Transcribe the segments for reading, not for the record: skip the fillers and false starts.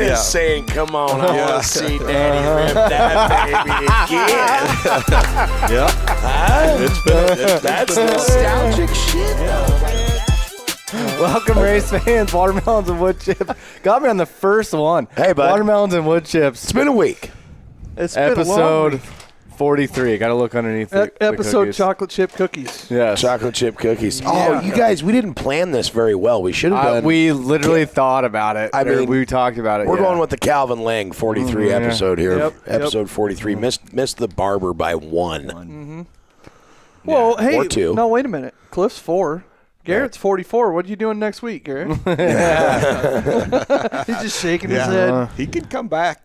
just saying, come on, I want to see Daddy rip that baby again. Yeah. That's nostalgic shit, though. Welcome, race fans. Watermelons and wood chips. Got me on the first one. Hey, bud. Watermelons and wood chips. It's been a week. It's been a long Episode week. 43. Got to look underneath the Episode cookies. chocolate chip cookies. Yes. Chocolate chip cookies. Yeah. Oh, you guys, we didn't plan this very well. We should have done. We literally thought about it. I mean, we talked about it. We're yeah. going with the Calvin Lang 43 episode here. Yep, Episode 43. Missed the Barber by one. Mm-hmm. Well, hey, Or two. no, wait a minute. Cliff's 4. Garrett's 44. What are you doing next week, Garrett? He's just shaking his head. He can come back.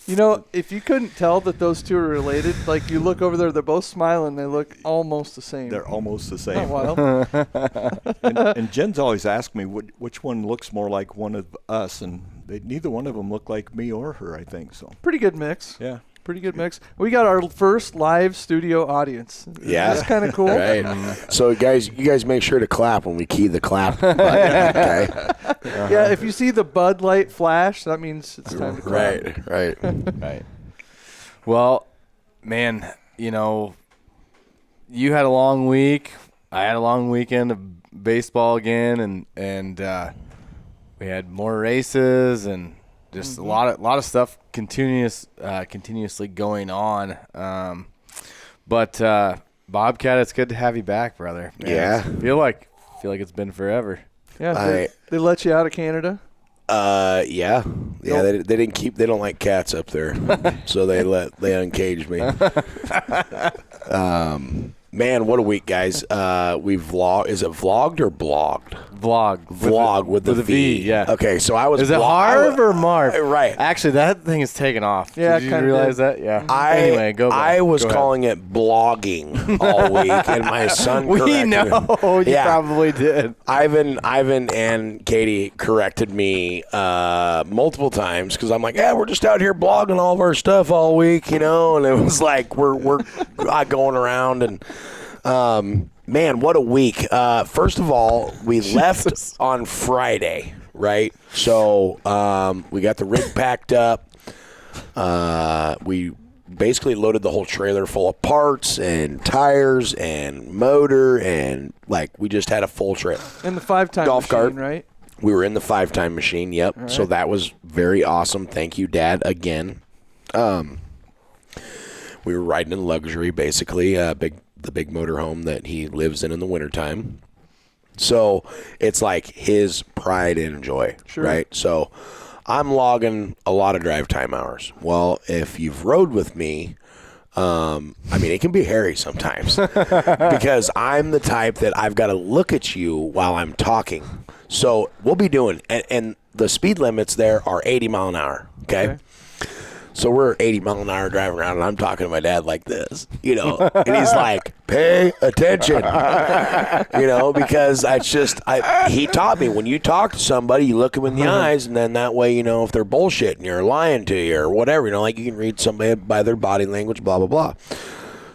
You know, if you couldn't tell that those two are related, like you look over there, they're both smiling. They look almost the same. They're almost the Not same. wild. And Jen's always asked me which one looks more like one of us, and neither one of them look like me or her, I think. So Pretty good mix. yeah. Pretty good mix. We got our first live studio audience. Yeah. That's kind of cool. Right. So, you guys make sure to clap when we key the clap button, okay? Yeah, if you see the Bud Light flash, that means it's time to clap. Right. Right. Well, man, you know, you had a long week. I had a long weekend of baseball again, and we had more races and just a lot of stuff continuously going on. But Bobcat, it's good to have you back, brother. Man, Yeah. feel like it's been forever. Yeah, they let you out of Canada. Yeah. They didn't keep. They don't like cats up there, so they uncaged me. Man, what a week, guys. We vlog. Is it vlogged or blogged? Vlog with the V. Yeah. Okay, so I was. Is it Harv or Marv? Right. Actually, that thing is taken off. Yeah, Did you kinda realize did. that? Yeah. I was Go ahead. calling it blogging all week, and my son We corrected me. know you Yeah. probably did. Ivan and Katie corrected me multiple times because I'm like, yeah, we're just out here blogging all of our stuff all week, and it was like we're going around and man, what a week. First of all, we left on Friday, right? So we got the rig packed up. We basically loaded the whole trailer full of parts and tires and motor, and we just had a full trailer. And the 5-time Golf machine, cart. right? We were in the 5-time machine, yep. All right. So that was very awesome. Thank you, Dad, again. We were riding in luxury, basically, the big motorhome that he lives in the wintertime. So it's like his pride and joy, Sure. right? So I'm logging a lot of drive time hours. Well, if you've rode with me, it can be hairy sometimes because I'm the type that I've got to look at you while I'm talking. So we'll be doing, and the speed limits there are 80 mile an hour, okay? So we're 80 mile an hour driving around, and I'm talking to my dad like this, and he's like, pay attention, because he taught me when you talk to somebody, you look them in the eyes, and then that way, if they're bullshitting you or lying to you or whatever, you can read somebody by their body language, blah, blah, blah.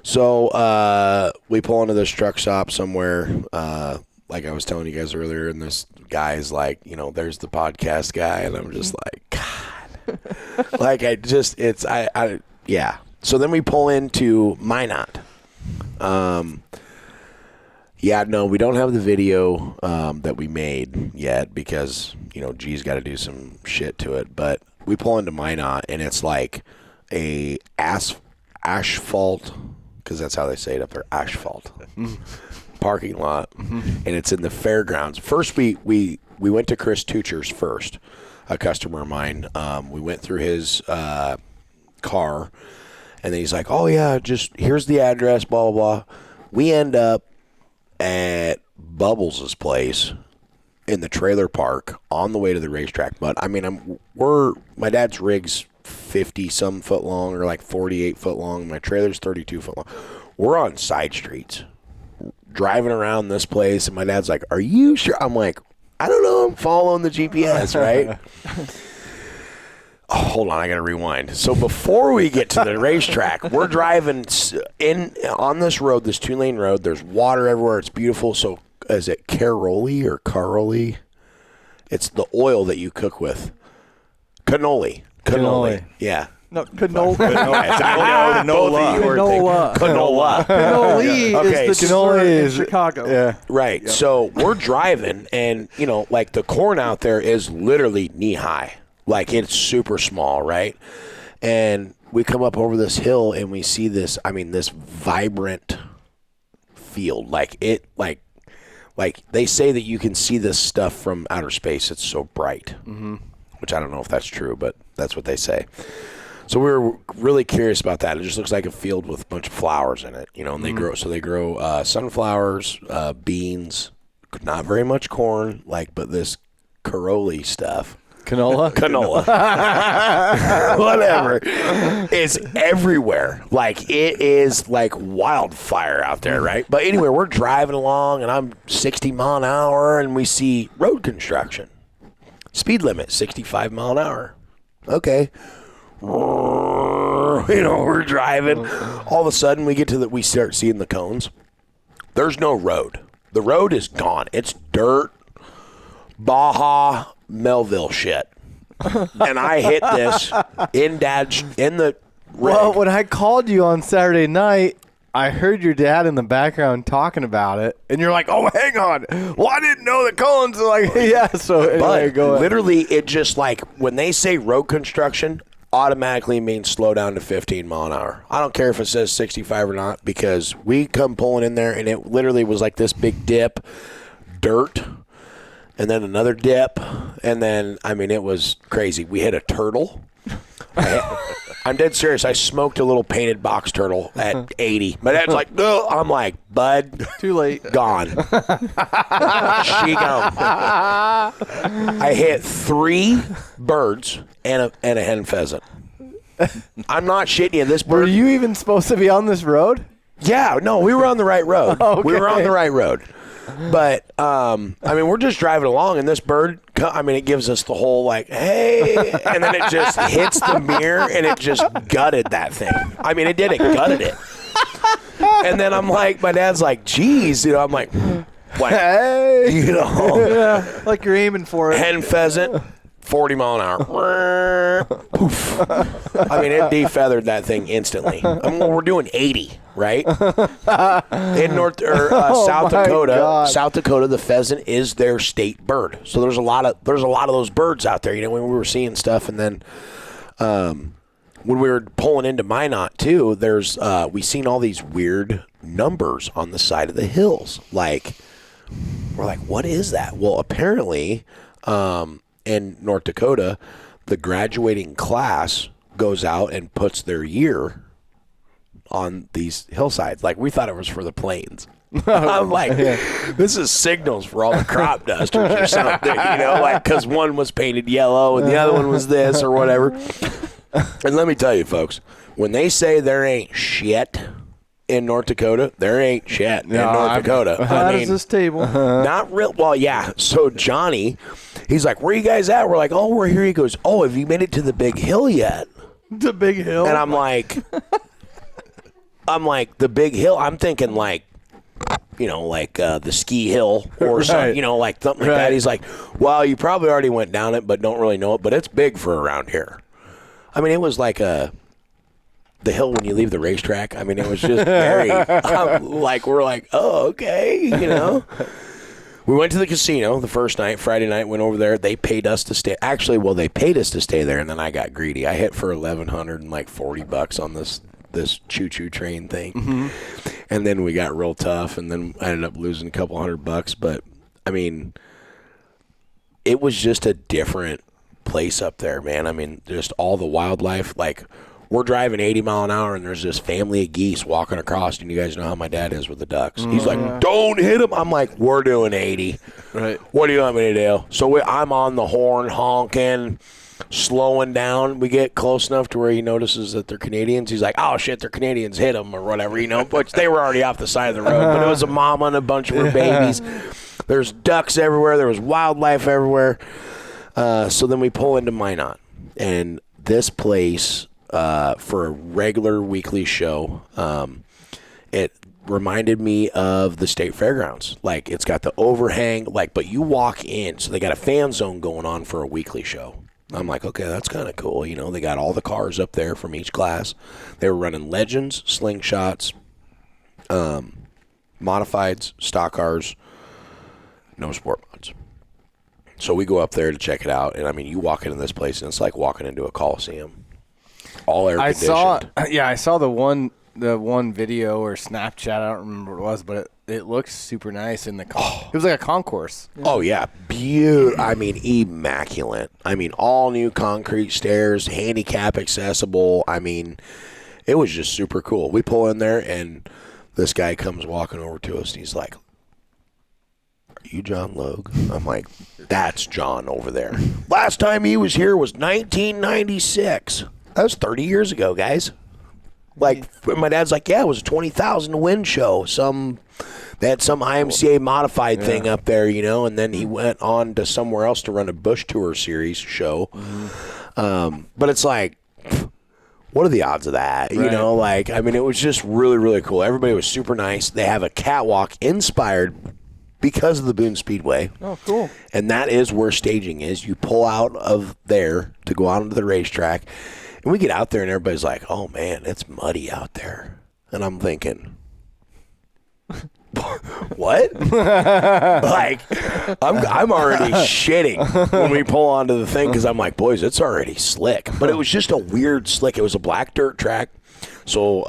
So we pull into this truck stop somewhere, like I was telling you guys earlier, and this guy's like, there's the podcast guy, and I'm just like, God. Yeah. So then we pull into Minot. We don't have the video that we made yet because, G's got to do some shit to it. But we pull into Minot, and it's like a asphalt, because that's how they say it up there, asphalt parking lot, and it's in the fairgrounds. First, we went to Chris Tucher's first, a customer of mine. We went through his car, and then he's like, oh, yeah, just here's the address, blah, blah, blah. We end up at Bubbles' place in the trailer park on the way to the racetrack. But, my dad's rig's 50-some foot long or like 48 foot long. My trailer's 32 foot long. We're on side streets driving around this place, and my dad's like, are you sure? I'm like, I don't know. I'm following the GPS, right? Oh, hold on. I got to rewind. So before we get to the racetrack, we're driving on this road, this 2-lane road. There's water everywhere. It's beautiful. So is it Caroli or Caroli? It's the oil that you cook with. Cannoli. Yeah. No, canola. Canola. Canola. Cannoli Okay, is the cannoli dessert in is- Chicago. Yeah. Right. Yep. So we're driving, and like the corn out there is literally knee high. Like it's super small, right? And we come up over this hill, and we see this. I mean, this vibrant field. Like they say that you can see this stuff from outer space. It's so bright. Mm-hmm. Which I don't know if that's true, but that's what they say. So we were really curious about that. It just looks like a field with a bunch of flowers in it, and they grow. So they grow sunflowers, beans, not very much corn, but this Caroli stuff. Canola? Whatever. It's everywhere. Like, it is like wildfire out there, right? But anyway, we're driving along, and I'm 60 mile an hour, and we see road construction. Speed limit, 65 mile an hour. Okay. We're driving. All of a sudden, we start seeing the cones. There's no road. The road is gone. It's dirt, Baja, Melville shit. And I hit this in the rig. Well, when I called you on Saturday night, I heard your dad in the background talking about it, and you're like, "Oh, hang on! Well, I didn't know the cones." Like, yeah. So anyway, But literally, it just when they say road construction, automatically means slow down to 15 mile an hour. I don't care if it says 65 or not, because we come pulling in there, and it literally was like this big dip, dirt, and then another dip, and then it was crazy. We hit a turtle. I'm dead serious. I smoked a little painted box turtle at 80. My dad's like, "No." I'm like, "Bud, Too late. gone." She gone. I hit 3 birds and a hen pheasant. I'm not shitting you. This bird. were you even supposed to be on this road? Yeah, no, we were on the right road. Okay. We were on the right road. But, we're just driving along, and this bird, it gives us the whole, hey, and then it just hits the mirror, and it just gutted that thing. It did. It gutted it. And then I'm like, my dad's like, "Geez," I'm like, "What?" Hey. Yeah, like you're aiming for it. Hen pheasant, 40 mile an hour. Poof. It defeathered that thing instantly. We're doing 80, right? In South Dakota, God. South Dakota, the pheasant is their state bird. So there's a lot of those birds out there. When we were seeing stuff, and then when we were pulling into Minot too, we seen all these weird numbers on the side of the hills. We're like, what is that? Well, apparently, in North Dakota, the graduating class goes out and puts their year on these hillsides. We thought it was for the planes. I'm like, this is signals for all the crop dusters or something, because one was painted yellow and the other one was this or whatever. And let me tell you, folks, when they say there ain't shit in North Dakota, there ain't shit in North Dakota. How is this table? Not real. Well, yeah. So Johnny, he's like, "Where are you guys at?" We're like, "Oh, we're here." He goes, "Oh, have you made it to the big hill yet?" The big hill. And I'm like, the big hill. I'm thinking the ski hill or something, something like that. He's like, "Well, you probably already went down it, but don't really know it. But it's big for around here." It was like the hill when you leave the racetrack. It was just very we're like, "Oh, okay," We went to the casino the first night, Friday night, went over there. They paid us to stay. Actually, they paid us to stay there, and then I got greedy. I hit for $1,140 on this choo-choo train thing. Mm-hmm. And then we got real tough, and then I ended up losing a couple $100. But, it was just a different place up there, man. Just all the wildlife. We're driving 80 mile an hour, and there's this family of geese walking across, and you guys know how my dad is with the ducks. He's like, "Don't hit them." I'm like, "We're doing 80. Right. What do you want me to do?" So I'm on the horn, honking, slowing down. We get close enough to where he notices that they're Canadians. He's like, "Oh, shit, they're Canadians. Hit them," or whatever, Which they were already off the side of the road. But it was a mama and a bunch of her babies. There's ducks everywhere. There was wildlife everywhere. So then we pull into Minot. And this place... for a regular weekly show, it reminded me of the state fairgrounds. It's got the overhang, but you walk in, so they got a fan zone going on for a weekly show. I'm like, okay, that's kind of cool. You know, they got all the cars up there from each class. They were running legends, slingshots, modifieds, stock cars, no sport mods. So we go up there to check it out, and I mean, you walk into this place, and it's like walking into a coliseum. All air conditioned. I saw the one video or Snapchat. I don't remember what it was, but it looks super nice in the it was like a concourse. Oh yeah, beautiful. I mean, immaculate. I mean, all new concrete stairs, handicap accessible. I mean, it was just super cool. We pull in there, and this guy comes walking over to us, and he's like, "Are you John Logue?" I'm like, "That's John over there. Last time he was here was 1996. That was 30 years ago, guys." Like, my dad's like, yeah, it was a 20,000 to win show. They had some IMCA modified thing up there, you know, and then he went on to somewhere else to run a Bush Tour series show. But it's like, what are the odds of that? Right. You know, like, I mean, it was just really, really cool. Everybody was super nice. They have a catwalk inspired because of the Boone Speedway. Oh, cool. And that is where staging is. You pull out of there to go out onto the racetrack. And we get out there, and everybody's like, oh, man, it's muddy out there. And I'm thinking, what? Like, I'm already shitting when we pull onto the thing because I'm like, boys, it's already slick. But it was just a weird slick. It was a black dirt track. So,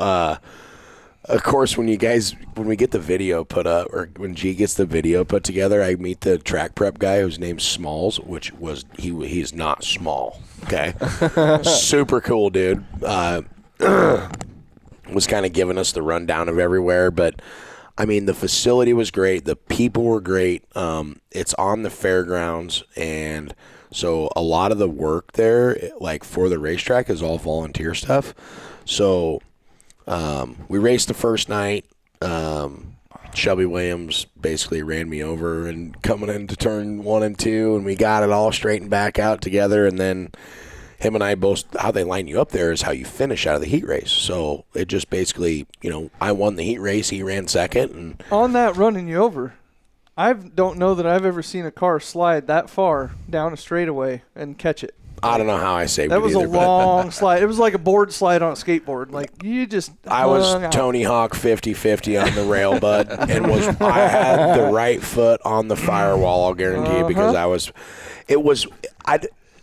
of course, when we get the video put up, or when G gets the video put together, I meet the track prep guy whose name's Smalls, which was he's not small. Okay, super cool dude. Was kind of giving us the rundown of everywhere, but I mean the facility was great, the people were great. It's on the fairgrounds, and so a lot of the work there, like for the racetrack, is all volunteer stuff. So. We raced the first night. Shelby Williams basically ran me over and coming into turn 1 and 2, and we got it all straightened back out together. And then him and I both, how they line you up there is how you finish out of the heat race. So it just basically, you know, I won the heat race, he ran second. And on that running you over, I don't know that I've ever seen a car slide that far down a straightaway and catch it. I don't know how I saved it. That was either, a long slide. It was like a board slide on a skateboard. Like, you just I was out. Tony Hawk 50-50 on the rail, bud, and I had the right foot on the firewall, I'll guarantee you, because I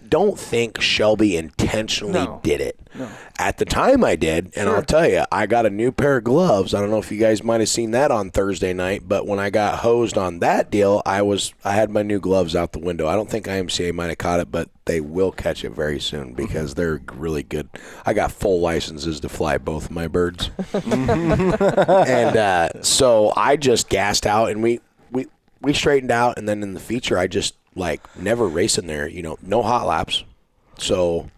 don't think Shelby intentionally did it. No. At the time I did, and I'll tell you, I got a new pair of gloves. I don't know if you guys might have seen that on Thursday night, but when I got hosed on that deal, I had my new gloves out the window. I don't think IMCA might have caught it, but they will catch it very soon because they're really good. I got full licenses to fly both my birds. And so I just gassed out, and we straightened out, and then in the feature, I just, like, never racing there, you know, no hot laps. So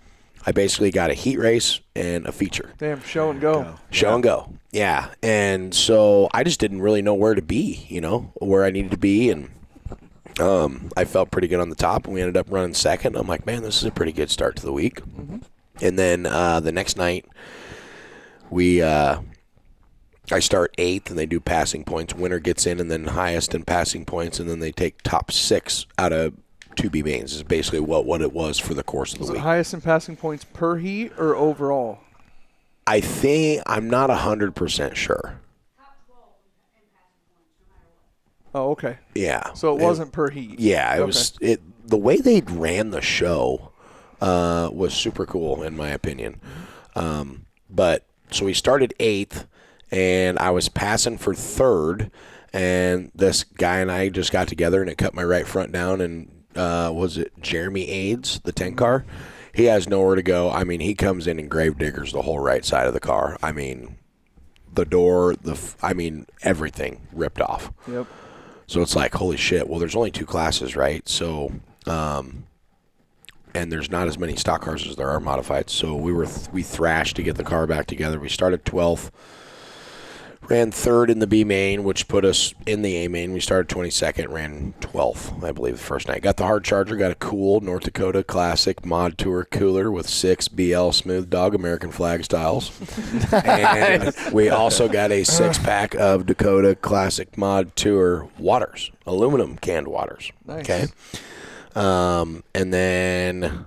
I basically got a heat race and a feature. Damn, show and go. Show and go. Yeah. And so I just didn't really know where to be, you know, where I needed to be. And I felt pretty good on the top, and we ended up running second. I'm like, man, this is a pretty good start to the week. Mm-hmm. And then the next night, I start 8th, and they do passing points. Winner gets in, and then highest in passing points, and then they take top 6 out of 2B mains is basically what it was for the course of the week. Was it highest in passing points per heat or overall? I think I'm not 100% sure. Oh, okay. Yeah. So it wasn't per heat. Yeah, it was. The way they ran the show was super cool in my opinion. But so we started 8th, and I was passing for 3rd, and this guy and I just got together, and it cut my right front down, and was it Jeremy Aids, the 10 car? He has nowhere to go. I mean, he comes in and grave diggers the whole right side of the car. I mean, the door, everything ripped off. Yep. So it's like, holy shit. Well, there's only 2 classes, right? So, and there's not as many stock cars as there are modified. So we thrashed to get the car back together. We started 12th. Ran 3rd in the B main, which put us in the A main. We started 22nd, ran 12th, I believe, the first night. Got the hard charger, got a cool North Dakota Classic Mod Tour cooler with 6 BL Smooth Dog American flag styles. And we also got a 6-pack of Dakota Classic Mod Tour waters, aluminum canned waters. Nice. Okay. And then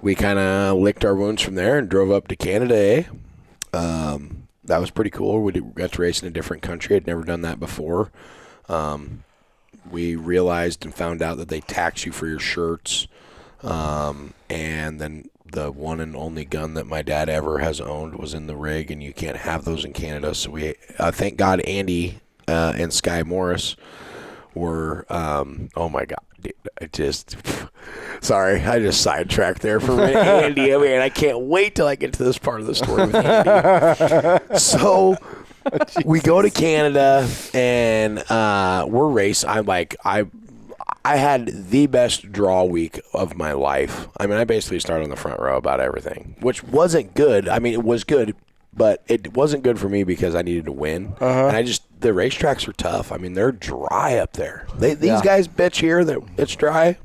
we kind of licked our wounds from there and drove up to Canada. That was pretty cool. We got to race in a different country. I'd never done that before. We realized and found out that they tax you for your shirts. And then the one and only gun that my dad ever has owned was in the rig, and you can't have those in Canada. So we, thank God, Andy and Sky Morris were, oh my God, dude, sorry, I just sidetracked there for Andy. I mean, I can't wait till I get to this part of the story with Andy. So we go to Canada, and we're racing. I had the best draw week of my life. I mean, I basically started on the front row about everything, which wasn't good. I mean, it was good, but it wasn't good for me because I needed to win. And the racetracks are tough. I mean, they're dry up there. These guys bitch here that it's dry.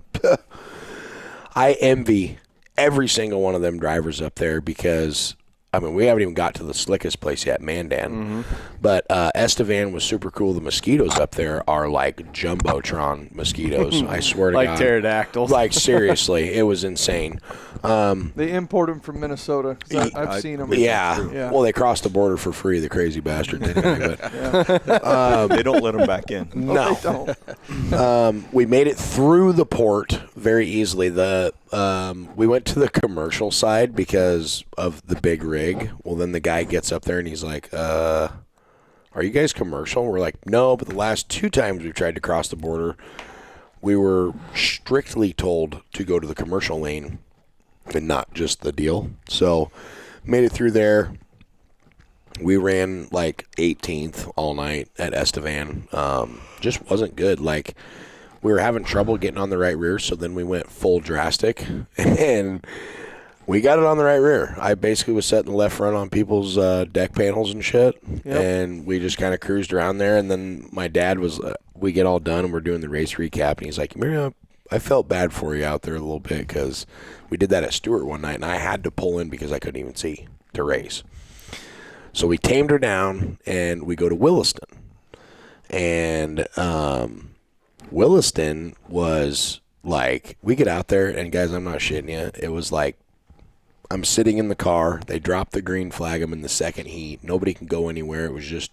I envy every single one of them drivers up there because, I mean, we haven't even got to the slickest place yet, Mandan. But Estevan was super cool. The mosquitoes up there are like Jumbotron mosquitoes. I swear to God. Like pterodactyls. Like, seriously, it was insane. They import them from Minnesota. I've seen them. Yeah. Well, they crossed the border for free, the crazy bastards. But, they don't let them back in. No. They don't. We made it through the port very easily. We went to the commercial side because of the big rig. Well, then the guy gets up there and he's like, are you guys commercial? We're like, no, but the last 2 times we've tried to cross the border, we were strictly told to go to the commercial lane and not just the deal. So made it through there. We ran like 18th all night at Estevan. Just wasn't good. Like, we were having trouble getting on the right rear, so then we went full drastic, and we got it on the right rear. I basically was setting the left front on people's deck panels and shit, and we just kind of cruised around there, and then my dad was, we get all done, and we're doing the race recap, and he's like, I felt bad for you out there a little bit, because we did that at Stewart one night, and I had to pull in because I couldn't even see to race. So we tamed her down, and we go to Williston, and Williston was like, we get out there, and guys, I'm not shitting you, it was like, I'm sitting in the car, they drop the green flag, I'm in the second heat, nobody can go anywhere, it was just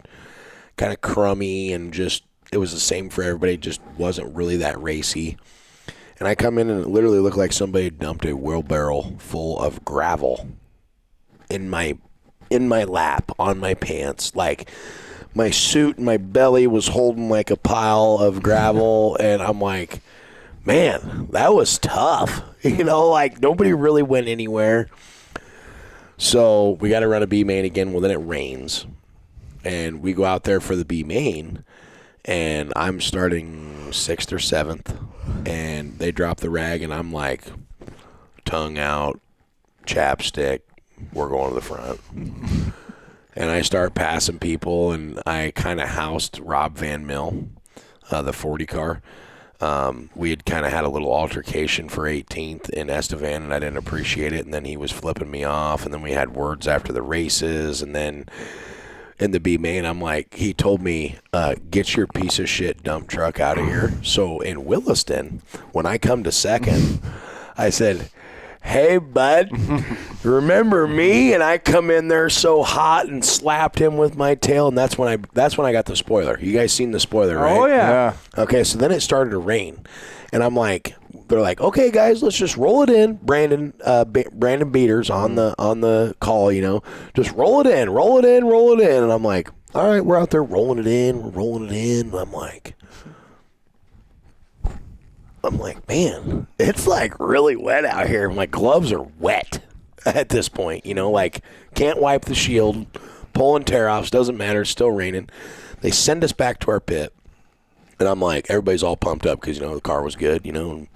kind of crummy, and just, it was the same for everybody, it just wasn't really that racy. And I come in, and it literally looked like somebody dumped a wheelbarrow full of gravel in my lap, on my pants, like, my suit and my belly was holding like a pile of gravel, and I'm like, man, that was tough. You know, like, nobody really went anywhere. So we got to run a B main again. Well, then it rains, and we go out there for the B main, and I'm starting 6th or 7th, and they drop the rag, and I'm like, tongue out, chapstick, we're going to the front. And I start passing people, and I kind of housed Rob Van Mill, the 40 car. We had kind of had a little altercation for 18th in Estevan, and I didn't appreciate it. And then he was flipping me off, and then we had words after the races. And then in the B main, I'm like, he told me, get your piece of shit dump truck out of here. So in Williston, when I come to second, I said, hey, bud, remember me? And I come in there so hot and slapped him with my tail, and that's when I got the spoiler. You guys seen the spoiler, right? Oh, yeah. Okay, so then it started to rain, and I'm like, they're like, okay, guys, let's just roll it in. Brandon Beaters on the call, you know, just roll it in. And I'm like, all right, we're out there rolling it in. And I'm like, man, it's like really wet out here. My gloves are wet at this point, you know, like, can't wipe the shield, pulling tear-offs, doesn't matter, it's still raining. They send us back to our pit, and I'm like, everybody's all pumped up because, you know, the car was good, you know, and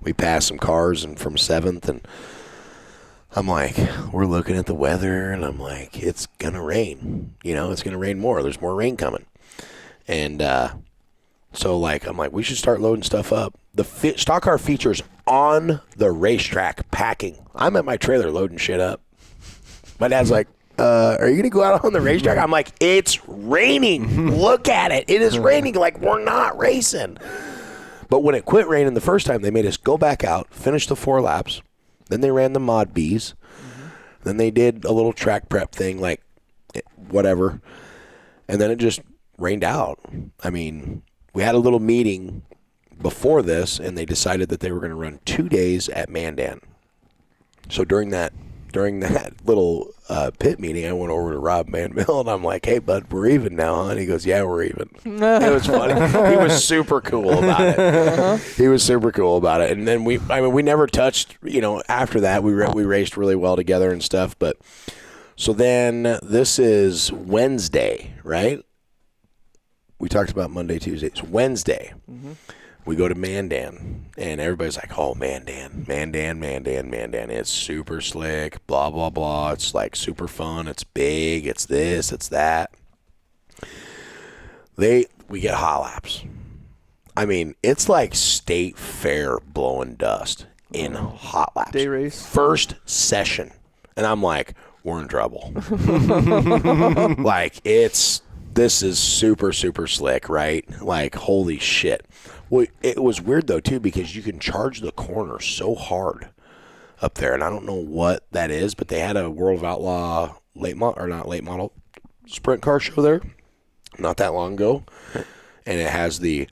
we passed some cars and from 7th, and I'm like, we're looking at the weather, and I'm like, it's going to rain, you know, it's going to rain more. There's more rain coming. And so, like, I'm like, we should start loading stuff up. The stock car features on the racetrack packing. I'm at my trailer loading shit up. My dad's like, are you going to go out on the racetrack? I'm like, it's raining. Look at it. It is raining. Like, we're not racing. But when it quit raining the first time, they made us go back out, finish the 4 laps, Then they ran the mod bees. Then they did a little track prep thing, like whatever. And then it just rained out. I mean, we had a little meeting before this, and they decided that they were going to run 2 days at Mandan. So during that little pit meeting, I went over to Rob Manville, and I'm like, "Hey, bud, we're even now, huh?" And he goes, "Yeah, we're even." It was funny. He was super cool about it. He was super cool about it. And then we never touched. After that, we raced really well together and stuff. But so then this is Wednesday, right? We talked about Monday, Tuesday. It's Wednesday. We go to Mandan, and everybody's like, "Oh, Mandan. It's super slick, blah, blah, blah. It's, like, super fun. It's big. It's this. It's that." We get hot laps. I mean, it's like state fair blowing dust in hot laps. Day race. First session. And I'm like, we're in trouble. Like, this is super, super slick, right? Like, holy shit. Well, it was weird, though, too, because you can charge the corner so hard up there. And I don't know what that is, but they had a World of Outlaw not late model sprint car show there not that long ago. And it has the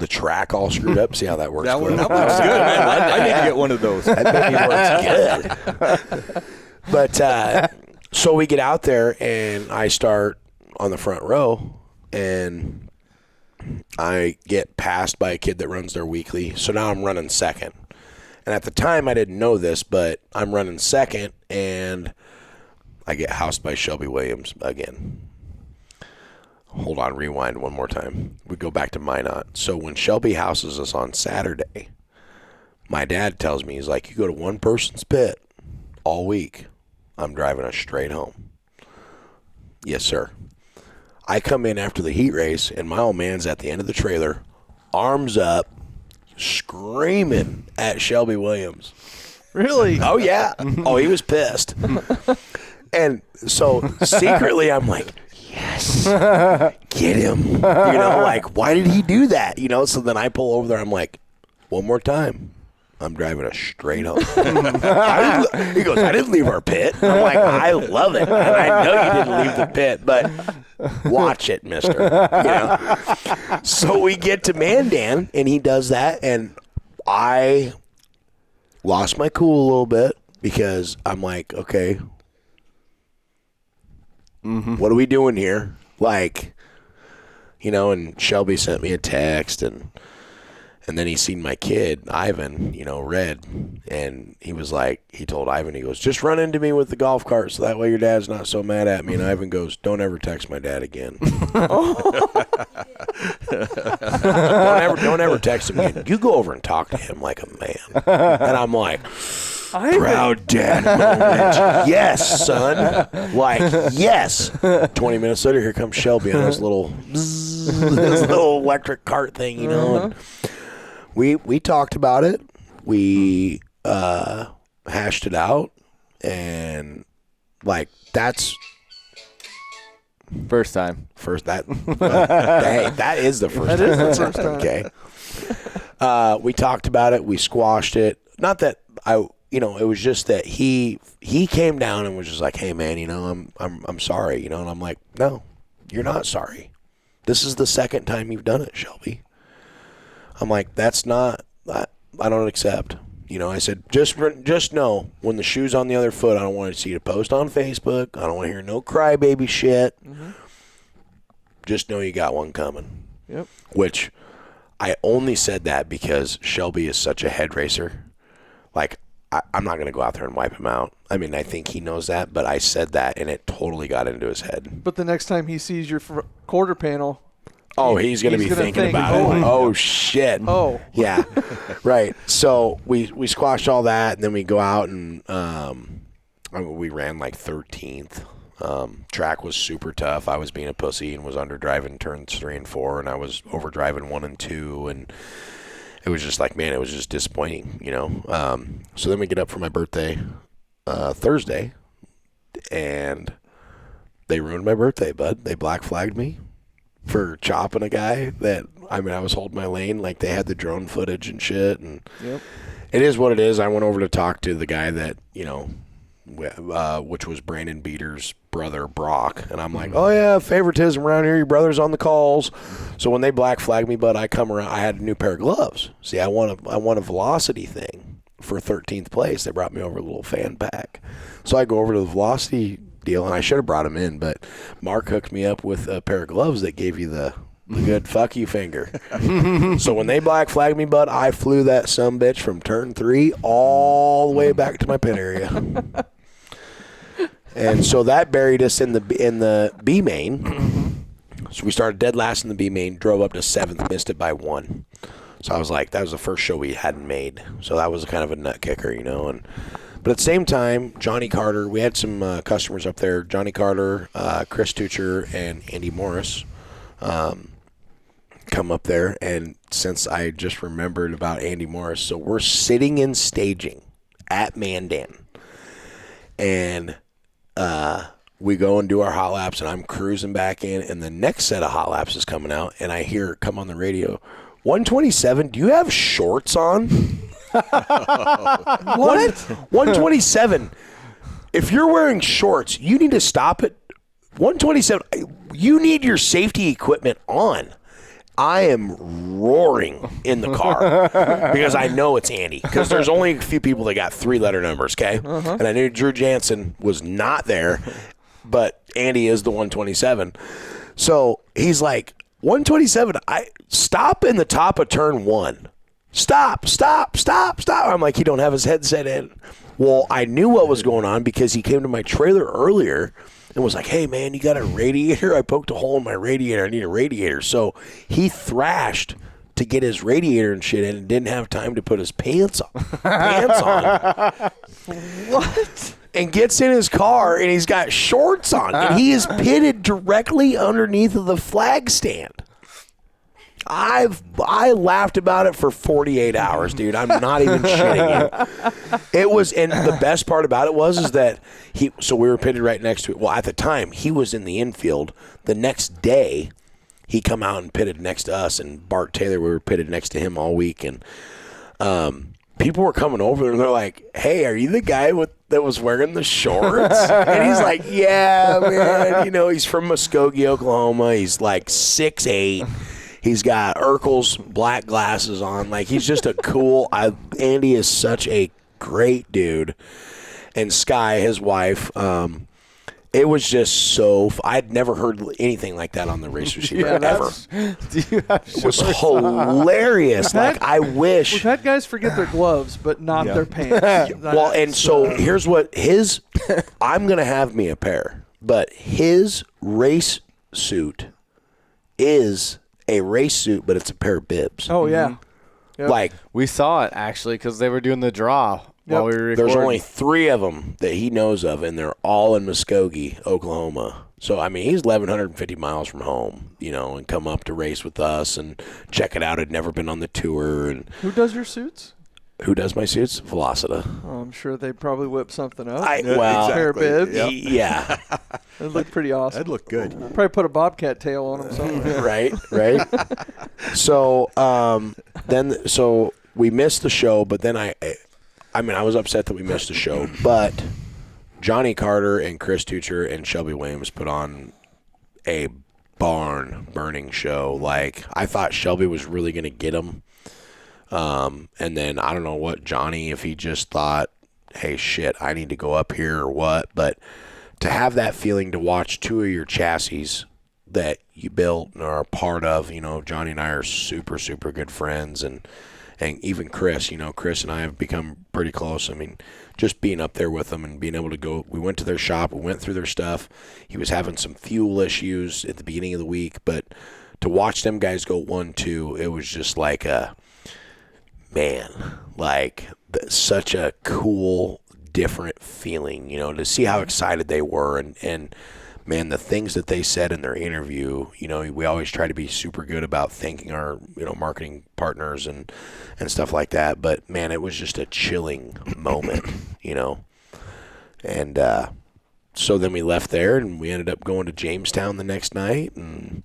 track all screwed up. See how that works? That works good, man. I need to get one of those. That works good. But so we get out there, and I start on the front row, and I get passed by a kid that runs their weekly. So now I'm running second. And at the time, I didn't know this, but I'm running second, and I get housed by Shelby Williams again. Hold on, rewind one more time. We go back to Minot. So when Shelby houses us on Saturday, my dad tells me, he's like, "You go to one person's pit all week. I'm driving us straight home." Yes, sir. I come in after the heat race, and my old man's at the end of the trailer, arms up, screaming at Shelby Williams. Really? Oh, yeah. Oh, he was pissed. And so secretly I'm like, yes, get him. Like, why did he do that? So then I pull over there. I'm like, one more time. I'm driving us straight home. He goes, "I didn't leave our pit." I'm like, "I love it. And I know you didn't leave the pit, but watch it, mister." So we get to Mandan, and he does that, and I lost my cool a little bit because I'm like, okay, what are we doing here? Like, and Shelby sent me a text, and then he seen my kid, Ivan, Red, and he was like, he told Ivan, he goes, "Just run into me with the golf cart so that way your dad's not so mad at me." And Ivan goes, "Don't ever text my dad again." Don't ever text him again. You go over and talk to him like a man. And I'm like, proud dad moment. Yes, son. Like, yes. 20 minutes later, here comes Shelby on his little electric cart thing, and we talked about it. We hashed it out, and like that's First time. that. Hey, that is the first time. That is the first time. Okay. We talked about it. We squashed it. Not that it was just that he came down and was just like, "Hey, man, I'm sorry," and I'm like, "No, you're not sorry. This is the second time you've done it, Shelby." I'm like, "That's not. I don't accept." I said, just know when the shoe's on the other foot, I don't want to see you post on Facebook. I don't want to hear no crybaby shit. Just know you got one coming. Yep. Which I only said that because Shelby is such a head racer. Like, I'm not going to go out there and wipe him out. I mean, I think he knows that, but I said that, and it totally got into his head. But the next time he sees your quarter panel, he's going to be thinking about it. Oh, shit. Oh. Yeah. Right. So we squashed all that, and then we go out, and we ran like 13th. Track was super tough. I was being a pussy and was underdriving turns 3 and 4, and I was overdriving 1 and 2, and it was just like, man, it was just disappointing, So then we get up for my birthday Thursday, and they ruined my birthday, bud. They black flagged me for chopping a guy that, I was holding my lane. Like, they had the drone footage and shit, and It is what it is. I went over to talk to the guy that, which was Brandon Beater's brother, Brock. And I'm like, oh, yeah, favoritism around here. Your brother's on the calls. So when they black flagged me, but I come around, I had a new pair of gloves. See, I won a velocity thing for 13th place. They brought me over a little fan pack. So I go over to the velocity deal, and I should have brought him in, but Mark hooked me up with a pair of gloves that gave you the good fuck you finger. So when they black flagged me, bud, I flew that sumbitch from turn 3 all the way back to my pit area. And so that buried us in the B main. So we started dead last in the B main, drove up to 7th, missed it by 1. So I was like, that was the first show we hadn't made. So that was kind of a nut kicker, But at the same time, Johnny Carter, we had some customers up there, Johnny Carter, Chris Tucher, and Andy Morris come up there. And since I just remembered about Andy Morris, so we're sitting in staging at Mandan. And we go and do our hot laps, and I'm cruising back in, and the next set of hot laps is coming out, and I hear it come on the radio, 127, do you have shorts on? What? 127. If you're wearing shorts, you need to stop it. 127, you need your safety equipment on. I am roaring in the car because I know it's Andy, because there's only a few people that got 3-letter numbers, okay? And I knew Drew Jansen was not there, but Andy is the 127. So he's like, 127, stop in the top of turn 1. Stop. I'm like, he don't have his headset in. Well, I knew what was going on because he came to my trailer earlier and was like, hey, man, you got a radiator? I poked a hole in my radiator. I need a radiator. So he thrashed to get his radiator and shit in and didn't have time to put his pants on. What? And gets in his car, and he's got shorts on. And he is pitted directly underneath of the flag stand. I laughed about it for 48 hours, dude. I'm not even shitting you. It was, and the best part about it is that so we were pitted right next to it. Well, at the time, he was in the infield. The next day, he come out and pitted next to us, and Bart Taylor, we were pitted next to him all week, and people were coming over, and they're like, hey, are you the guy that was wearing the shorts? And he's like, yeah, man. He's from Muskogee, Oklahoma. He's like 6'8". He's got Urkel's black glasses on. Like, he's just a cool Andy is such a great dude. And Sky, his wife, it was just so I'd never heard anything like that on the race receiver ever. It was hilarious. Like, I wish. We've had guys forget their gloves, but not their pants. Well, and so here's what I'm going to have me a pair, but his race suit is a race suit, but it's a pair of bibs. Oh, yeah. Yep. Like, we saw it, actually, because they were doing the draw while we were recording. There's only 3 of them that he knows of, and they're all in Muskogee, Oklahoma. So, I mean, he's 1,150 miles from home, and come up to race with us and check it out. Had never been on the tour. And who does your suits? Who does my suits? Velocita. Oh, I'm sure they probably whip something up. Exactly. Pair of bibs. Yep. Yeah. It'd look pretty awesome. That'd look good. Probably put a Bobcat tail on them somewhere. Right. So, so we missed the show, but then I was upset that we missed the show, but Johnny Carter and Chris Tucher and Shelby Williams put on a barn-burning show. Like, I thought Shelby was really going to get him. And then I don't know what Johnny, if he just thought, hey, shit, I need to go up here or what. But to have that feeling to watch 2 of your chassis that you built and are a part of, Johnny and I are super, super good friends. And even Chris, Chris and I have become pretty close. I mean, just being up there with them and being able to go, we went to their shop, we went through their stuff. He was having some fuel issues at the beginning of the week, but to watch them guys go 1-2, it was just like such a cool, different feeling, to see how excited they were. And man, the things that they said in their interview, we always try to be super good about thanking our, marketing partners and stuff like that. But man, it was just a chilling moment, And so then we left there and we ended up going to Jamestown the next night, and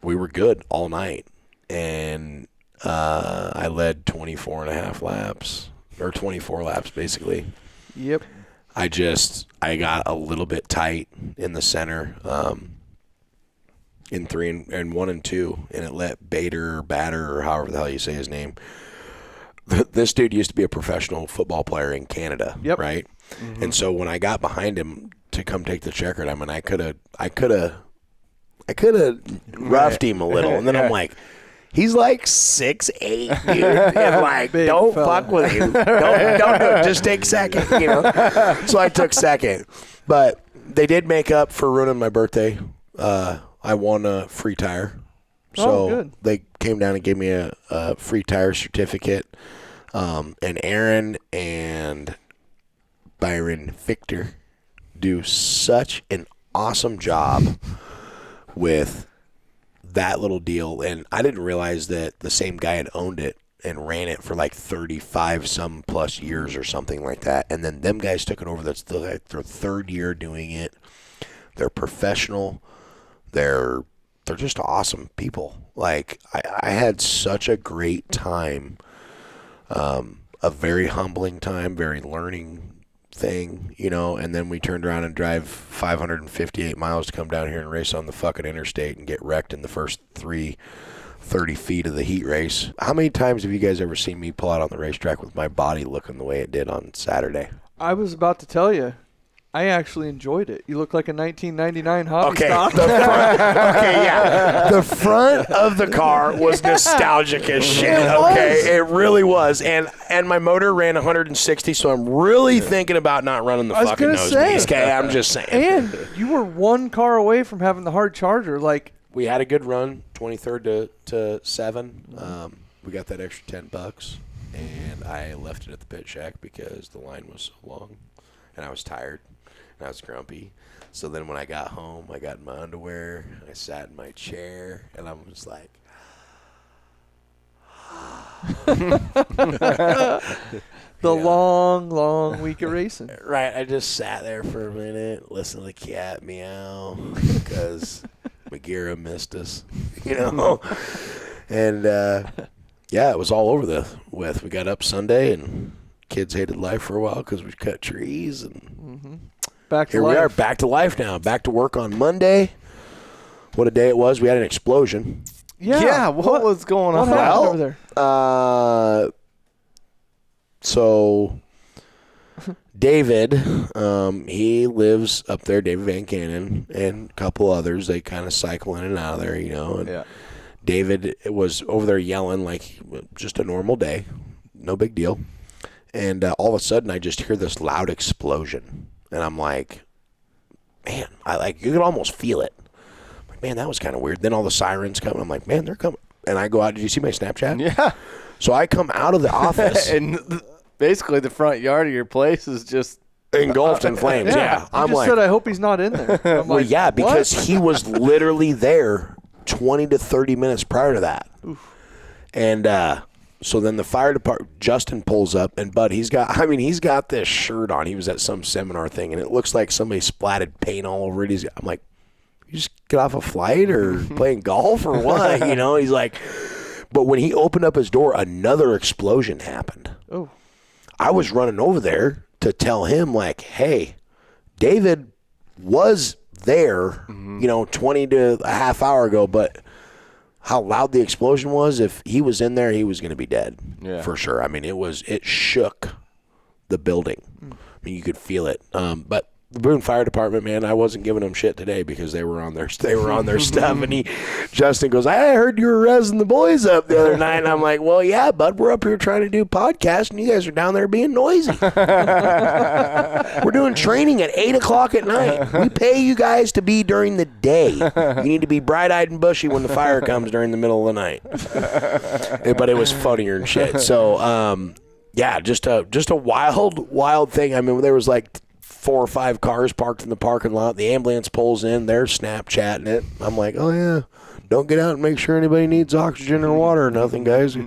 we were good all night. And I led 24.5 laps, or 24 laps, basically. Yep. I got a little bit tight in the center, in 3 and 1 and 2, and it let Bader or however the hell you say his name. This dude used to be a professional football player in Canada, right? Mm-hmm. And so when I got behind him to come take the checkered, I mean, I could have roughed him a little, and then I'm like, he's like 6'8", dude, and like, Big don't fella. fuck with him. Don't do it. Just take second, you know. So I took second, but they did make up for ruining my birthday. I won a free tire. So good. they came down and gave me a free tire certificate. And Aaron and Byron Victor do such an awesome job with that little deal. And I didn't realize that the same guy had owned it and ran it for like 35 some plus years or something like that. And then them guys took it over. That's like their third year doing it. They're professional. They're just awesome people. Like, I had such a great time, a very humbling time, very learning thing, you know, and then we turned around and drive 558 miles to come down here and race on the fucking interstate and get wrecked in the first 30 feet of the heat race. How many times have you guys ever seen me pull out on the racetrack with my body looking the way it did on Saturday? I was about to tell you, I actually enjoyed it. You look like a 1999 hobby stock. The front of the car was nostalgic as shit. It really was. And my motor ran 160, so I'm really thinking about not running the fucking nose piece. Okay, I'm just saying. And you were one car away from having the hard charger. Like, we had a good run, 23rd to 7. We got that extra $10, and I left it at the pit shack because the line was so long, and I was tired. And I was grumpy. So then when I got home, I got in my underwear, I sat in my chair, and I was like, long week of racing. Right. I just sat there for a minute, listened to the cat meow, because Bagheera missed us, you know. And, yeah, it was all over with. We got up Sunday, and kids hated life for a while because we cut trees, and Back to here life. we are, back to life now. Back to work on Monday. What a day it was. We had an explosion. Yeah. What was going on? What happened over there? So David, he lives up there, David Van Cannon, and a couple others. They kind of cycle in and out of there, you know. And David was over there yelling like just a normal day. No big deal. And all of a sudden, I just hear this loud explosion. And I'm like, man, you could almost feel it. I'm like, man, that was kind of weird. Then all the sirens come. I'm like, man, they're coming. And I go out. Did you see my Snapchat? Yeah. So I come out of the office. And basically the front yard of your place is just engulfed in flames. Yeah. I just said, I hope he's not in there. I'm well, like, yeah, because what? he was literally there 20 to 30 minutes prior to that. Oof. And, so then the fire department, Justin pulls up, and Bud, he's got this shirt on. He was at some seminar thing, and it looks like somebody splatted paint all over it. I'm like, you just get off a flight or playing golf or what? You know, he's like, but when he opened up his door, another explosion happened. Oh. I was running over there to tell him, like, hey, David was there, you know, 20 to a half hour ago, but how loud the explosion was, if he was in there, he was going to be dead for sure. I mean, it shook the building. I mean, you could feel it. But the Boone Fire Department, man, I wasn't giving them shit today because they were on their stuff. And Justin goes, I heard you were rezzing the boys up the other night. And I'm like, well, yeah, bud, we're up here trying to do podcasts, and you guys are down there being noisy. We're doing training at 8 o'clock at night. We pay you guys to be during the day. You need to be bright-eyed and bushy when the fire comes during the middle of the night. But it was funnier and shit. So, yeah, just a wild thing. I mean, there was like 4 or 5 cars parked in the parking lot. The ambulance pulls in. They're Snapchatting it. I'm like, oh, yeah, don't get out and make sure anybody needs oxygen or water or nothing, guys.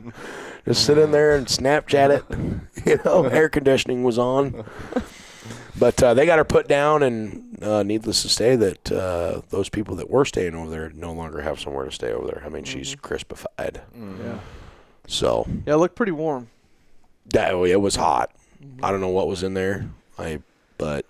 Just sit in there and Snapchat it. You know, air conditioning was on. But they got her put down, and needless to say that those people that were staying over there no longer have somewhere to stay over there. I mean, she's crispified. Yeah. So Yeah, it looked pretty warm. it was hot. I don't know what was in there. But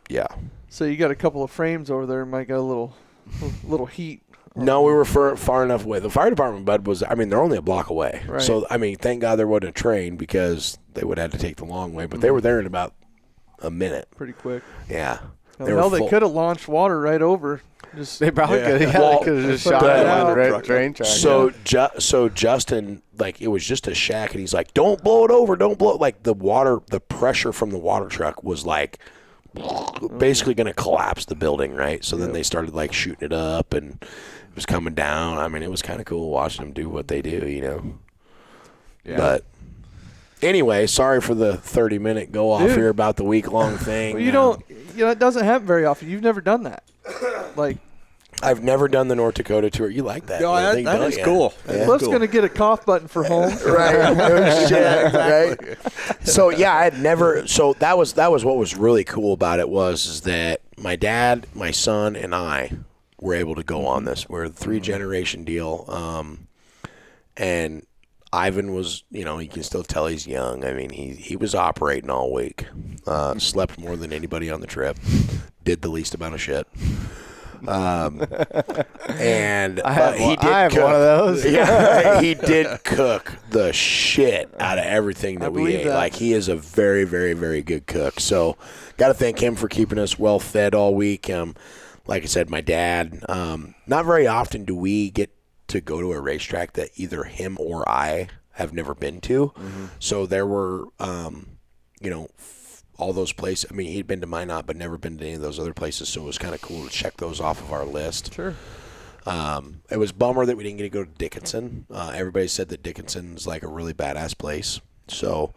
yeah. So you got a couple of frames over there. Might got a little heat. No, we were far enough away. The fire department, Bud, they're only a block away. Right. So, thank God there wasn't a train because they would have had to take the long way. But they were there in about a minute. Pretty quick. Yeah. They could have launched water right over. They probably could have. Well, could have just shot but- it on the Truck. train track. So Justin, it was just a shack, and he's like, "Don't blow it over, don't blow it." Like the pressure from the water truck was basically going to collapse the building, right? So then they started shooting it up, and it was coming down. I mean, it was kind of cool watching them do what they do, Yeah. But anyway, sorry for the 30-minute go off here about the week-long thing. Well, it doesn't happen very often. You've never done that. I've never done the North Dakota tour. You like that? No, Really? that Don't is ya? cool. Yeah. Cliff's going to get a cough button for home. Right. No shit, right? So yeah, I had never. So that was what was really cool about it is that my dad, my son, and I were able to go on this. We're a 3-generation deal, and Ivan was, you can still tell he's young. I mean, he was operating all week, slept more than anybody on the trip, did the least amount of shit. And he did I have cook. one of those. Yeah, he did cook the shit out of everything that we believe ate. that. He is a very, very, very good cook. So, got to thank him for keeping us well fed all week. Like I said, my dad. Not very often do we get to go to a racetrack that either him or I have never been to. So there were, all those places. I mean, he'd been to Minot, but never been to any of those other places, so it was kind of cool to check those off of our list. Sure. It was a bummer that we didn't get to go to Dickinson. Everybody said that Dickinson's a really badass place. So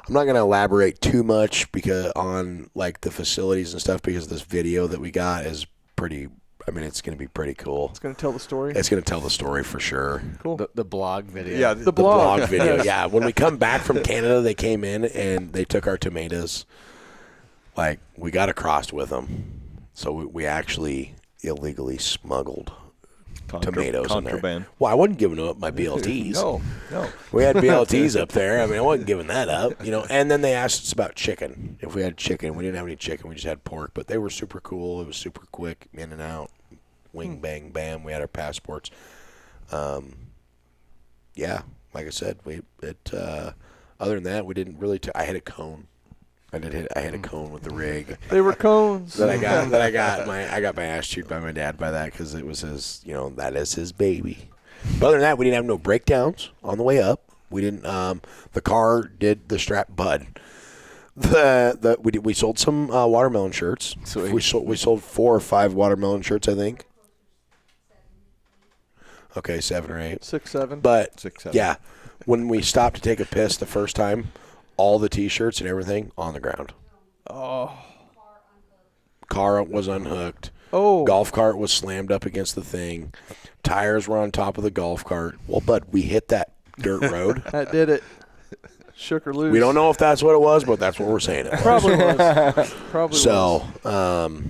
I'm not going to elaborate too much on the facilities and stuff because this video that we got is pretty. I mean, it's going to be pretty cool. It's going to tell the story. It's going to tell the story for sure. Cool. The blog video. Yeah, The The blog. blog video, yeah. When we come back from Canada, they came in and they took our tomatoes. We got across with them. So we actually illegally smuggled tomatoes in there. Contraband. Well, I wasn't giving up my BLTs. No. We had BLTs up there. I mean, I wasn't giving that up, And then they asked us about chicken. If we had chicken. We didn't have any chicken. We just had pork. But they were super cool. It was super quick, in and out. Wing, bang, bam. We had our passports. Yeah, like I said, other than that, we didn't really. I had a cone. I had a cone with the rig. They were cones. I got my ass chewed by my dad by that because it was his, that is his baby. But other than that, we didn't have no breakdowns on the way up. We didn't. The car did the strap, Bud. We sold some watermelon shirts. Sweet. We sold 4 or 5 watermelon shirts, I think. Okay, 7 or 8. 6, 7. But 6, 7. yeah, when we stopped to take a piss the first time, all the T-shirts and everything on the ground. Oh. Car was unhooked. Oh. Golf cart was slammed up against the thing. Tires were on top of the golf cart. Well, Bud, we hit that dirt road. That did it. Shook her loose. We don't know if that's what it was, but that's what we're saying it was. Probably was. Probably So, was.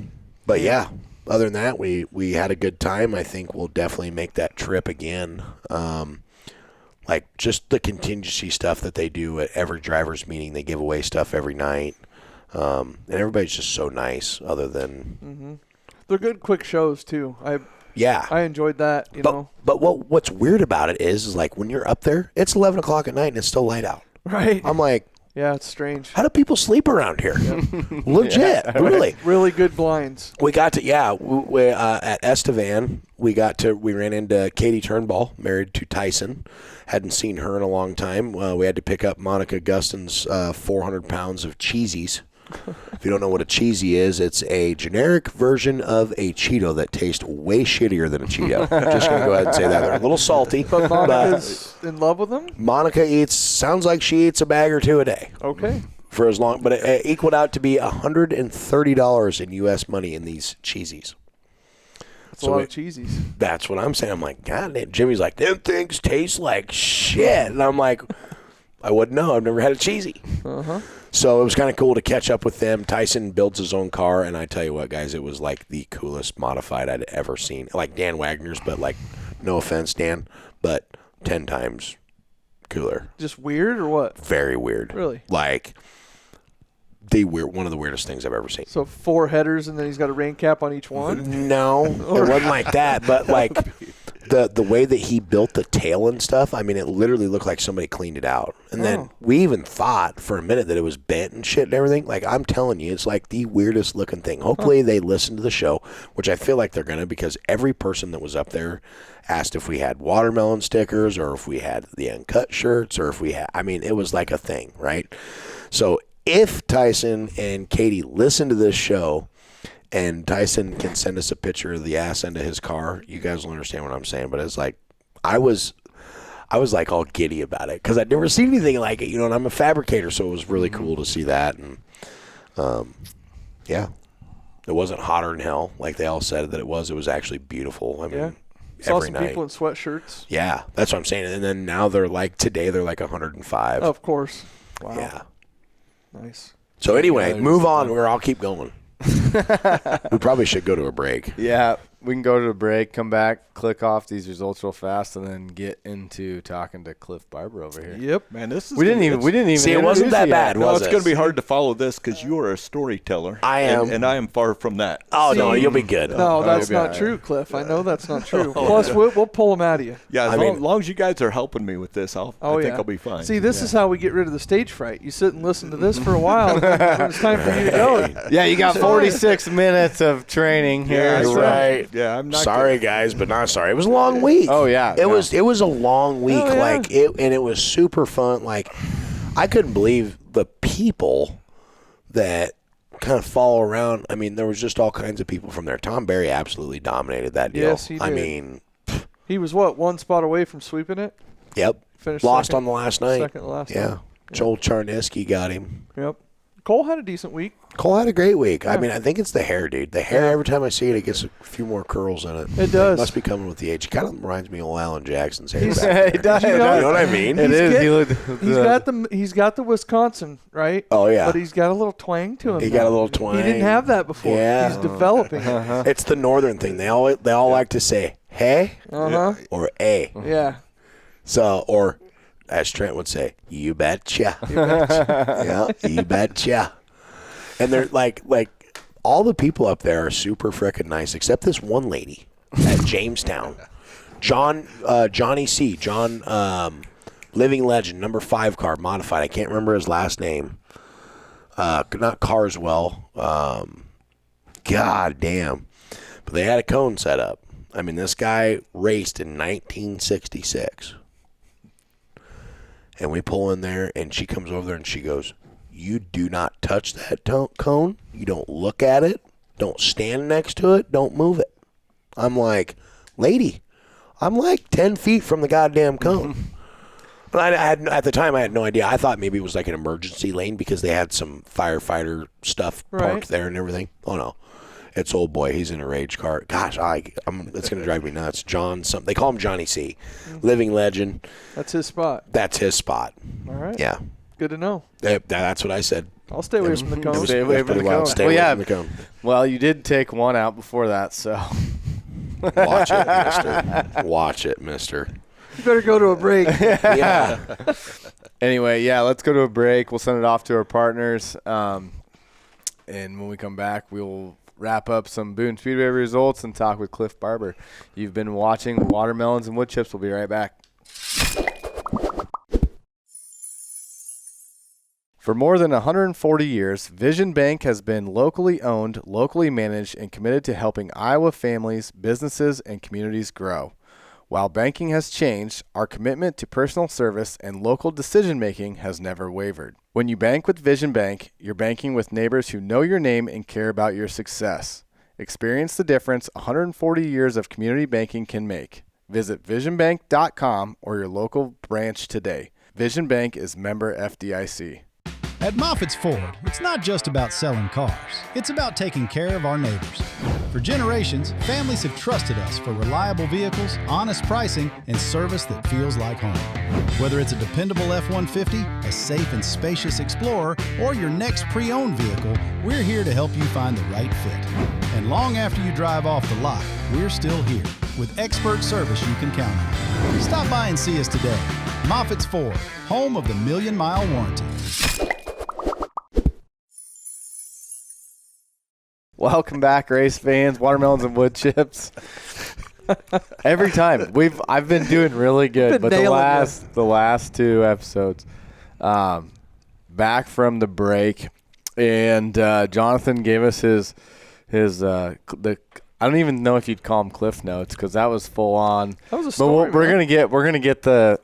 but yeah, other than that, we had a good time. I think we'll definitely make that trip again. Just the contingency stuff that they do at every driver's meeting. They give away stuff every night. And everybody's just so nice other than... They're good quick shows, too. Yeah. I enjoyed that, you know. But what's weird about it is when you're up there, it's 11 o'clock at night and it's still light out. Right. I'm like, Yeah, it's strange. how do people sleep around here? Legit, really. Really good blinds. We got to, at Estevan, we ran into Katie Turnbull, married to Tyson. Hadn't seen her in a long time. We had to pick up Monica Gustin's 400 pounds of cheesies. If you don't know what a cheesy is, it's a generic version of a Cheeto that tastes way shittier than a Cheeto. Just going to go ahead and say that. They're a little salty. But Monica's in love with them? Monica sounds like she eats a bag or 2 a day. Okay. For as long, but it equaled out to be $130 in U.S. money in these cheesies. That's a lot of cheesies. That's what I'm saying. I'm like, God damn. Jimmy's like, them things taste like shit. And I'm like, I wouldn't know. I've never had a cheesy. So it was kind of cool to catch up with them. Tyson builds his own car, and I tell you what, guys, it was the coolest modified I'd ever seen. Like Dan Wagner's, but no offense, Dan, but 10 times cooler. Just weird or what? Very weird. Really? Like, one of the weirdest things I've ever seen. So 4 headers, and then he's got a rain cap on each one? No, it wasn't like that. But, like, the way that he built the tail and stuff, I mean, it literally looked like somebody cleaned it out. And then we even thought for a minute that it was bent and shit and everything. Like, I'm telling you, it's like the weirdest looking thing. Hopefully they listen to the show, which I feel like they're going to, because every person that was up there asked if we had watermelon stickers or if we had the uncut shirts or if we had, I mean, it was like a thing, right? So if Tyson and Katie listen to this show, and Tyson can send us a picture of the ass end of his car, you guys will understand what I'm saying. But it's like, I was like all giddy about it because I'd never seen anything like it, you know. And I'm a fabricator, so it was really cool to see that. And yeah, it wasn't hotter than hell like they all said that it was. It was actually beautiful. I mean, saw every some night. people in sweatshirts. Yeah, that's what I'm saying. And then now they're like, today they're like 105. Of course. Wow. Yeah. Nice. So anyway, move on, or I'll keep going. We probably should go to a break. Yeah, we can go to a break, come back, click off these results real fast, and then get into talking to Cliff Barber over here. Yep. Man, this is We didn't even see. It wasn't that bad, No, was it's it? going to be hard to follow this because you are a storyteller. I am, and I am far from that. Oh no, you'll be good. No, that's you'll be not all true, Cliff. I know that's not true. Plus, we'll pull them out of you. Yeah, as long as you guys are helping me with this, I think I'll be fine. See, this is how we get rid of the stage fright. You sit and listen to this for a while, and when it's time for you to go. Yeah, you got 46 minutes of training here. Yeah, That's so- right. Yeah, I'm not Sorry, guys, but not sorry. It was a long week. Oh, yeah. It was a long week. Oh, yeah. Like and it was super fun. Like, I couldn't believe the people that kind of follow around. I mean, there was just all kinds of people from there. Tom Berry absolutely dominated that deal. Yes, he I did. mean, He was, one spot away from sweeping it? yep. Finished Lost second- on the last night. Second to last Yeah. night. Joel Charneski got him. Yep. Cole had a decent week. Cole had a great week. I Yeah. mean, I think it's the hair, dude. The hair, every time I see it, it gets a few more curls in it. It does. Must be coming with the age. It kind of reminds me of Alan Jackson's hair. He's- back there. It does. You know- You know what I mean? It is. He's got the Wisconsin, right? Oh, yeah. But he's got a little twang to him. He now. got a little twang. He didn't have that before. Yeah. He's developing it. It's the northern thing. They all like to say hey or a. Yeah. So, or as Trent would say, you betcha. Yeah, you betcha. And they're like all the people up there are super frickin' nice, except this one lady at Jamestown, Johnny C. Living Legend, number 5 car, modified. I can't remember his last name. Not Carswell. God damn. But they had a cone set up. I mean, this guy raced in 1966. And we pull in there, and she comes over there, and she goes, you do not touch that cone. You don't look at it. Don't stand next to it. Don't move it. I'm like, lady, I'm like 10 feet from the goddamn cone. But at the time, I had no idea. I thought maybe it was like an emergency lane because they had some firefighter stuff parked there and everything. Oh, no. It's old boy. He's in a rage car. Gosh, it's going to drive me nuts. John something. They call him Johnny C. Living Legend. That's his spot. That's his spot. All right. Yeah. Good to know. That's what I said. I'll stay away from the cone. Stay away from the cone. Stay away from the cone. Well, you did take one out before that, so. Watch it, mister. Watch it, mister. You better go to a break. Yeah. Anyway, yeah, let's go to a break. We'll send it off to our partners. And when we come back, we'll wrap up some Boone Speedway results and talk with Cliff Barber. You've been watching Watermelons and Woodchips. We'll be right back. For more than 140 years, Vision Bank has been locally owned, locally managed, and committed to helping Iowa families, businesses, and communities grow. While banking has changed, our commitment to personal service and local decision-making has never wavered. When you bank with Vision Bank, you're banking with neighbors who know your name and care about your success. Experience the difference 140 years of community banking can make. Visit visionbank.com or your local branch today. Vision Bank is member FDIC. At Moffitt's Ford, it's not just about selling cars. It's about taking care of our neighbors. For generations, families have trusted us for reliable vehicles, honest pricing, and service that feels like home. Whether it's a dependable F-150, a safe and spacious Explorer, or your next pre-owned vehicle, we're here to help you find the right fit. And long after you drive off the lot, we're still here with expert service you can count on. Stop by and see us today. Moffitt's Ford, home of the million-mile warranty. Welcome back, race fans, watermelons and wood chips. Every time I've been doing really good, but the last two episodes, back from the break, and Jonathan gave us his I don't even know if you'd call them Cliff Notes because that was full on. That was a story. But we're gonna get the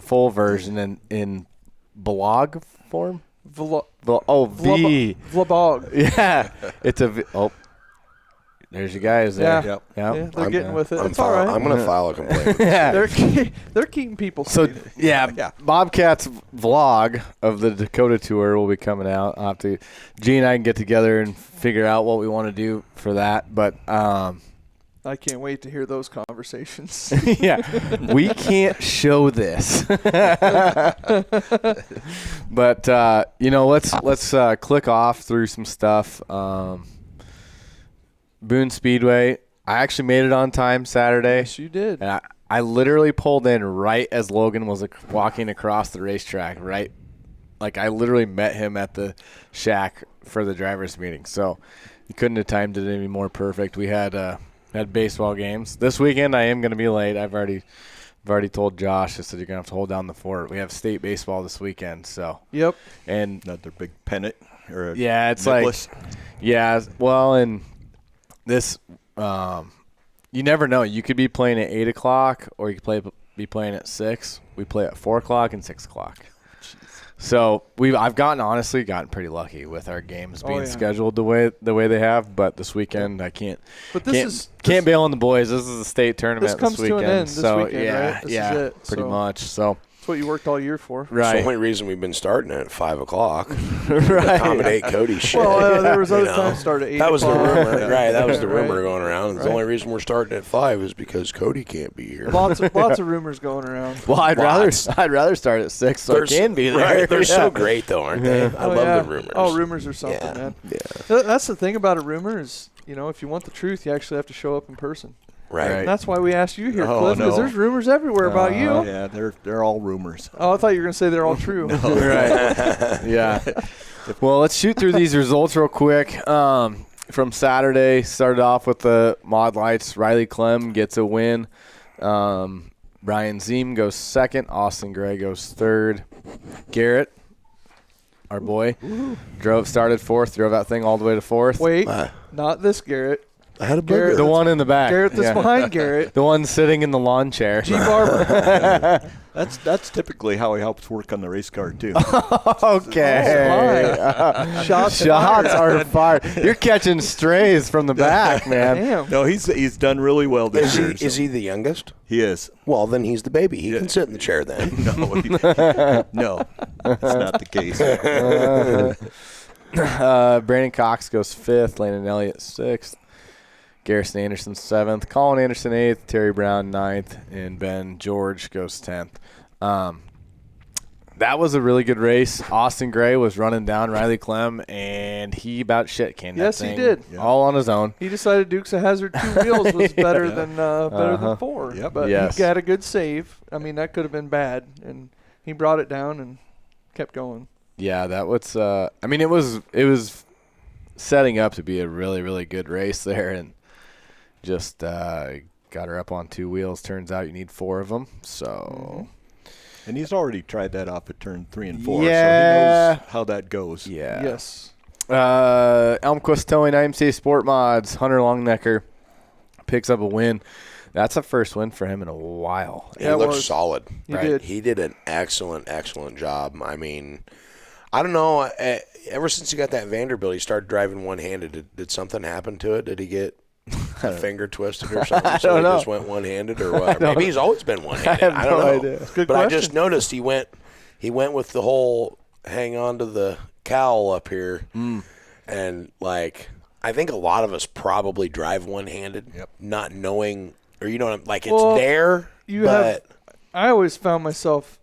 full version in blog form. Vlog. Yeah, it's there's you guys there. Yeah. Yep. Yeah, they're getting with it. It's all I'm right. going to file a complaint. Yeah. They're keeping people So safe. yeah, Bobcat's vlog of the Dakota tour will be coming out. I'll have to, G and I can get together and figure out what we want to do for that. But I can't wait to hear those conversations. yeah, we can't show this. But let's click off through some stuff. Boone Speedway. I actually made it on time Saturday. Yes, you did. And I literally pulled in right as Logan was walking across the racetrack, right? Like I literally met him at the shack for the drivers' meeting. So you couldn't have timed it any more perfect. We had baseball games. This weekend I am going to be late. I've already told Josh. I said you're going to have to hold down the fort. We have state baseball this weekend. So Yep. And Another big pennant or a yeah, it's necklace. and this you never know. You could be playing at 8 o'clock or you could be playing at 6. We play at 4 o'clock and 6 o'clock. So I've honestly gotten pretty lucky with our games being scheduled the way they have. But this weekend I can't. But can't bail on the boys. This is a state tournament. This comes weekend, to an end so this weekend, yeah, right? This yeah, is it. pretty So much. So that's what you worked all year for. It's right, the only reason we've been starting at 5 o'clock. right. Accommodate Cody's shit. Well, there was other You know, times start at 8 That was the o'clock. rumor, right? That was the Right. rumor going around. The only reason we're starting at 5 is because Cody can't be here. Lots of rumors going around. Well, I'd Lots. rather start at 6 so I can be there. Right, they're Yeah. so great though, aren't they? I love the rumors. Oh, rumors are something, Yeah, man. yeah. That's the thing about a rumor is, if you want the truth, you actually have to show up in person. Right. Right. And that's why we asked you here, Oh, Cliff, because no. there's rumors everywhere about you. Oh, yeah, they're all rumors. Oh, I thought you were going to say they're all true. Right. Yeah. Well, let's shoot through these results real quick. From Saturday, started off with the Mod Lights. Riley Clem gets a win. Brian Ziem goes second. Austin Gray goes third. Garrett, our boy, started fourth, drove that thing all the way to fourth. Wait, not this Garrett. I had a Garrett- booger. The one in the back. Garrett that's Yeah. behind Garrett. The one sitting in the lawn chair. G. Barber. That's typically how he helps work on the race car too. Okay. Shots are fired. You're catching strays from the back, man. Damn. No, he's done really well this year. Is he the youngest? He is. Well, then he's the baby. He can sit in the chair then. No, that's not the case. Brandon Cox goes fifth. Landon Elliott sixth. Garrison Anderson seventh. Colin Anderson eighth. Terry Brown ninth. And Ben George goes 10th. That was a really good race. Austin Gray was running down Riley Clem, and he about shit canned Yes, that he thing did. Yeah. all on his own. He decided Dukes of Hazzard 2 wheels was better than 4. Yep. But Yes. he got a good save. I mean, that could have been bad, and he brought it down and kept going. Yeah, that was. It was setting up to be a really, really good race there, and just got her up on 2 wheels. Turns out you need 4 of them. So. And he's already tried that off at turn 3 and 4, Yeah. so he knows how that goes. Yeah. Yes. Elmquist Towing IMCA Sport Mods, Hunter Longnecker picks up a win. That's a first win for him in a while. He Yeah, it looked was. solid. He did. He did an excellent job. I mean, I don't know. Ever since he got that Vanderbilt, he started driving one-handed. Did something happen to it? Did he get a finger twisted or something? So don't he know. just went one-handed or what? Maybe he's always been one-handed. I don't know. idea. Good But I question. just noticed he went with the whole hang on to the cowl up here. And, like, I think a lot of us probably drive one-handed, not knowing, or you know what I'm, like, it's Well, there, but I always found myself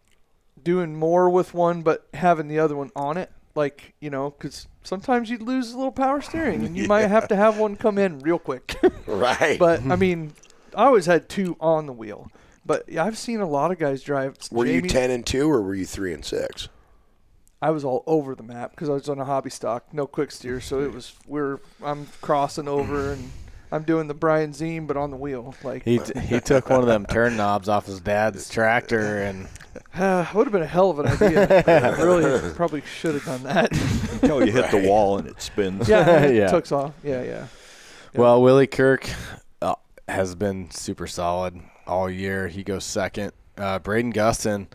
doing more with one but having the other one on it. Like, because sometimes you'd lose a little power steering and you might have to have one come in real quick. right. But, I mean, always had 2 on the wheel. But yeah, I've seen a lot of guys drive. Were you 10 and 2 or were you 3 and 6? I was all over the map because I was on a hobby stock, no quick steer. So it was I'm crossing over and I'm doing the Brian Zine, but on the wheel. Like he took one of them turn knobs off his dad's tractor and would have been a hell of an idea. I really probably should have done that. Until you hit the wall and it spins. Yeah, it Yeah. took off. Yeah. Well, Willie Kirk has been super solid all year. He goes second. Braden Gustin,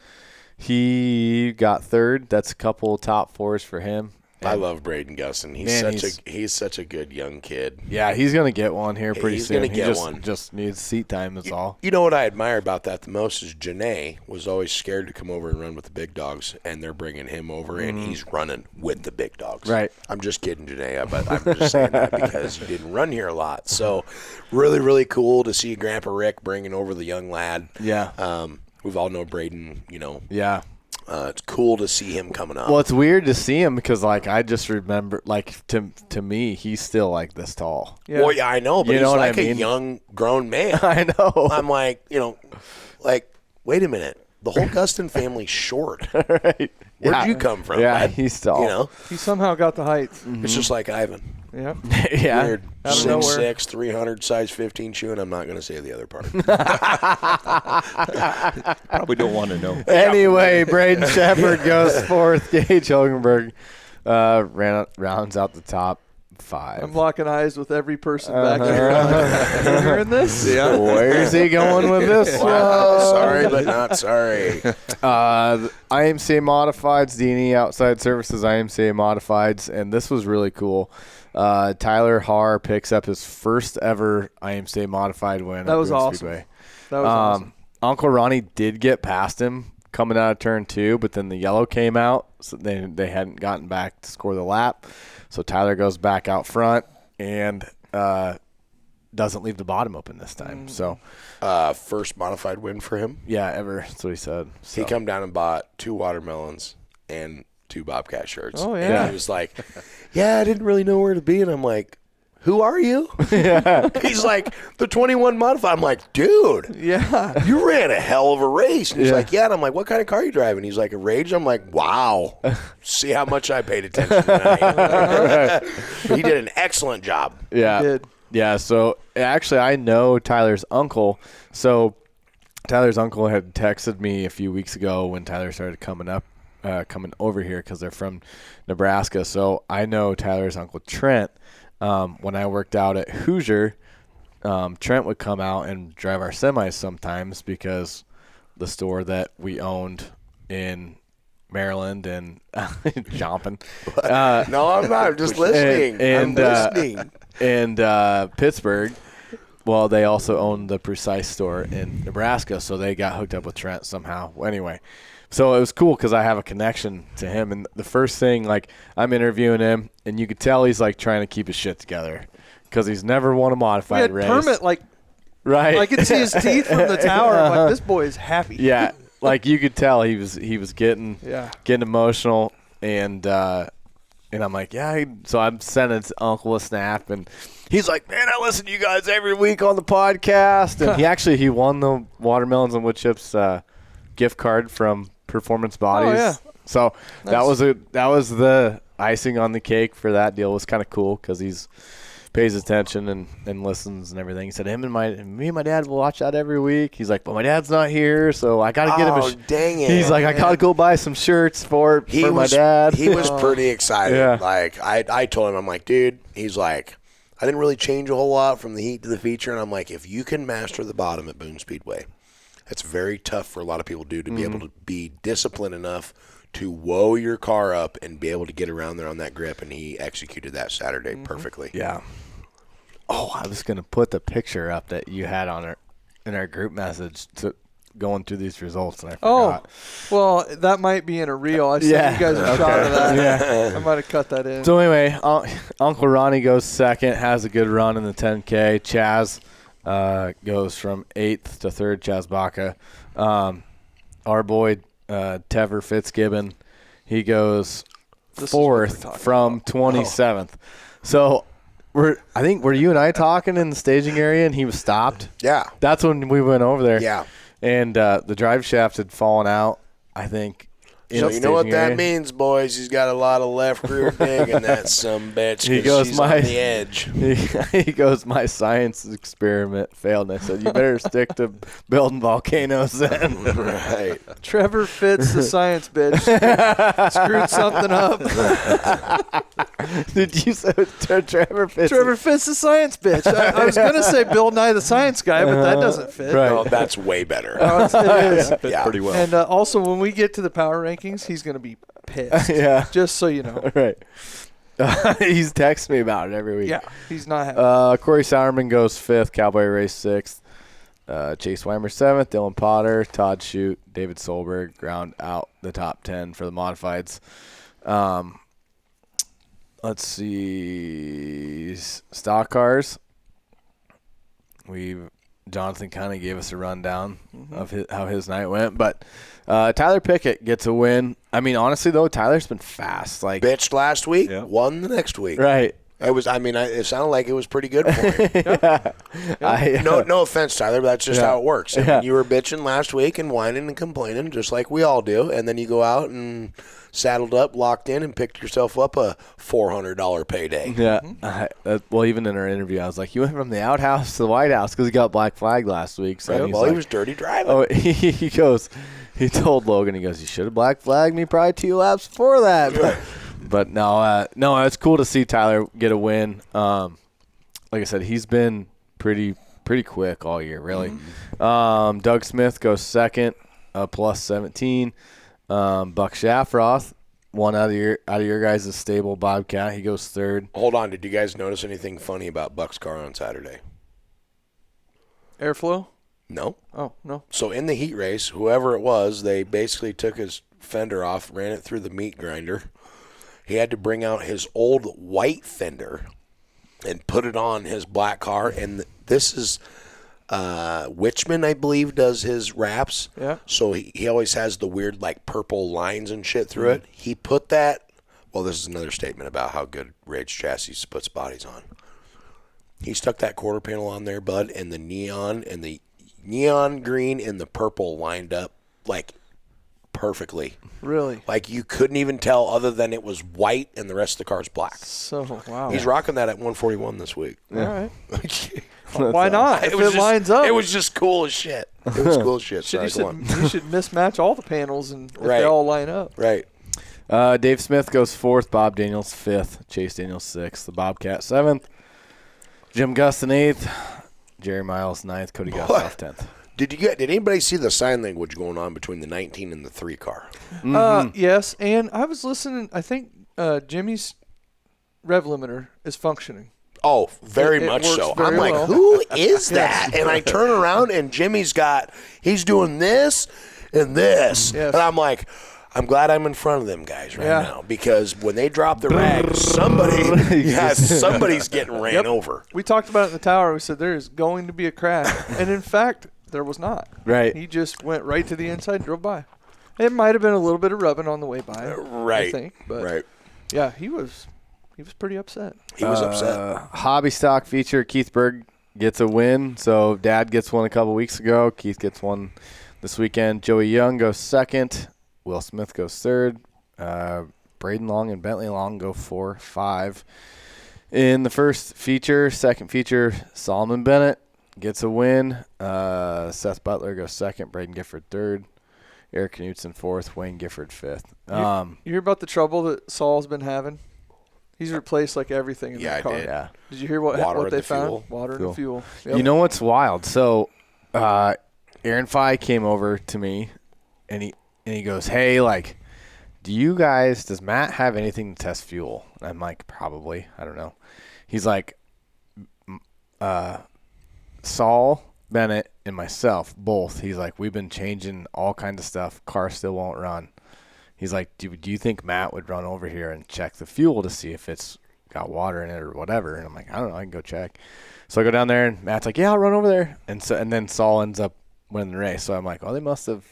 he got third. That's a couple top 4s for him. I love Braden Gustin. He's such a good young kid. Yeah, he's gonna get one here pretty He's soon. gonna He get just, one. Just needs seat time. Is all. You know what I admire about that the most is Janae was always scared to come over and run with the big dogs, and they're bringing him over, and he's running with the big dogs. Right. I'm just kidding, Janae, but I'm just saying that because you didn't run here a lot. So really, really cool to see Grandpa Rick bringing over the young lad. Yeah. We've all known Braden, Yeah. It's cool to see him coming up. Well, it's weird to see him because, like, I just remember, like, to me, he's still like this tall. Yeah. Well, yeah, I know, but You know he's what like I mean? a young, grown man. I know. I'm like, wait a minute. The whole Gustin family's short. Right. Where'd you come from, Yeah, bud? he's tall. He somehow got the height. It's just like Ivan. Yeah. Yeah. Weird. Out of nowhere. 6'6", 300, size 15 shoe, and I'm not going to say the other part. Probably don't want to know. Anyway, Braden Shepard goes 4th. Gage Hogenberg rounds out the top 5. I'm locking eyes with every person back here. You hearing this? Yeah. Where's he going with this Wow, one? sorry, but not sorry. IMCA Modifieds, D&E Outside Services, IMCA Modifieds, and this was really cool. Tyler Haar picks up his first ever IMCA Modified win. That at was Boone awesome. Speedway. That was awesome. Uncle Ronnie did get past him coming out of turn 2, but then the yellow came out, so they hadn't gotten back to score the lap. So Tyler goes back out front and doesn't leave the bottom open this time. So First modified win for him. yeah, ever. That's what he said. So. He come down and bought 2 watermelons and 2 Bobcat shirts. Oh, yeah. And he was like, yeah, I didn't really know where to be. And I'm like, who are you? He's like, the 21 modified. I'm like, dude, Yeah. you ran a hell of a race. And he's Yeah. like, yeah. And I'm like, what kind of car are you driving? He's like, a Rage. I'm like, wow. See how much I paid attention tonight. He did an excellent job. Yeah. Did. Yeah, so actually I know Tyler's uncle. So Tyler's uncle had texted me a few weeks ago when Tyler started coming over here because they're from Nebraska. So I know Tyler's uncle Trent. When I worked out at Hoosier, Trent would come out and drive our semis sometimes because the store that we owned in Maryland and Jompin. No, I'm not. I'm just listening. I'm listening. And Pittsburgh, well, they also own the Precise store in Nebraska, so they got hooked up with Trent somehow. Anyway, so it was cool because I have a connection to him. And the first thing, like, I'm interviewing him, and you could tell he's, like, trying to keep his shit together because he's never won a We modified had race. Permit, right. I could see his teeth from the tower. I'm like, this boy is happy. Yeah, like you could tell he was getting emotional, and I'm like, yeah. So I'm sending his uncle a snap, and he's like, man, I listen to you guys every week on the podcast. And he won the Watermelons and Woodchips gift card from Performance Bodies. Oh, yeah. So Nice. that was the icing on the cake for that deal. It was kind of cool because he's pays attention and listens and everything. He said me and my dad will watch that every week. He's like, well, my dad's not here, so I got to get him Oh, dang it. He's like, I got to go buy some shirts for my dad. He was pretty excited. Yeah. Like, I told him, I'm like, dude, he's like, I didn't really change a whole lot from the heat to the feature. And I'm like, if you can master the bottom at Boone Speedway, that's very tough for a lot of people to do, to be able to be disciplined enough to woe your car up and be able to get around there on that grip. And he executed that Saturday perfectly. Yeah. Oh, I was going to put the picture up that you had in our group message to going through these results, and I forgot. Oh, well, that might be in a reel. I sent you guys a shot of that. Yeah. I might have cut that in. So anyway, Uncle Ronnie goes second, has a good run in the 10K. Chaz goes from 8th to 3rd, Chaz Baca. Our boy Tever Fitzgibbon, he goes This is what we're 4th talking from 27th. So I think were you and I talking in the staging area and he was stopped? Yeah. That's when we went over there. Yeah. And the drive shaft had fallen out, I think. So the you know what staging that area. means, boys? He's got a lot of left rear dig in that sumbitch. He goes, she's on the edge. He goes, my science experiment failed. And I said, you better stick to building volcanoes then. Right. Trevor Fitz, the science bitch, screwed something up. Did you say Trevor Fitz? Trevor Fitz, the science bitch. I was going to say Bill Nye, the science guy, but that doesn't fit. Right. No, that's way better. It is. Fit Yeah. pretty well. And also, when we get to the power rankings, he's going to be pissed. Yeah. Just so you know. Right. He's texting me about it every week. Yeah, he's not happy. Corey Sowerman goes 5th. Cowboy Race 6th. Chase Weimer 7th. Dylan Potter, Todd Shute, David Solberg round out the top 10 for the modifieds. Let's see. Stock cars. Jonathan kind of gave us a rundown of how his night went. But Tyler Pickett gets a win. I mean, honestly, though, Tyler's been fast. Like, Bitched last week, Yeah. won the next week. right. It sounded like it was pretty good for him. No offense, Tyler, but that's just how it works. I mean, you were bitching last week and whining and complaining, just like we all do, and then you go out and saddled up, locked in, and picked yourself up a $400 payday. Yeah. Well, even in our interview, I was like, you went from the outhouse to the White House because he got black flag last week. So he's Well, like, he was dirty driving. oh, he told Logan, he goes, you should have black flagged me probably 2 laps before that. But no, it's cool to see Tyler get a win. Like I said, he's been pretty quick all year, really. Doug Smith goes 2nd, plus 17. Buck Shafroth, one out of your guys' stable, Bobcat. He goes 3rd. Hold on, did you guys notice anything funny about Buck's car on Saturday? Airflow? No. Oh, no. So in the heat race, whoever it was, they basically took his fender off, ran it through the meat grinder. He had to bring out his old white fender and put it on his black car. And this is Witchman, I believe, does his wraps. Yeah. So he always has the weird, like, purple lines and shit through it. He put that. Well, this is another statement about how good Rage Chassis puts bodies on. He stuck that quarter panel on there, bud, and the neon green and the purple lined up, like, perfectly. Really? Like, you couldn't even tell other than it was white and the rest of the car's black. So, wow. He's rocking that at 141 this week. All right. Why not? If it lines up. It was just cool as shit. It was cool as shit. Sorry, go on. You should mismatch all the panels and if Right. they all line up. Right. Dave Smith goes 4th. Bob Daniels 5th. Chase Daniels 6th. The Bobcat 7th. Jim Gustin 8th. Jerry Miles 9th. Cody Gustav 10th. Did anybody see the sign language going on between the 19 and the 3 car? Yes, and I was listening. I think Jimmy's rev limiter is functioning. Oh, very It much works so. very I'm like, well. who is that? And I turn around and Jimmy's he's doing this and this. Yes. And I'm like, I'm glad I'm in front of them guys right now because when they drop the rag, somebody's getting ran over. We talked about it in the tower. We said there is going to be a crash, and in fact, there was not. Right. He just went right to the inside and drove by. It might have been a little bit of rubbing on the way by. Right. I think. But Right. yeah, he was pretty upset. He was upset. Hobby stock feature, Keith Berg gets a win. So Dad gets one a couple weeks ago. Keith gets one this weekend. Joey Young goes 2nd. Will Smith goes 3rd. Braden Long and Bentley Long go 4, 5. In the first feature, second feature, Solomon Bennett gets a win. Seth Butler goes 2nd. Braden Gifford 3rd. Eric Knudsen 4th. Wayne Gifford 5th. You hear about the trouble that Saul's been having? He's replaced like everything in that car. I did. Yeah. Did you hear what Water they and the found? fuel. Water and Fuel. the fuel. Yep. You know what's wild? So Aaron Fye came over to me, and he goes, hey, like, does Matt have anything to test fuel? And I'm like, probably. I don't know. He's like, Saul, Bennett, and myself, both. He's like, we've been changing all kinds of stuff. Car still won't run. He's like, do you think Matt would run over here and check the fuel to see if it's got water in it or whatever? And I'm like, I don't know. I can go check. So I go down there, and Matt's like, yeah, I'll run over there. And then Saul ends up winning the race. So I'm like, oh, they must have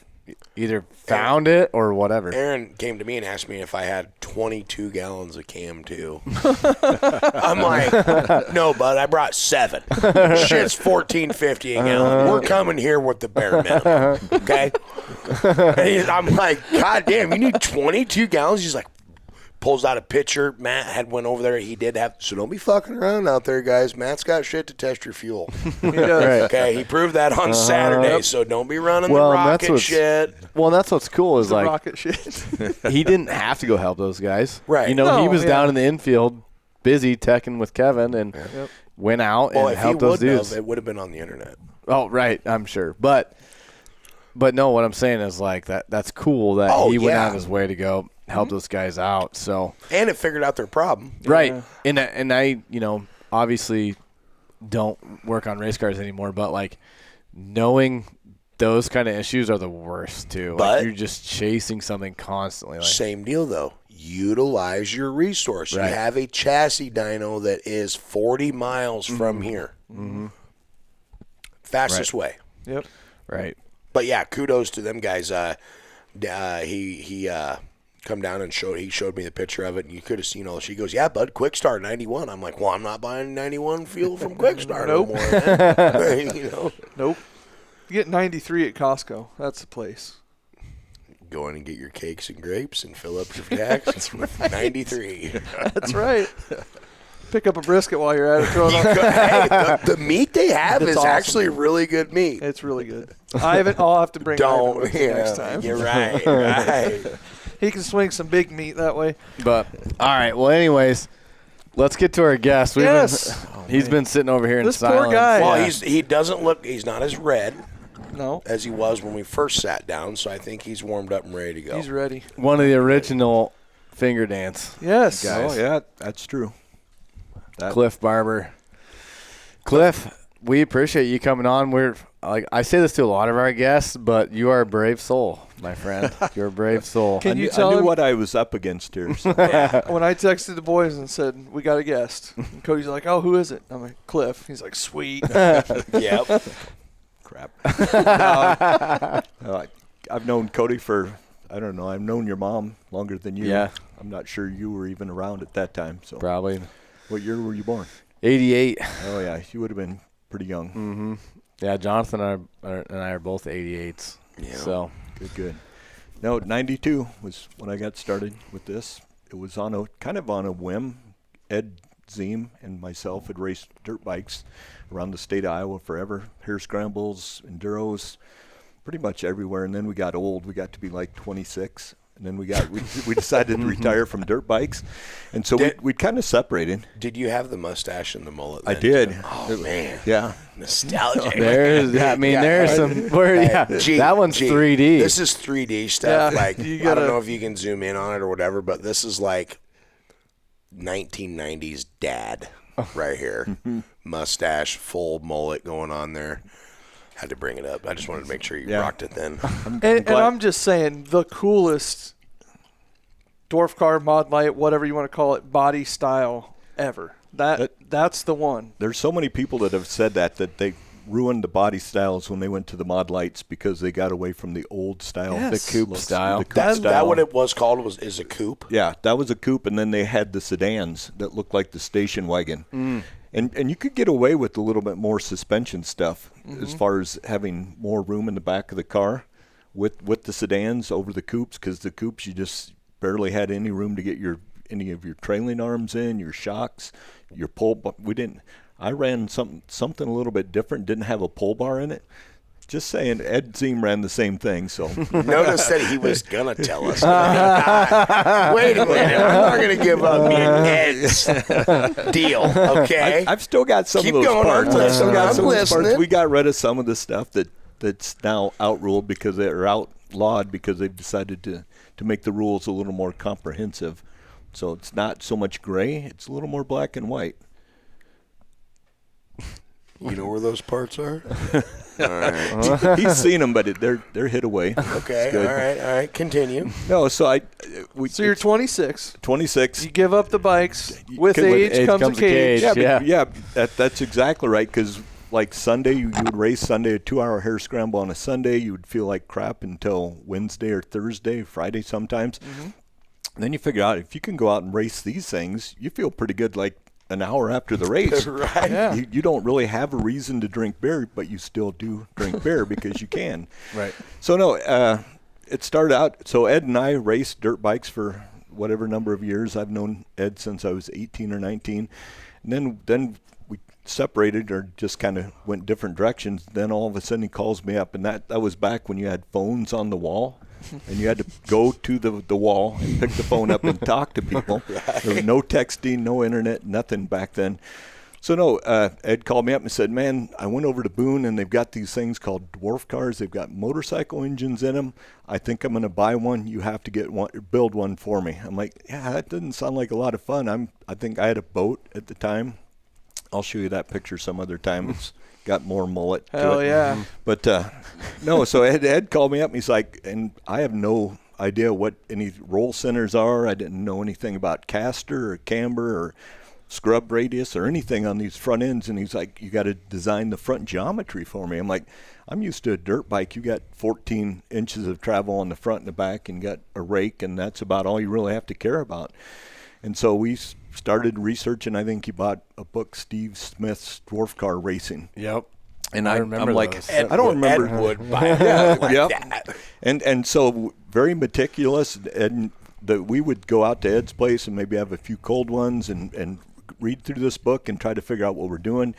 either found it or whatever. Aaron came to me and asked me if I had 22 gallons of Cam 2. I'm like, no, bud, I brought 7. Shit's $14.50 a gallon. We're coming here with the bare minimum, okay? And I'm like, God damn, you need 22 gallons? He's like, pulls out a pitcher. Matt had went over there. He did have. So don't be fucking around out there, guys. Matt's got shit to test your fuel. He does. Right. Okay, he proved that on Saturday. So don't be running the rocket shit. Well, that's what's cool is The like rocket shit. he didn't have to go help those guys. Right. You know, No, he was yeah. down in the infield, busy teching with Kevin, and went out Well, and if he helped those wouldn't dudes. have, it would have been on the internet. Oh, right, I'm sure. But no, what I'm saying is like that's cool that he went out of his way to go help those guys out. So And it figured out their problem. right, and I obviously don't work on race cars anymore, but like knowing those kind of issues are the worst too. But like you're just chasing something constantly. Like, same deal, though. Utilize your resource. Right. You have a chassis dyno that is 40 miles from here. Mm-hmm. Fastest way. Yep. right. But yeah, kudos to them guys. He come down and showed me the picture of it, and you could have seen all. She goes, "Yeah, bud, Quick Start 91." I'm like, "Well, I'm not buying 91 fuel from Quick Start Nope. no more." Man. You know, Nope. You get 93 at Costco. That's the place. go in and get your cakes and grapes and fill up your tanks with 93. That's right. Pick up a brisket while you're at it. Throw it on. Hey, the meat they have It's is awesome. actually really good meat. It's really good. I'll have to bring Ivan Don't. with me Yeah, next time. you're right. Right. He can swing some big meat that way. But all right. Well, anyways, let's get to our guest. He's been sitting over here in This poor silence. guy. Well, Yeah. he doesn't look. He's not as red No, as he was when we first sat down. So I think he's warmed up and ready to go. he's ready. One of the original finger dance. Yes. Guys. Oh, yeah, that's true. Cliff Barber. Cliff, we appreciate you coming on. We're like I say this to a lot of our guests, but you are a brave soul, my friend. You're a brave soul. Can I you knew, tell I knew him what I was up against here. So. when I texted the boys and said we got a guest? And Cody's like, "Oh, who is it?" I'm like, "Cliff." He's like, "Sweet." Yep. Crap. I've known Cody for, I don't know, I've known your mom longer than you. Yeah. I'm not sure you were even around at that time. So Probably what year were you born? 88. Oh, yeah, you would have been pretty young. Mm-hmm. Yeah, Jonathan and I are both 88s. Yeah. So Good. No, 92 was when I got started with this. It was on a whim. Ed Ziem and myself had raced dirt bikes around the state of Iowa forever. Hare scrambles, enduros, pretty much everywhere. And then we got old. We got to be like 26. And then we decided to retire from dirt bikes. And so we kind of separated. Did you have the mustache and the mullet? I then, did. too? Oh man. Yeah. Nostalgic. there's some. Gee, That one's gee, 3D. This is 3D stuff. Yeah, Like you I gotta- don't know if you can zoom in on it or whatever, but this is like 1990s dad right here. Mustache, full mullet going on there. Had to bring it up. I just wanted to make sure you rocked it then. And I'm just saying, the coolest Dwarf Car, Mod Lite, whatever you want to call it, body style ever. That's the one. There's so many people that have said that they ruined the body styles when they went to the Mod Lights because they got away from the old style. Yes. The coupe style. The coupe That's style. that what it was called is a coupe. Yeah, that was a coupe, and then they had the sedans that looked like the station wagon. And you could get away with a little bit more suspension stuff as far as having more room in the back of the car with the sedans over the coupes, because the coupes you just barely had any room to get any of your trailing arms in, your shocks, your pull. I ran something a little bit different. Didn't have a pull bar in it. Just saying, Ed Ziem ran the same thing. So Notice that he was gonna tell us. Wait a minute, I'm not gonna give up Ed's deal. Okay. I've still got some Keep of those going, parts. I'm I've still got some of those listening. parts. We got rid of some of the stuff that's now outruled because they're outlawed because they've decided to make the rules a little more comprehensive. So it's not so much gray; it's a little more black and white. You know where those parts are? All right. He's seen them, but they're hid away. Okay. It's good. All right. Continue. No, so So you're 26. 26. You give up the bikes. With With age comes a cage. cage. Yeah, that's exactly right. Because like Sunday, you would race Sunday, a 2-hour hare scramble on a Sunday. You would feel like crap until Wednesday or Thursday, Friday sometimes. Mm-hmm. Then you figure out if you can go out and race these things, you feel pretty good like an hour after the race. Right. Yeah. You don't really have a reason to drink beer, but you still do drink beer because you can. Right. So, no, it started out, so Ed and I raced dirt bikes for whatever number of years. I've known Ed since I was 18 or 19. And then we separated or just kind of went different directions. Then all of a sudden he calls me up, and that was back when you had phones on the wall. And you had to go to the wall and pick the phone up and talk to people. Right. There was no texting, no internet, nothing back then. So, no, Ed called me up and said, man, I went over to Boone, and they've got these things called Dwarf Cars. They've got motorcycle engines in them. I think I'm going to buy one. You have to build one for me. I'm like, yeah, that doesn't sound like a lot of fun. I think I had a boat at the time. I'll show you that picture some other time. It's got more mullet to Hell it. yeah. But, no, so Ed called me up, and he's like, and I have no idea what any roll centers are. I didn't know anything about caster or camber or scrub radius or anything on these front ends. And he's like, you got to design the front geometry for me. I'm like, I'm used to a dirt bike. You got 14 inches of travel on the front and the back, and got a rake, and that's about all you really have to care about. And so we started researching. I think he bought a book, Steve Smith's Dwarf Car Racing. Yep. And I I'm remember like, those. I don't remember. Ed would buy it like Yep. that. And so very meticulous, and we would go out to Ed's place and maybe have a few cold ones and read through this book and try to figure out what we're doing.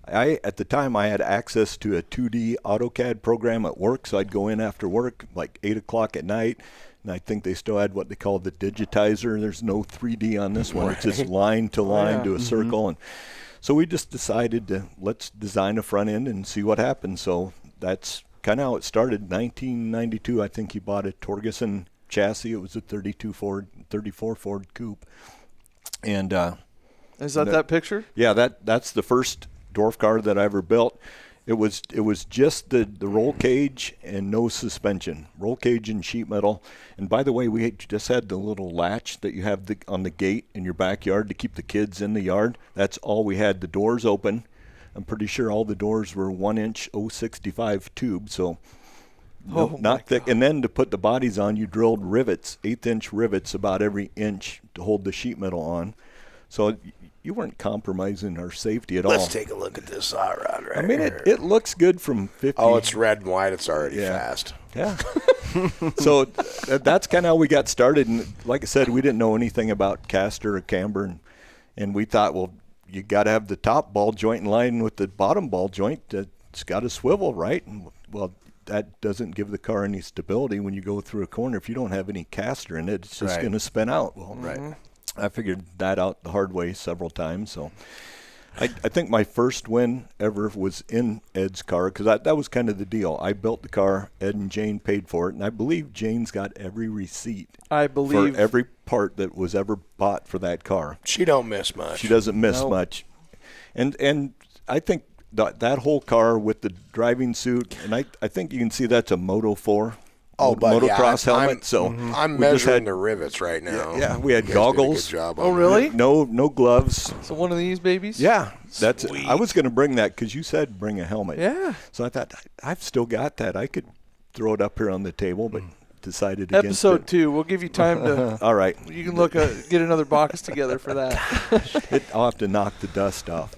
At the time, I had access to a 2D AutoCAD program at work, so I'd go in after work, like 8 o'clock at night, and I think they still had what they call the digitizer. There's no 3D on this one. It's just line to line to a circle. And so we just decided let's design a front end and see what happens. So that's kind of how it started. 1992, I think he bought a Torgerson chassis. It was a 34 Ford Coupe. And Is that picture? yeah, that's the first Dwarf car that I ever built. It was just the roll cage and no suspension. Roll cage and sheet metal. And by the way, we just had the little latch that you have on the gate in your backyard to keep the kids in the yard. That's all we had. The doors open. I'm pretty sure all the doors were 1-inch 065 tube, so not thick. God. And then to put the bodies on, you drilled rivets, 1/8-inch rivets, about every inch to hold the sheet metal on. So you weren't compromising our safety at all. Let's take a look at this hot rod right I mean, here. it looks good from 50. Oh, it's red and white. It's already fast. Yeah. So that's kind of how we got started. And like I said, we didn't know anything about caster or camber. And we thought, well, you got to have the top ball joint in line with the bottom ball joint. It's got to swivel, right? And, well, that doesn't give the car any stability when you go through a corner. If you don't have any caster in it, it's just going to spin out. Well, I figured that out the hard way several times. So I think my first win ever was in Ed's car, because that was kind of the deal. I built the car, Ed and Jane paid for it, and I believe Jane's got every receipt for every part that was ever bought for that car. She don't miss much. She doesn't miss much. And I think that whole car with the driving suit, and I think you can see that's a Moto 4. Motocross helmet. I'm measuring the rivets right now. Yeah, we had goggles. Oh, really? No gloves. So one of these babies? Yeah, that's. Sweet. I was going to bring that because you said bring a helmet. Yeah. So I thought I've still got that. I could throw it up here on the table, but decided against Episode it. 2. We'll give you time to. All right. You can get another box together for that. I'll have to knock the dust off.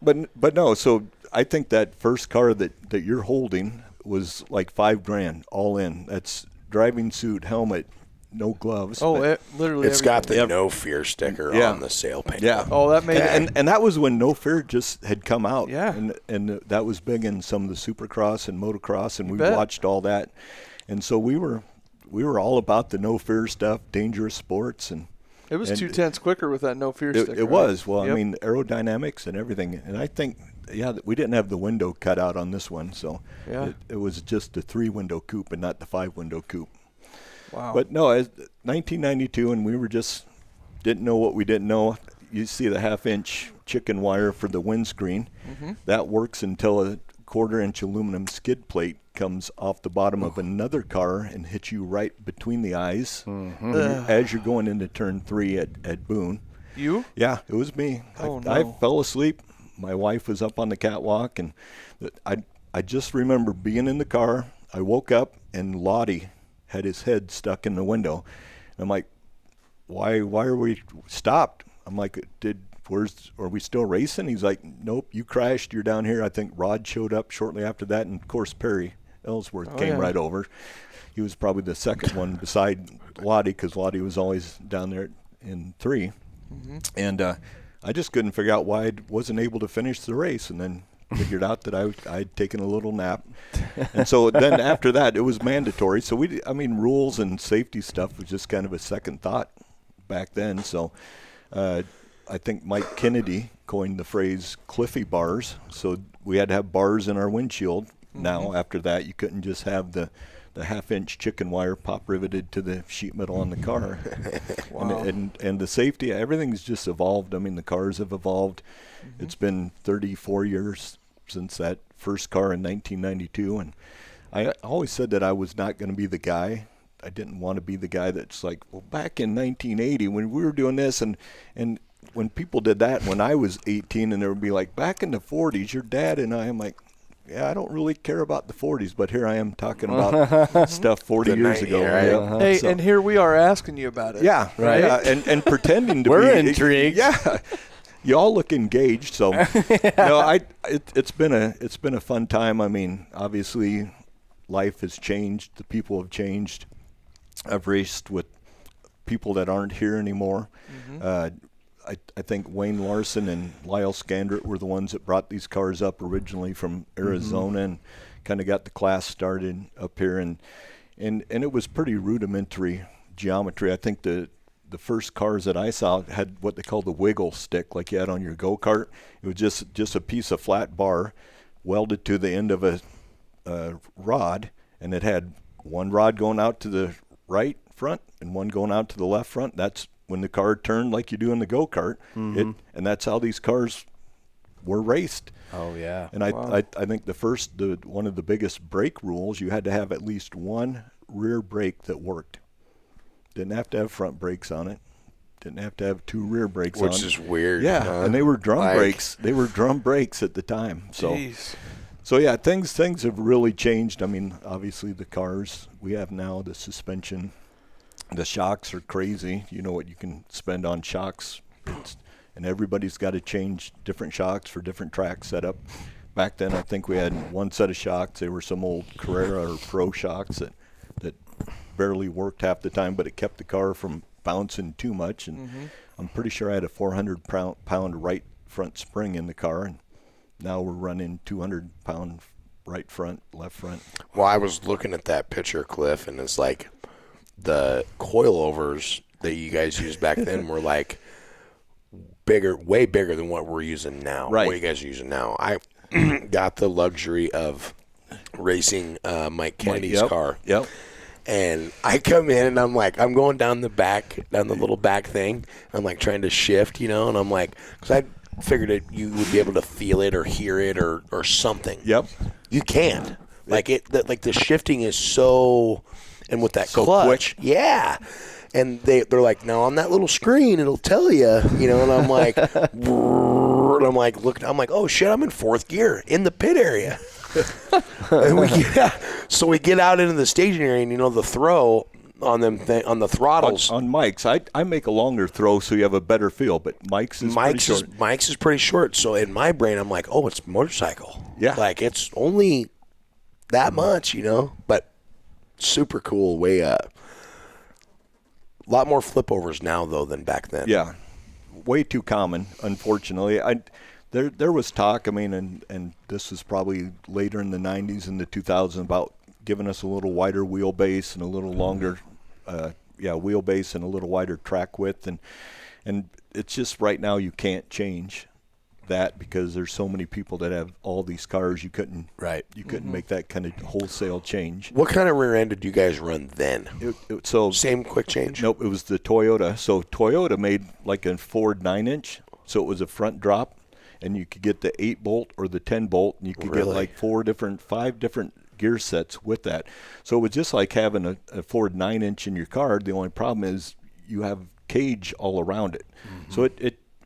But no. So I think that first car that you're holding was like $5,000 all in. That's driving suit, helmet, no gloves. Oh, literally. It's got the No Fear sticker on the sail paint. Yeah. Oh, that made it. And that was when No Fear just had come out. Yeah. And that was big in some of the supercross and motocross, and we watched all that. And so we were all about the No Fear stuff, dangerous sports, and it was 2/10 quicker with that No Fear sticker. It was. Well, I mean, aerodynamics and everything. And I think, we didn't have the window cut out on this one, so it was just the 3-window coupe and not the 5-window coupe. Wow. But no, 1992, and we were just didn't know what we didn't know. You see the 1/2-inch chicken wire for the windscreen. Mm-hmm. That works until a 1/4-inch aluminum skid plate comes off the bottom of another car and hits you right between the eyes as you're going into turn 3 at Boone. You? Yeah, it was me. Oh, I no. fell asleep. my wife was up on the catwalk, and I just remember being in the car. I woke up, and Lottie had his head stuck in the window. And I'm like, why are we stopped? I'm like, are we still racing? He's like, nope, you crashed. You're down here. I think Rod showed up shortly after that, and of course Perry Ellsworth came right over. He was probably the second one beside Lottie, because Lottie was always down there in 3. And I just couldn't figure out why I wasn't able to finish the race, and then figured out that I'd taken a little nap. And so then after that, it was mandatory. So rules and safety stuff was just kind of a second thought back then. So I think Mike Kennedy coined the phrase Cliffy bars. So we had to have bars in our windshield. Now, after that, you couldn't just have the half-inch chicken wire pop riveted to the sheet metal on the car. Wow. And the safety, everything's just evolved. I mean, the cars have evolved. It's been 34 years since that first car in 1992, and I always said that I was not going to be the guy. I didn't want to be the guy that's like, well, back in 1980 when we were doing this, and when people did that when I was 18, and they would be like, back in the 40s, your dad and I'm like, yeah, I don't really care about the 40s, but here I am talking about stuff 40 years ago. Right? Hey, and here we are asking you about it. Yeah, right. Yeah, and pretending to be. We're intrigued. Yeah, you all look engaged. So, no, it's been a fun time. I mean, obviously, life has changed. The people have changed. I've raced with people that aren't here anymore. I think Wayne Larson and Lyle Scandrett were the ones that brought these cars up originally from Arizona and kind of got the class started up here. And it was pretty rudimentary geometry. I think the first cars that I saw had what they call the wiggle stick, like you had on your go-kart. It was just a piece of flat bar welded to the end of a rod, and it had one rod going out to the right front and one going out to the left front. That's when the car turned like you do in the go-kart. And that's how these cars were raced. Oh, yeah. And I think one of the biggest brake rules, you had to have at least one rear brake that worked. Didn't have to have front brakes on it. Didn't have to have two rear brakes on it. Which is weird. Yeah, and they were drum brakes. They were drum brakes at the time. So, Jeez. So yeah, things have really changed. I mean, obviously the cars we have now, the suspension, the shocks are crazy. You know what you can spend on shocks. And everybody's got to change different shocks for different track setup. Back then, I think we had one set of shocks. They were some old Carrera or Pro shocks that barely worked half the time, but it kept the car from bouncing too much. And I'm pretty sure I had a 400-pound right front spring in the car, and now we're running 200-pound right front, left front. Well, I was looking at that picture, Cliff, and it's like the coilovers that you guys used back then were like bigger, way bigger than what we're using now. Right. What you guys are using now. I got the luxury of racing Mike Kennedy's car. Yep. And I come in and I'm like, I'm going down the little back thing. I'm like trying to shift, and I'm like, because I figured you would be able to feel it or hear it or something. Yep. You can't. Like the shifting is so, and with that so clutch, quick. Yeah. And they're like, no, on that little screen, it'll tell you, and I'm like, and I'm like, look, oh shit, I'm in fourth gear in the pit area. And we get out into the staging area, and the throw on them on the throttles. On Mike's, I make a longer throw so you have a better feel, but Mike's pretty short. Mike's is pretty short. So in my brain, I'm like, oh, it's motorcycle. Yeah. Like it's only that much, but super cool, way up. A lot more flipovers now, though, than back then. Yeah, way too common, unfortunately. There was talk, and this was probably later in the 90s and the 2000s, about giving us a little wider wheelbase and a little longer wheelbase and a little wider track width. And it's just right now you can't change that because there's so many people that have all these cars. You couldn't make that kind of wholesale change. What kind of rear end did you guys run then? So same quick change? Nope, it was the Toyota. So Toyota made like a Ford 9-inch, so it was a front drop, and you could get the 8-bolt or the 10-bolt, and you could get like 5 different gear sets with that. So it was just like having a Ford 9-inch in your car. The only problem is you have cage all around it. So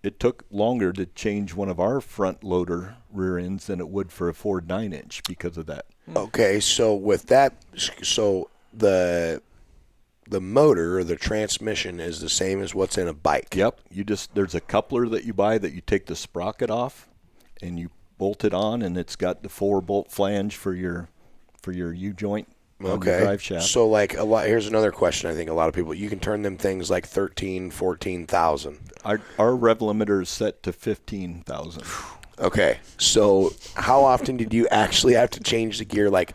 it took longer to change one of our front loader rear ends than it would for a Ford 9-inch because of that. Okay, so with that, so the motor or the transmission is the same as what's in a bike. Yep. There's a coupler that you buy that you take the sprocket off and you bolt it on, and it's got the 4-bolt flange for your U-joint on the drive shaft. So like here's another question. I think a lot of people, you can turn them things like 13, 14,000. Our rev limiter is set to 15,000. Okay. So how often did you actually have to change the gear, like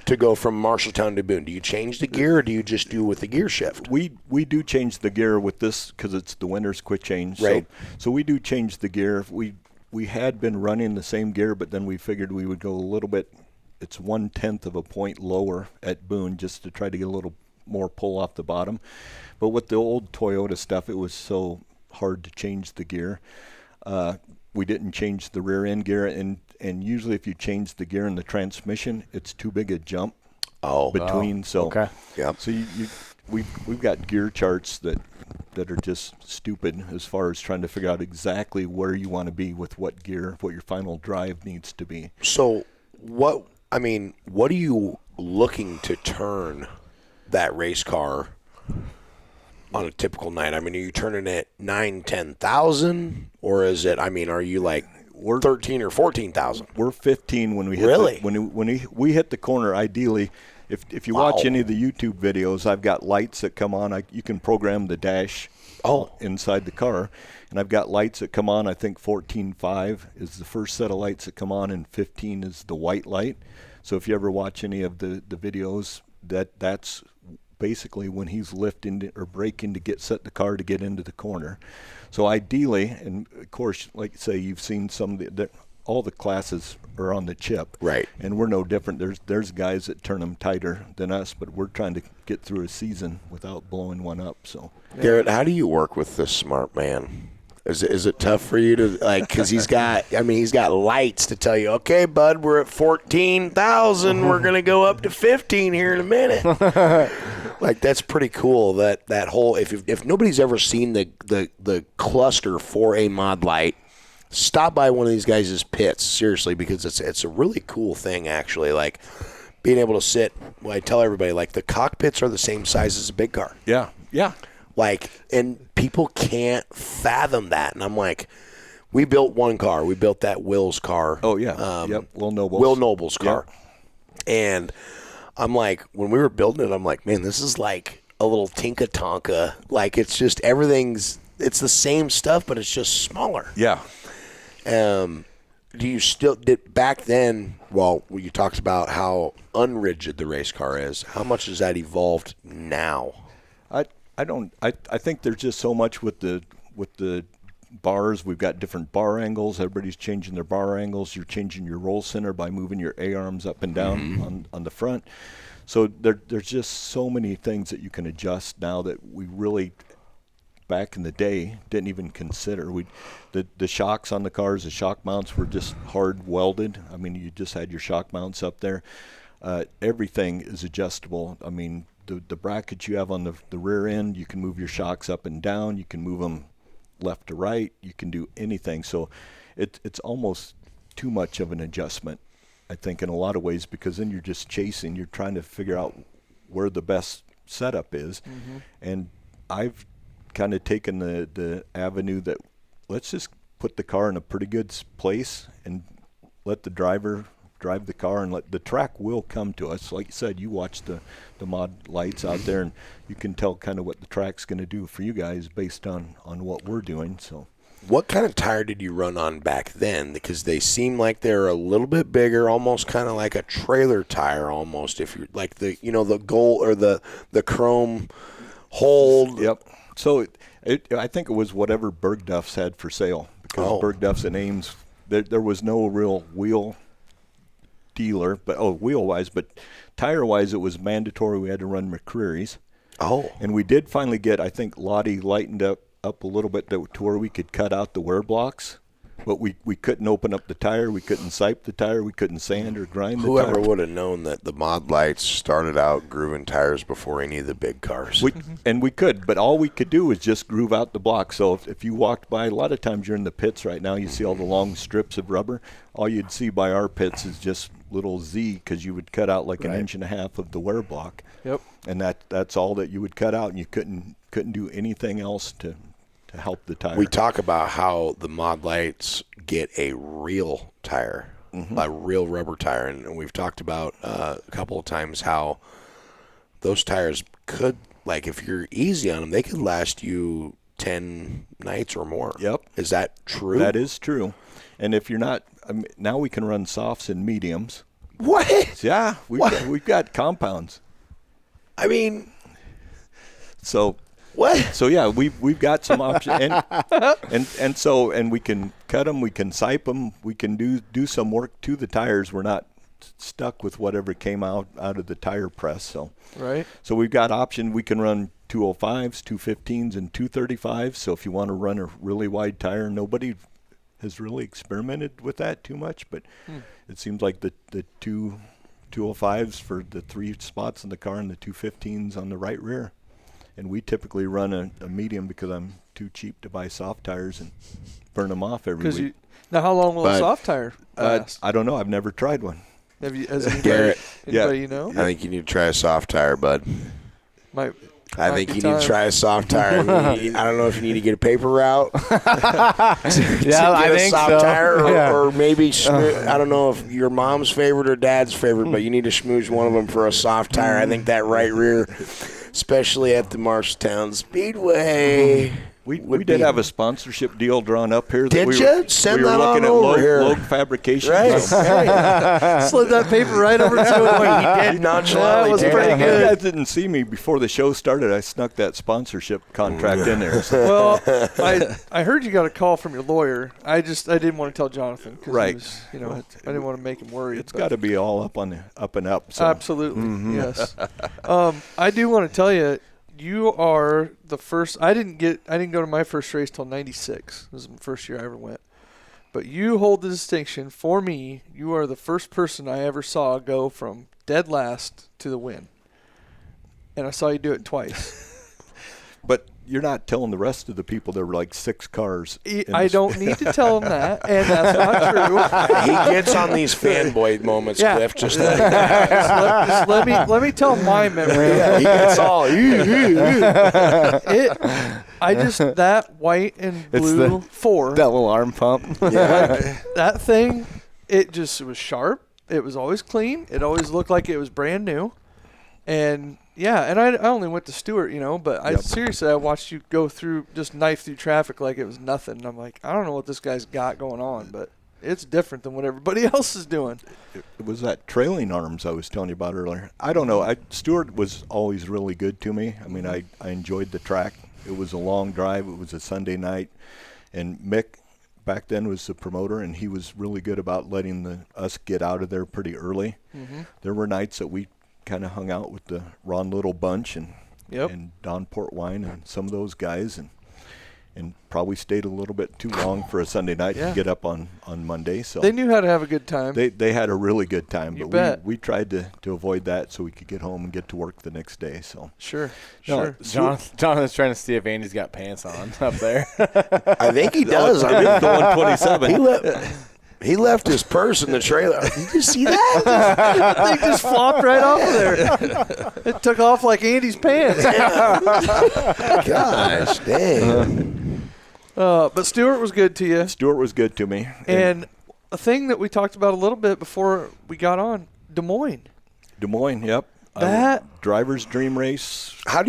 to go from Marshalltown to Boone? Do you change the gear, or do you just do with the gear shift? We do change the gear with this because it's the winter's quick change. Right. So we do change the gear. We had been running the same gear, but then we figured we would go a little bit. It's 1/10 of a point lower at Boone just to try to get a little more pull off the bottom. But with the old Toyota stuff, it was so hard to change the gear. We didn't change the rear end gear, and usually if you change the gear in the transmission, it's too big a jump between. So okay. Yep. So we've got gear charts that are just stupid as far as trying to figure out exactly where you want to be with what gear, what your final drive needs to be. So what are you looking to turn that race car on a typical night? I mean, are you turning it 10,000, or is it, are you like 13 or 14,000? We're 15 when we hit really? When we hit the corner. Ideally, if you watch any of the YouTube videos, I've got lights that come on. You can program the dash inside the car, and I've got lights that come on. I think 14.5 is the first set of lights that come on, and 15 is the white light. So if you ever watch any of the videos, that's basically when he's lifting or braking to set the car to get into the corner. So ideally, and of course, like say, you've seen some of all the classes are on the chip, right? And we're no different. There's guys that turn them tighter than us, but we're trying to get through a season without blowing one up. So, Garrett, how do you work with this smart man? Is it tough for you to, like, because he's got lights to tell you, okay, bud, we're at 14,000, we're gonna go up to 15 here in a minute. Like, that's pretty cool. That whole, if nobody's ever seen the cluster for a Mod Lite, stop by one of these guys' pits, seriously, because it's a really cool thing, actually. Like, being able to sit, I tell everybody, like, the cockpits are the same size as a big car. Yeah. Like, and people can't fathom that. And I'm like, we built one car. We built that Will's car. Oh, yeah. Yep. Will Noble's car. Yep. And I'm like, when we were building it, I'm like, man, this is like a little Tinka Tonka. Like, it's just it's the same stuff, but it's just smaller. Yeah. Do you back then, you talked about how unrigid the race car is, how much has that evolved now? I think there's just so much with the bars. We've got different bar angles. Everybody's changing their bar angles. You're changing your roll center by moving your A-arms up and down on the front. So there's just so many things that you can adjust now that we really, back in the day, didn't even consider. The shocks on the cars, the shock mounts were just hard welded. I mean, you just had your shock mounts up there. Everything is adjustable. I mean, the brackets you have on the rear end, you can move your shocks up and down. You can move them left to right. You can do anything. So it's almost too much of an adjustment, I think, in a lot of ways, because then you're just chasing. You're trying to figure out where the best setup is. Mm-hmm. And I've kind of taken the avenue that let's just put the car in a pretty good place and let the driver drive the car, and let the track will come to us. Like you said, you watch the Mod Lights out there, and you can tell kind of what the track's going to do for you guys based on what we're doing. So, what kind of tire did you run on back then? Because they seem like they're a little bit bigger, almost kind of like a trailer tire, almost. If you're like the gold or the chrome hold. Yep. So I think it was whatever Bergdorf's had for sale, because Bergdorf's and Ames, there was no real wheel dealer, wheel-wise, but tire-wise, it was mandatory we had to run McCreary's. Oh. And we did finally get, I think Lottie lightened up a little bit to where we could cut out the wear blocks. But we couldn't open up the tire. We couldn't sipe the tire. We couldn't sand or grind the Whoever tire. would have known that the Mod Lites started out grooving tires before any of the big cars. And we could, but all we could do was just groove out the block. So if you walked by, a lot of times you're in the pits right now, you see all the long strips of rubber. All you'd see by our pits is just little Z, because you would cut out like an inch and a half of the wear block. Yep. And that's all that you would cut out, and you couldn't do anything else to help the tire. We talk about how the Mod Lites get a real tire, a real rubber tire, and we've talked about a couple of times how those tires could, like, if you're easy on them, they could last you 10 nights or more. Yep. Is that true? That is true. And if you're not, now we can run softs and mediums. What? Yeah, we've got compounds. I mean, So what? So yeah, we've got some options, and we can cut them, we can sipe them, we can do some work to the tires. We're not stuck with whatever came out of the tire press. So we've got option. We can run 205s, 215s, and 235s. So if you want to run a really wide tire, nobody has really experimented with that too much, but it seems like the 205s for the 3 spots in the car and the 215s on the right rear. And we typically run a medium because I'm too cheap to buy soft tires and burn them off every week. Now, how long will a soft tire last? I don't know. I've never tried one. Have you? Has Garrett, anybody you know? I think you need to try a soft tire, bud. I think be you time. need to try a soft tire. I don't know if you need to get a paper route. I think soft so. tire, or maybe I don't know if your mom's favorite or dad's favorite, but you need to schmooze one of them for a soft tire. I think that right rear, especially at the Marshalltown Speedway. We did have a sponsorship deal drawn up here. Did you? Send we were that looking on at over here. Logue Fabrication. Right. Slid that paper right over to him. He did nonchalantly. That was do pretty You good. guys didn't see me before the show started. I snuck that sponsorship contract in there. So. Well, I heard you got a call from your lawyer. I didn't want to tell Jonathan. Right. He was, I didn't want to make him worried. It's got to be all up and up. So. Absolutely. Yes. I do want to tell you, you are the first. I didn't go to my first race till '96. This was the first year I ever went. But you hold the distinction for me. You are the first person I ever saw go from dead last to the win, and I saw you do it twice. But you're not telling the rest of the people there were like 6 cars. I don't need to tell them that, and that's not true. He gets on these fanboy moments, Yeah. Cliff. Just let me tell my memory. yeah, he gets all. That white and blue 4. That little arm pump. Yeah. That thing, it was sharp. It was always clean. It always looked like it was brand new. And I only went to Stewart, but seriously, I watched you go through, just knife through traffic like it was nothing. And I'm like, I don't know what this guy's got going on, but it's different than what everybody else is doing. It was that trailing arms I was telling you about earlier. I don't know. Stewart was always really good to me. I mean, I enjoyed the track. It was a long drive. It was a Sunday night. And Mick back then was the promoter, and he was really good about letting us get out of there pretty early. There were nights that we kind of hung out with the Ron Little bunch and Don Portwine and some of those guys, and probably stayed a little bit too long for a Sunday night to get up on Monday. So they knew how to have a good time. They had a really good time, You but bet. we tried to avoid that so we could get home and get to work the next day. So Sure. Jonathan's trying to see if Andy's got pants on up there. I think he does. I mean, the 127. he left his purse in the trailer. Did you see that? The thing just flopped right off of there. It took off like Andy's pants. Gosh, dang. But Stewart was good to you. Stewart was good to me. And a thing that we talked about a little bit before we got on, Des Moines. Des Moines, yep. Driver's dream race. How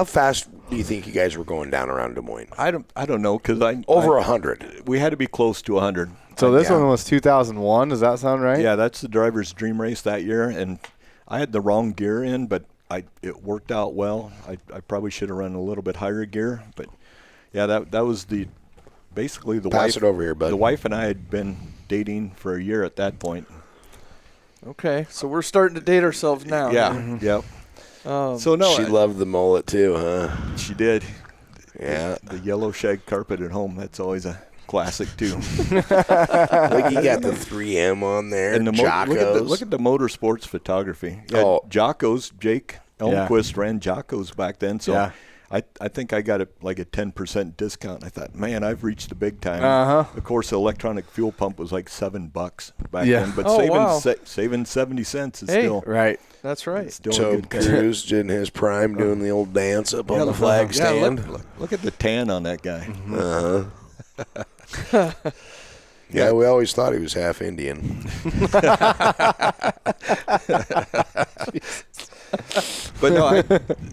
fast do you think you guys were going down around Des Moines? I don't know, because Over 100. We had to be close to 100. So this one was 2001. Does that sound right? Yeah, that's the driver's dream race that year, and I had the wrong gear in, but it worked out well. I probably should have run a little bit higher gear, but yeah, that was basically the Pass wife. it over here, bud. The wife and I had been dating for a year at that point. Okay, so we're starting to date ourselves now. Yeah, yep. So no, She loved the mullet too, huh? she did. Yeah. The yellow shag carpet at home, that's always a Classic too. Like you got the 3M on there, And Jocko's. look at the motorsports photography. Yeah, Oh. Jocko's, Jake Elmquist ran Jocko's back then, so Yeah. I think I got a 10% discount. I thought, man, I've reached the big time. Uh-huh. Of course, the electronic fuel pump was like $7 back Yeah. then, but Oh, wow. saving 70 cents is Hey. still Right. That's right. still a Tom good time. Cruise in his prime doing the old dance up on the flag Yeah, stand. look at the tan on that guy. Yeah, we always thought he was half Indian. But no,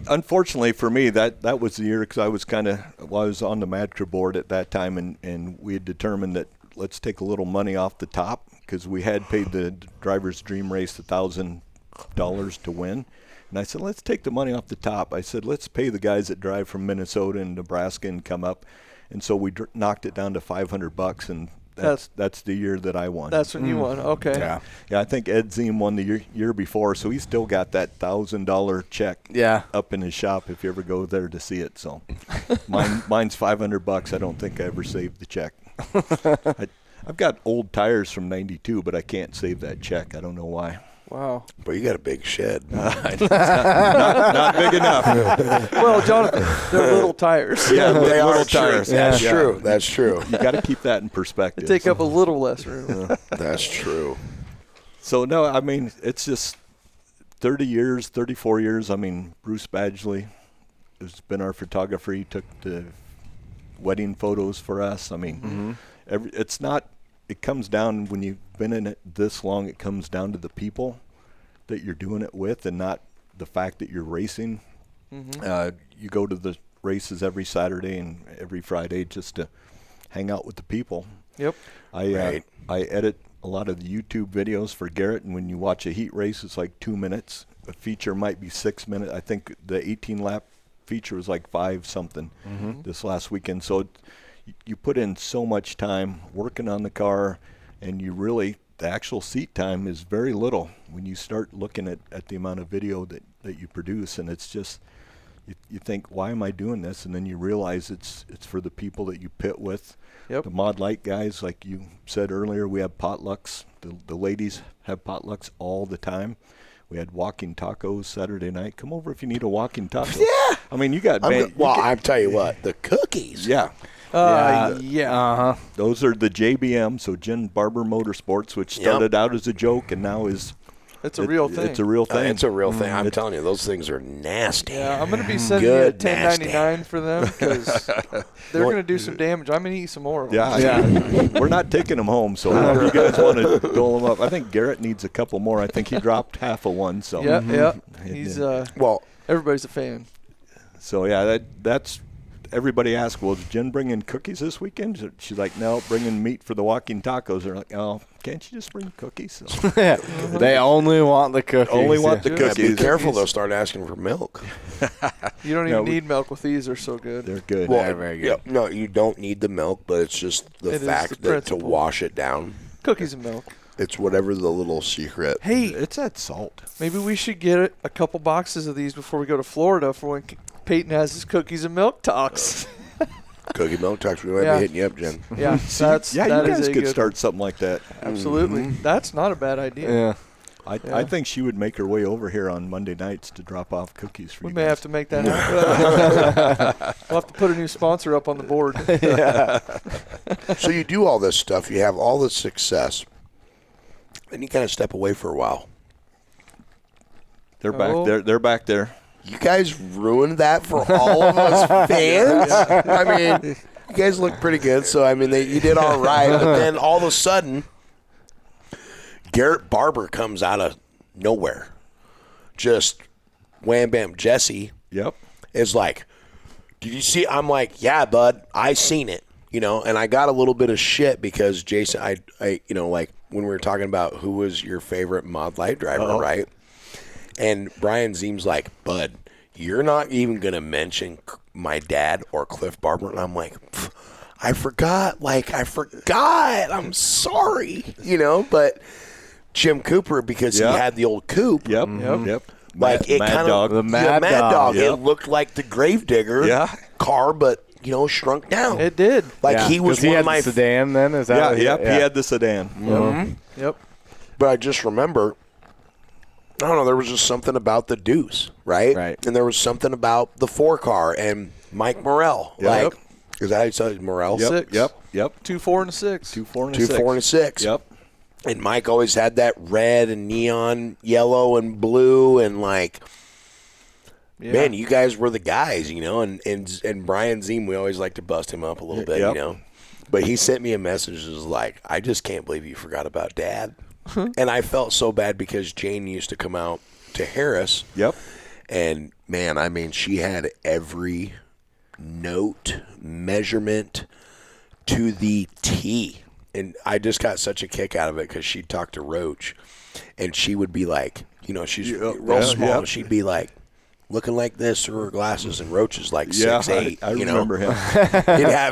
unfortunately for me, that was the year because I was on the Madca board at that time, and we had determined that let's take a little money off the top because we had paid the Driver's Dream Race $1,000 to win. And I said, let's take the money off the top. I said, let's pay the guys that drive from Minnesota and Nebraska and come up. And so we knocked it down to $500, and that's the year that I won. That's when you won. Okay. Yeah. Yeah, I think Ed Ziem won the year before, so he's still got that $1,000 check Yeah. up in his shop if you ever go there to see it. So mine's $500. I don't think I ever saved the check. I've got old tires from '92, but I can't save that check. I don't know why. Wow. But you got a big shed. Not big enough. Well, Jonathan, they're little tires. Yeah, They are little true. tires. That's Yeah. true. That's true. You got to keep that in They perspective. take up a little less room. That's true. So, no, I mean, it's just 30 years, 34 years. I mean, Bruce Badgley has been our photographer. He took the wedding photos for us. I mean, it's not – it comes down when you've been in it this long, it comes down to the people that you're doing it with and not the fact that you're racing. You go to the races every Saturday and every Friday just to hang out with the people. Yep. I edit a lot of the YouTube videos for Garrett, and when you watch a heat race, it's like 2 minutes. A feature might be 6 minutes. I think the 18-lap feature was like 5-something this last weekend. So you put in so much time working on the car, and you really, the actual seat time is very little when you start looking at the amount of video that you produce, and it's just, you think, why am I doing this? And then you realize it's for the people that you pit with. Yep. The Mod Lite guys, like you said earlier, we have potlucks. The ladies have potlucks all the time. We had walking tacos Saturday night. Come over if you need a walking taco. Yeah. I mean, you got I'll tell you what, the cookies. yeah. Yeah. Uh-huh. Those are the JBM, so Jen Barber Motorsports, which started out as a joke and now is It's a real thing. It's a real thing. It's a real thing. I'm telling you, those things are nasty. Yeah, I'm going to be sending you a Good, nasty. $10.99 for them because they're going to do some damage. I'm going to eat some more of them. Yeah. We're not taking them home, so if you guys want to dole them up. I think Garrett needs a couple more. I think he dropped half of one. So Yeah. He's Well, everybody's a fan. So yeah, that's everybody asks, well, is Jen bringing cookies this weekend? She's like, no, bringing meat for the walking tacos. They're like, oh, can't you just bring cookies? So, They only want the cookies. Only want the yeah, cookies. be careful. They'll start asking for milk. You don't No, even need milk with these. They're so good. They're good. Well, very good. yeah, no, you don't need the milk, but it's just the It is fact the that to principle. wash it down. Cookies and milk. It's whatever the little secret. Hey, It's that salt. maybe we should get a couple boxes of these before we go to Florida for when Peyton has his cookies and milk talks. Cookie milk talks. We might Yeah. be hitting you up, Jen. Yeah, that Yeah, is you guys a could good start something like that. Absolutely. That's not a bad idea. Yeah. I think she would make her way over here on Monday nights to drop off cookies for We you may guys. have to make that happen. We'll have to put a new sponsor up on the board. So you do all this stuff. You have all this success. Then you kind of step away for a while. They're back Oh. there. They're back there. You guys ruined that for all of us fans. I mean, you guys look pretty good, so I mean, you did all right. But then all of a sudden, Garrett Barber comes out of nowhere. Just wham bam. Jesse Yep. is like, "Did you see?" I'm like, "Yeah, bud, I seen it." And I got a little bit of shit because Jason, I like when we were talking about who was your favorite Mod Lite driver, right? And Brian Ziem's like, "Bud, you're not even going to mention my dad or Cliff Barber." And I'm like, I forgot. I'm sorry. But Jim Cooper, because Yep. he had the old coupe. Yep. Yep. Like it Mad kind Dog. The Mad Dog. Dog. Yep. It looked like the Gravedigger Yeah. car, but shrunk down. It did. Like Yeah, he was 'cause he one had of my the sedan then. Is that Yeah, what he had the sedan. Yep. But I just remember, I don't know, there was just something about the Deuce, right? Right. And there was something about the 4-car and Mike Morrell. Yep. Like, is that how you say it? Morrell? Yep. 6. Yep. 2, 4, and a 6. 2, 4, and a 2, 6. 4, and a 6. Yep. And Mike always had that red and neon yellow and blue and like, Yeah. man, you guys were the guys, and Brian Ziem, we always like to bust him up a little bit, Yep. But he sent me a message that was like, I just can't believe you forgot about Dad. And I felt so bad because Jane used to come out to Harris. Yep. And, man, I mean, she had every note, measurement to the T. And I just got such a kick out of it because she'd talk to Roach, and she would be like, she's real small. yeah. And she'd be like, looking like this through her glasses, and Roach is like 6'8". I remember him.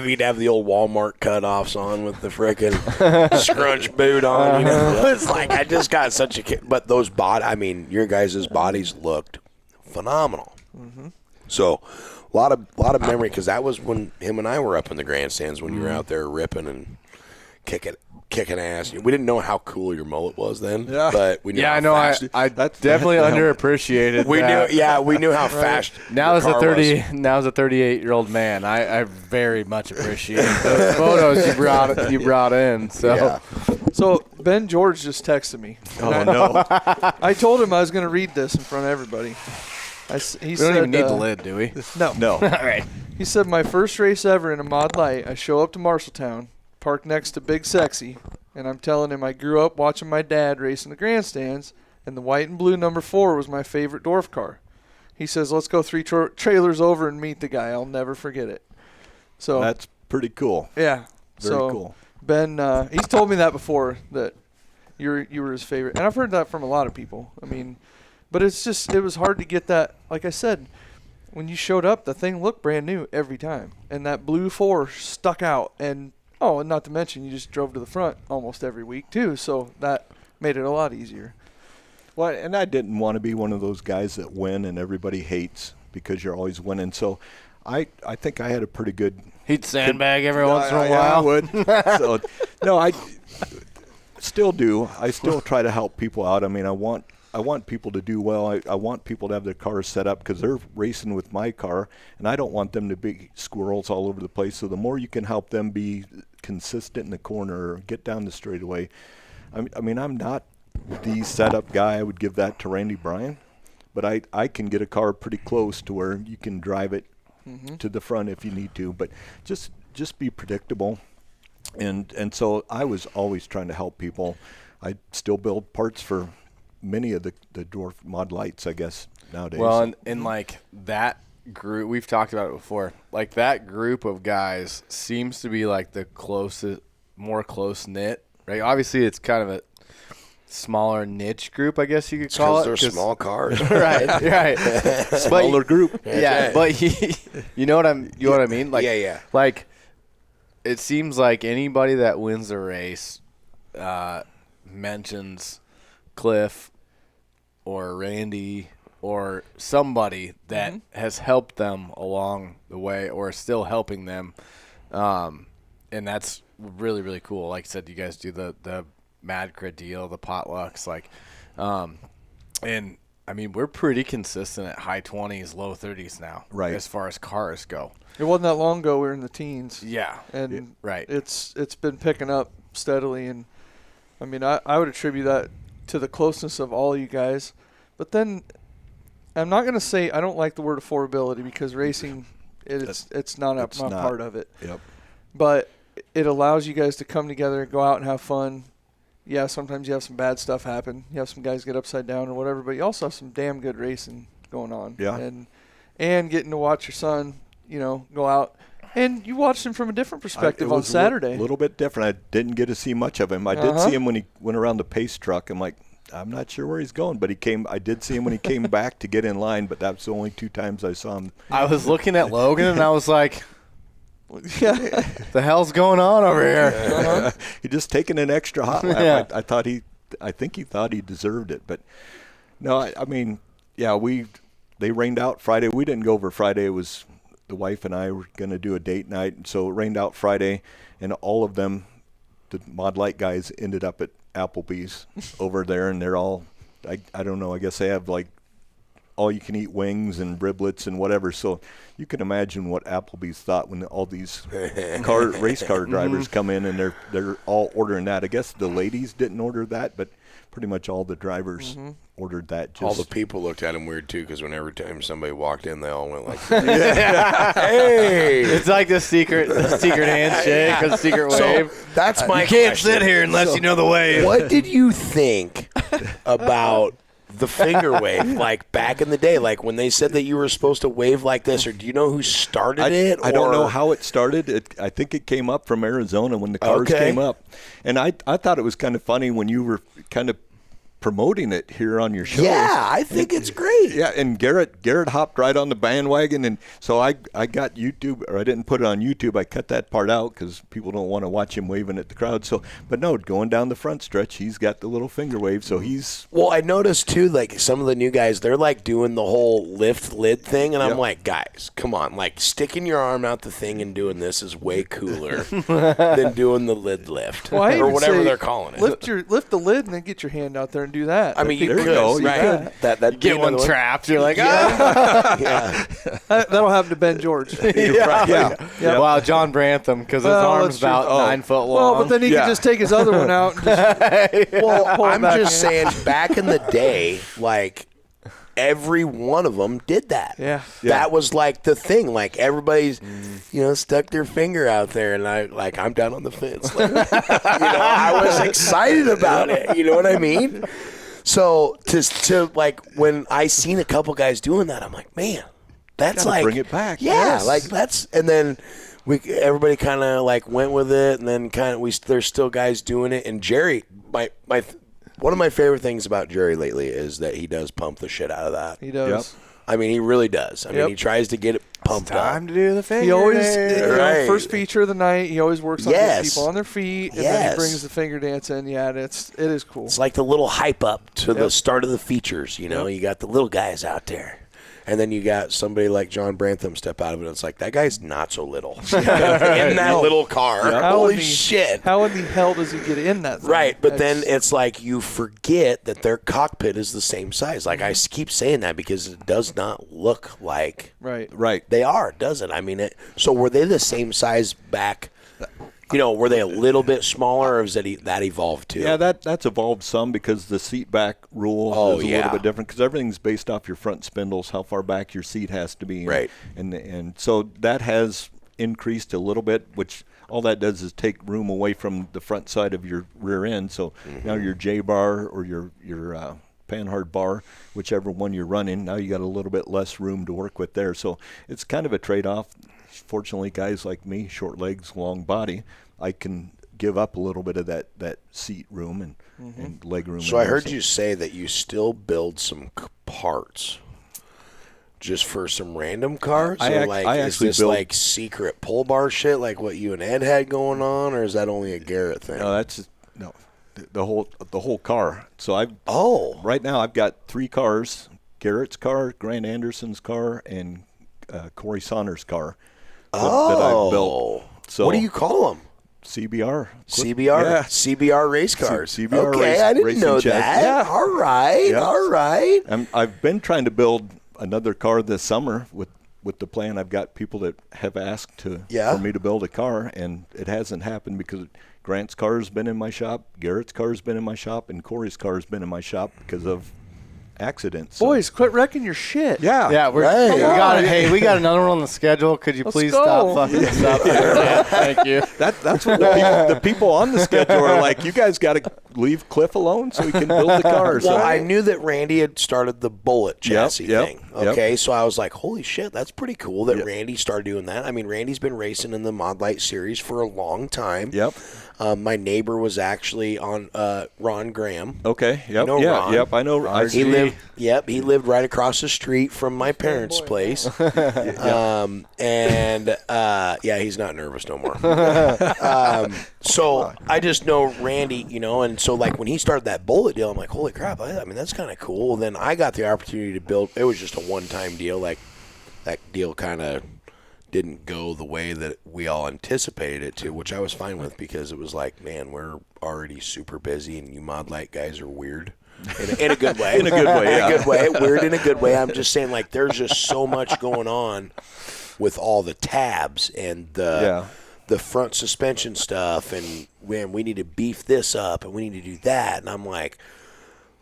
He'd have the old Walmart cutoffs on with the frickin' scrunch boot on. It's like I just got such a kick. But those your guys' bodies looked phenomenal. Mm-hmm. So a lot of memory because that was when him and I were up in the grandstands when you were out there ripping and kicking ass. We didn't know how cool your mullet was then, but we knew. Yeah, how I know. fast. I definitely underappreciated. We that. knew. Yeah, we knew how fast. Now your as a car 30, was. now as a 38-year-old man, I very much appreciate those photos you brought in. So Yeah. So Ben George just texted me. Oh, no. I told him I was going to read this in front of everybody. He we said, don't even need the lid, do we? No. No. All right. He said, my first race ever in a Mod Lite, I show up to Marshalltown, park next to Big Sexy, and I'm telling him I grew up watching my dad race in the grandstands, and the white and blue number 4 was my favorite Dwarf Car. He says, let's go 3 trailers over and meet the guy. I'll never forget it. So That's pretty cool. yeah. Very so cool. Ben, he's told me that before, that you were his favorite. And I've heard that from a lot of people. I mean, but it was hard to get that. Like I said, when you showed up, the thing looked brand new every time. And that blue 4 stuck out. And not to mention, you just drove to the front almost every week, too. So that made it a lot easier. Well, and I didn't want to be one of those guys that win and everybody hates because you're always winning. So I think I had a pretty good. He'd sandbag every once in a I while. would. So, no, I still do. I still try to help people out. I mean, I want people to do well. I want people to have their cars set up because they're racing with my car, and I don't want them to be squirrels all over the place. So the more you can help them be consistent in the corner or get down the straightaway. I mean, I'm not the setup guy. I would give that to Randy Bryan, but I can get a car pretty close to where you can drive it to the front if you need to. But just be predictable. And so I was always trying to help people. I still build parts for many of the Dwarf Mod Lights, I guess, nowadays. Well, and like that group, we've talked about it before. Like that group of guys seems to be like the closest, more close knit. Right? Obviously, it's kind of a smaller niche group, I guess you could call it. Because they're small cars. right. Smaller group. Yeah, but you know what I mean? Like, Yeah. Like, it seems like anybody that wins a race mentions Cliff or Randy or somebody that has helped them along the way or is still helping them, and that's really, really cool. Like I said, you guys do the Mad Crit deal, the potlucks, like, and I mean we're pretty consistent at high 20s, low 30s now, right? As far as cars go. It wasn't that long ago we were in the teens. Yeah, and right. It's been picking up steadily, and I mean I would attribute that to the closeness of all you guys. But then I'm not going to say I don't like the word affordability because racing it's not a part of it. Yep. But it allows you guys to come together and go out and have fun. Yeah, sometimes you have some bad stuff happen. You have some guys get upside down or whatever, but you also have some damn good racing going on. Yeah. And getting to watch your son, go out. And you watched him from a different perspective on Saturday. A little bit different. I didn't get to see much of him. I did see him when he went around the pace truck. I'm like, I'm not sure where he's going, but I did see him when he came back to get in line, but that's the only 2 times I saw him. I was looking at Logan and I was like, the hell's going on over here? He just taking an extra hot lap. Yeah. I think he thought he deserved it, but no, I mean, yeah, they rained out Friday. We didn't go over Friday. It was the wife and I were going to do a date night. And so it rained out Friday, and all of them, the Mod Lite guys, ended up at Applebee's over there, and they're all, I don't know, I guess they have like all you can eat wings and riblets and whatever. So you can imagine what Applebee's thought when all these race car drivers come in and they're all ordering that. I guess the ladies didn't order that, but pretty much all the drivers ordered that. All the people looked at him weird too, because every time somebody walked in, they all went like, "Hey!" It's like the secret handshake or the secret wave. So that's my. You can't question. sit here unless you know the wave. What did you think about the finger wave, like back in the day, like when they said that you were supposed to wave like this, or do you know who started it? I don't know how it started. I think it came up from Arizona when the cars came up. And I thought it was kind of funny when you were kind of promoting it here on your show. Yeah, I think it's great. Yeah, and Garrett hopped right on the bandwagon, and so I got YouTube, or I didn't put it on YouTube. I cut that part out because people don't want to watch him waving at the crowd. So, but no, going down the front stretch, he's got the little finger wave. So he's. Well, I noticed too, like some of the new guys, they're like doing the whole lift lid thing, and I'm like, guys, come on, like sticking your arm out the thing and doing this is way cooler than doing the lid lift or whatever they're calling it. Lift the lid and then get your hand out there and do that. I mean, you There could, you go. right? That Get one trapped. You're like, yeah. That'll happen to Ben George. Yeah. Wow, John Brantham, because his arm's that's true. about 9 foot long. Well, but then he could just take his other one out and just Well, pull it I'm back just in. saying, back in the day, like every one of them did that. Yeah. That was like the thing. Like everybody's, stuck their finger out there, and I'm down on the fence. Like, I was excited about it. You know what I mean? So to like when I seen a couple guys doing that, I'm like, man, that's Gotta like bring it back. Yeah, Yes. like that's, and then everybody kind of like went with it, and then there's still guys doing it. And Jerry, one of my favorite things about Jerry lately is that he does pump the shit out of that. He does. Yep. I mean, he really does. I mean, he tries to get it pumped up. Time to do the finger. He always, Right. first feature of the night, he always works on getting Yes. people on their feet, and then Yes. he brings the finger dance in. Yeah, it is cool. It's like the little hype up to the Yep. start of the features. You got the little guys out there. And then you got somebody like John Brantham step out of it. And it's like, that guy's not so little. In that little car. Holy shit. How in the hell does he get in that thing? Right, but then it's like you forget that their cockpit is the same size. Like I keep saying that because it does not look like Right. they are, does it? I mean, so were they the same size back? Were they a little bit smaller, or is that evolved too? Yeah, that's evolved some because the seat back rule is a little bit different because everything's based off your front spindles, how far back your seat has to be. Right. And so that has increased a little bit, which all that does is take room away from the front side of your rear end. So now your J-bar or your Panhard bar, whichever one you're running, now you got a little bit less room to work with there. So it's kind of a trade-off. Fortunately, guys like me, short legs, long body, I can give up a little bit of that seat room and leg room. So I heard you say that you still build some parts just for some random cars? I is this build, like secret pull bar shit like what you and Ed had going on, or is that only a Garrett thing? No, the whole car. So right now I've got 3 cars: Garrett's car, Grant Anderson's car, and Corey Saunders' car that I've built. So what do you call them? CBR. CBR? CBR race cars. CBR okay, I didn't know racing that. chassis. Yeah. All right. Yeah. All right. I've been trying to build another car this summer with the plan. I've got people that have asked for me to build a car, and it hasn't happened because Grant's car's been in my shop, Garrett's car's been in my shop, and Corey's car's been in my shop because of accidents. So. Boys, quit wrecking your shit. Yeah. We got another one on the schedule. Could you please stop fucking this up? Yeah, thank you. That's what the people on the schedule are like. You guys got to leave Cliff alone so he can build the cars. Well, I knew that Randy had started the bullet chassis thing. Yep. Okay, so I was like, holy shit, that's pretty cool that Randy started doing that. I mean, Randy's been racing in the Mod Lite series for a long time. Yep. My neighbor was actually on Ron Graham. Okay. Yep. You know Ron. Yep. I know. He lived. Yep. He lived right across the street from my parents' place. He's not nervous no more. So I just know Randy, and so like when he started that bullet deal, I'm like, holy crap! I mean, that's kind of cool. Then I got the opportunity to build. It was just a one-time deal. Like that deal kind of didn't go the way that we all anticipated it to, which I was fine with because it was like, man, we're already super busy and you Mod Lite guys are weird. In a good way. In a good way, yeah. In a good way. Weird in a good way. I'm just saying, like, there's just so much going on with all the tabs and the front suspension stuff, and man, we need to beef this up and we need to do that. And I'm like,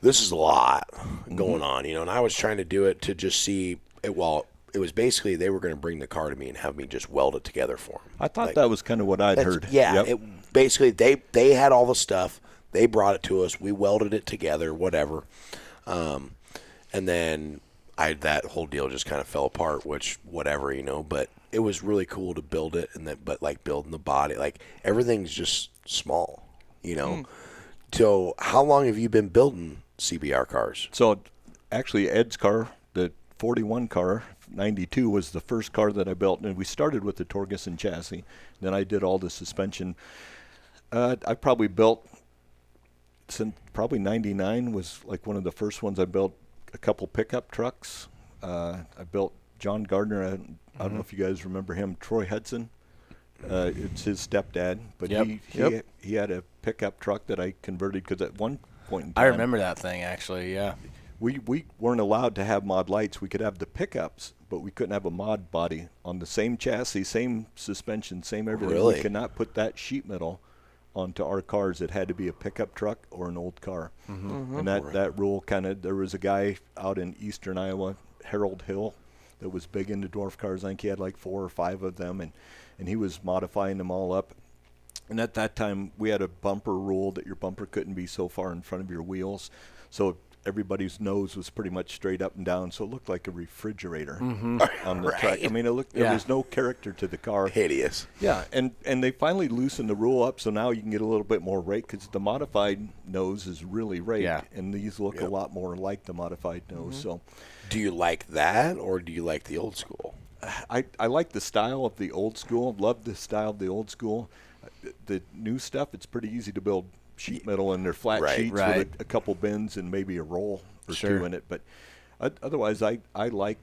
this is a lot going on, you know. And I was trying to do it to just see it. Well, it was basically they were going to bring the car to me and have me just weld it together for them. I thought that was kind of what I'd heard. Yeah, Yep. Basically they had all the stuff. They brought it to us. We welded it together, whatever. And then that whole deal just kind of fell apart, which whatever, you know. But it was really cool to build it, but like building the body, like everything's just small, you know. So how long have you been building CBR cars? So actually, Ed's car, the 41 car, 92, was the first car that I built. And we started with the Torgerson chassis. Then I did all the suspension. I probably built, since probably 99 was like one of the first ones I built. A couple pickup trucks. I built John Gardner. I don't know if you guys remember him. Troy Hudson. It's his stepdad, but he had a pickup truck that I converted because at one point in time, I remember that thing actually. Yeah, we weren't allowed to have Mod Lites. We could have the pickups, but we couldn't have a mod body on the same chassis, same suspension, same everything. Really? We could not put that sheet metal onto our cars. It had to be a pickup truck or an old car. And that rule kind of, there was a guy out in eastern Iowa, Harold Hill, that was big into dwarf cars. I think he had like 4 or 5 of them, and he was modifying them all up. And at that time, we had a bumper rule that your bumper couldn't be so far in front of your wheels. So everybody's nose was pretty much straight up and down, so it looked like a refrigerator on the track. I mean, there was no character to the car. Hideous. Yeah, and they finally loosened the rule up, so now you can get a little bit more rake because the modified nose is really rake, and these look a lot more like the modified nose. So, do you like that, or do you like the old school? I like the style of the old school. Love the style of the old school. The new stuff, it's pretty easy to build sheet metal, and they're flat sheets with a couple bins and maybe a roll or two in it. But otherwise, I like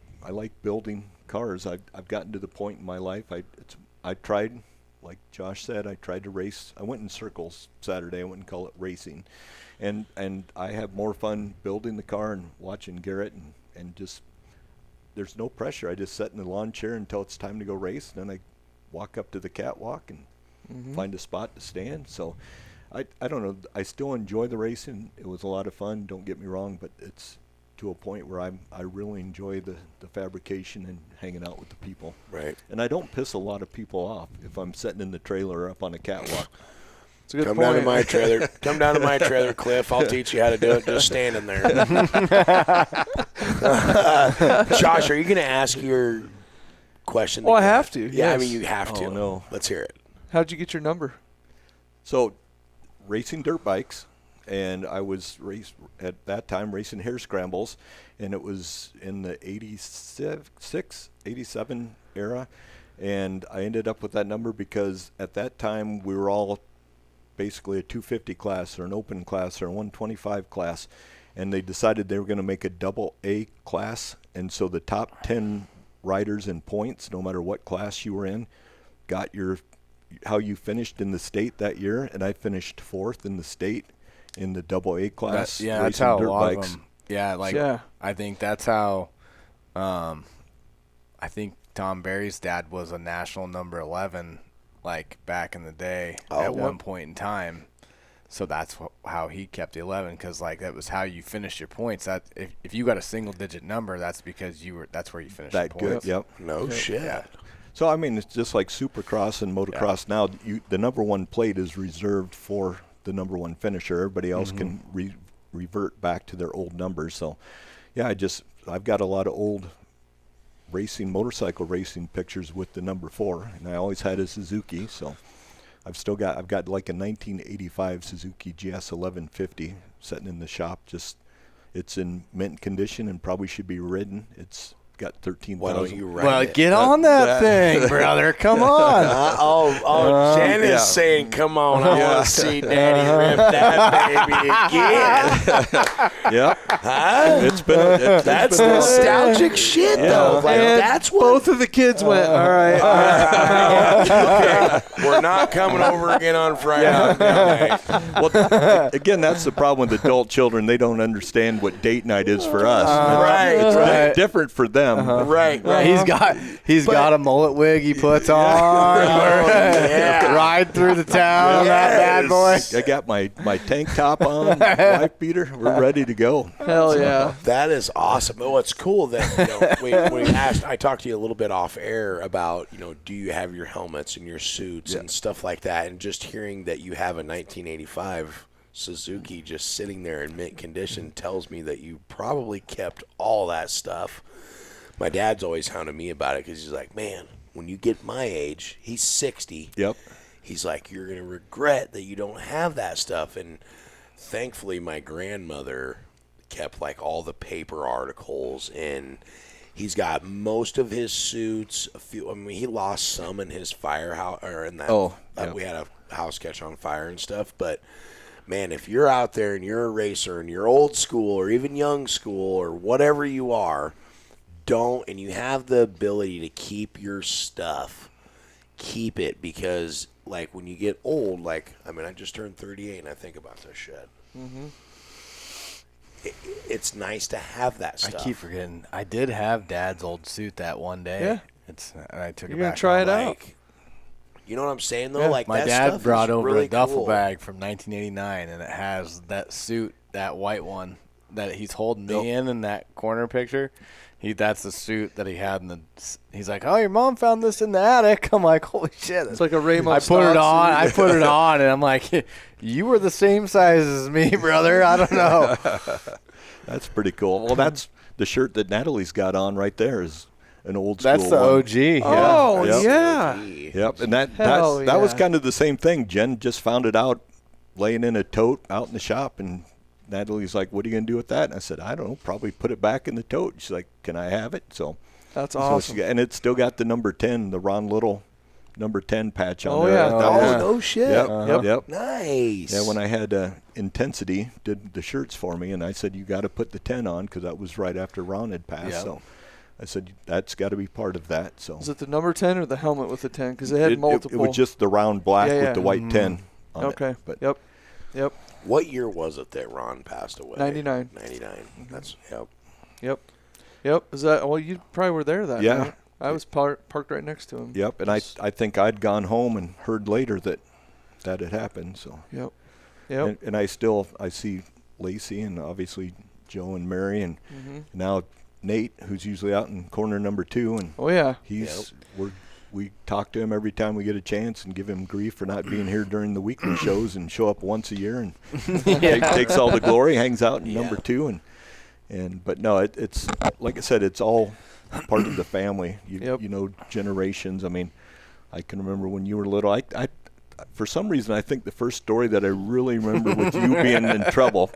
building cars. I've gotten to the point in my life. I tried, like Josh said, I tried to race. I went in circles Saturday. I wouldn't call it racing, and I have more fun building the car and watching Garrett and just there's no pressure. I just sit in the lawn chair until it's time to go race, and then I walk up to the catwalk and find a spot to stand. So. I don't know. I still enjoy the racing. It was a lot of fun. Don't get me wrong, but it's to a point where I really enjoy the fabrication and hanging out with the people. Right. And I don't piss a lot of people off if I'm sitting in the trailer or up on a catwalk. It's a good Come point. down to my trailer. Come down to my trailer, Cliff. I'll teach you how to do it. Just standing there. Josh, are you going to ask your question? Well, I have to. Yeah, yes. I mean, you have to. Oh, no. Let's hear it. How'd you get your number? So, racing dirt bikes, and I was at that time racing hare scrambles, and it was in the 86, 87 era, and I ended up with that number because at that time we were all basically a 250 class or an open class or a 125 class, and they decided they were going to make a double A class, and so the top 10 riders in points, no matter what class you were in, got how you finished in the state that year, and I finished 4th in the state in the double A class. That's how a lot of them. Yeah, I think that's how. I think Tom Barry's dad was a national number 11, like back in the day at one point in time. So that's how he kept the 11, because like that was how you finished your points. That if you got a single digit number, that's because that's where you finished that your points. Good. Yep. No shit. Yeah. So, I mean, it's just like Supercross and motocross now. The number 1 plate is reserved for the number 1 finisher. Everybody else can revert back to their old numbers. So, yeah, I've got a lot of old motorcycle racing pictures with the number 4, and I always had a Suzuki. So, I've got like a 1985 Suzuki GS 1150 sitting in the shop. It's in mint condition and probably should be ridden. got 13,000. Why don't you write Well, it? get on that thing, brother. Come on. Jen is saying, come on, I want to see Daddy rip that baby again. Yep. Huh? It's been That's nostalgic shit, though. Like, And that's what. both of the kids went, all right. Okay. We're not coming over again on Friday. Well, again, that's the problem with adult children. They don't understand what date night is for us. It's right. different for them. Right. He's got a mullet wig he puts on. Ride through the town, that bad boy. I got my tank top on, wife beater. We're ready to go. Hell yeah. That is awesome. Oh, it's cool that we asked. I talked to you a little bit off air about do you have your helmets and your suits and stuff like that, and just hearing that you have a 1985 Suzuki just sitting there in mint condition tells me that you probably kept all that stuff. My dad's always hounding me about it because he's like, man, when you get my age, he's 60. Yep. He's like, you're going to regret that you don't have that stuff. And thankfully, my grandmother kept like all the paper articles, and he's got most of his suits. He lost some in his firehouse, or in that. We had a house catch on fire and stuff. But man, if you're out there and you're a racer and you're old school or even young school or whatever you are, and you have the ability to keep your stuff, keep it, because like when you get old, I just turned 38 and I think about this shit. Mm-hmm. It's nice to have that stuff. I keep forgetting. I did have Dad's old suit that one day. Yeah. And I took You're it going back. to try it out. You know what I'm saying, though? Yeah. Like My that dad stuff brought is over really a duffel cool. bag from 1989, and it has that suit, that white one that he's holding me in that corner picture. That's the suit that he had he's like, oh, your mom found this in the attic. I'm like, holy shit. It's like a Raymond I put it on, and I'm like, you were the same size as me, brother. I don't know. That's pretty cool. Well, that's the shirt that Natalie's got on right there is an old school That's the one. OG. Yeah. Oh, Yep. yeah. Yep, and that Hell was yeah. kind of the same thing. Jen just found it out laying in a tote out in the shop, and Natalie's like, what are you going to do with that? And I said, I don't know, probably put it back in the tote. She's like, can I have it? So That's awesome. and it's still got the number 10, the Ron Little number 10 patch on Oh, there. yeah. No shit. Yep. Nice. Yeah, when I had Intensity did the shirts for me, and I said, you got to put the 10 on because that was right after Ron had passed. Yep. So I said, that's got to be part of that. So Is it the number 10 or the helmet with the 10? Because they had multiple. It was just the round black Yeah, yeah. with the white 10 on Okay. it. But Yep. What year was it that Ron passed away? 99. 99. That's Yep. Is that? Well, you probably were there that Yeah. night. I was parked right next to him. Yep, and I think I'd gone home and heard later that had happened. So Yep. and I see Lacey and obviously Joe and Mary and now Nate, who's usually out in corner number 2, and Oh yeah. we talk to him every time we get a chance and give him grief for not being here during the weekly shows and show up once a year and takes all the glory, hangs out in number 2 but no, it's like I said, it's all part of the family. You know, generations. I mean, I can remember when you were little. I for some reason, I think the first story that I really remember with you being in trouble.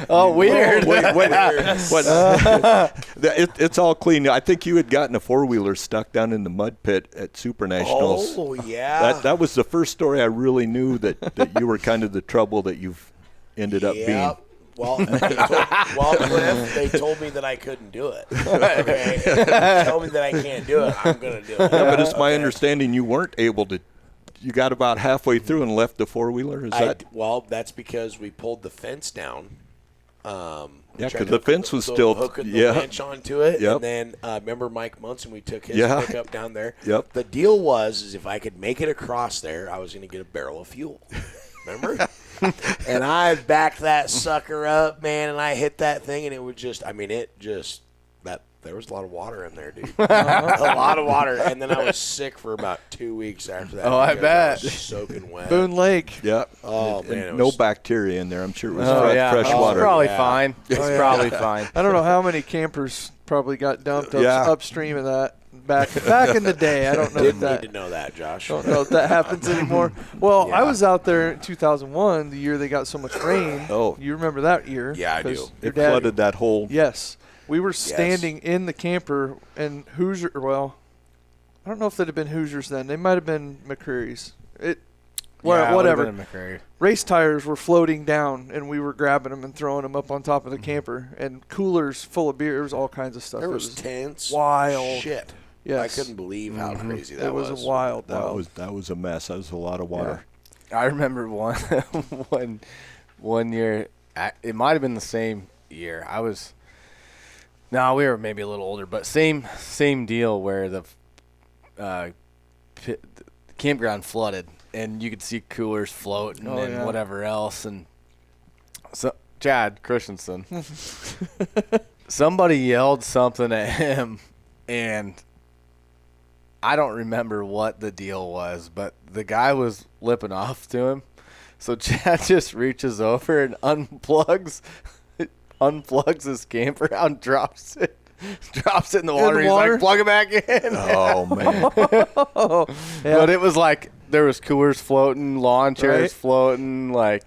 Oh, weird. It's all clean. I think you had gotten a 4-wheeler stuck down in the mud pit at Super Nationals. Oh, yeah. That was the first story I really knew that you were kind of the trouble that you've ended up being. Well, Cliff, they told me that I couldn't do it. Okay? If you tell me that I can't do it, I'm going to do it. Yeah, but it's my understanding you weren't able to. You got about halfway through and left the 4-wheeler. Well, that's because we pulled the fence down. Yeah, because the fence was still hooking the winch onto it. Yep. And then remember Mike Munson? We took his Yeah. pickup down there. Yep. The deal was if I could make it across there, I was going to get a barrel of fuel. Remember? And I backed that sucker up, man, and I hit that thing, and it would just. There was a lot of water in there, dude. A lot of water. And then I was sick for about 2 weeks after that. Oh, I bet. was soaking wet. Boone Lake. Yeah. Oh, And man. no bacteria in there. I'm sure it was fresh It's water. probably Yeah. fine. It's probably fine. I don't know how many campers probably got dumped Yeah. upstream of that back in the day. I don't know if Didn't that. need to know that, Josh. Don't know if that happens anymore. Well, Yeah. I was out there in 2001, the year they got so much rain. Oh. You remember that year? Yeah, I do. 'cause your It dad- flooded that whole. Yes. We were standing in the camper, and Hoosier. Well, I don't know if they'd have been Hoosiers then. They might have been McCreary's. Whatever. Race tires were floating down, and we were grabbing them and throwing them up on top of the camper, and coolers full of beer. There was all kinds of stuff. There was tents. Wild Shit. Yes. I couldn't believe how crazy that was. It was wild. That was a mess. That was a lot of water. I remember one year. It might have been the same year. we were maybe a little older, but same deal where the campground flooded and you could see coolers floating and whatever else. And so Chad Christensen, somebody yelled something at him, and I don't remember what the deal was, but the guy was lipping off to him. So Chad just reaches over and unplugs his camper out and drops it in the water. He's like, plug it back in. Oh, man. But it was like there was coolers floating, lawn chairs floating, like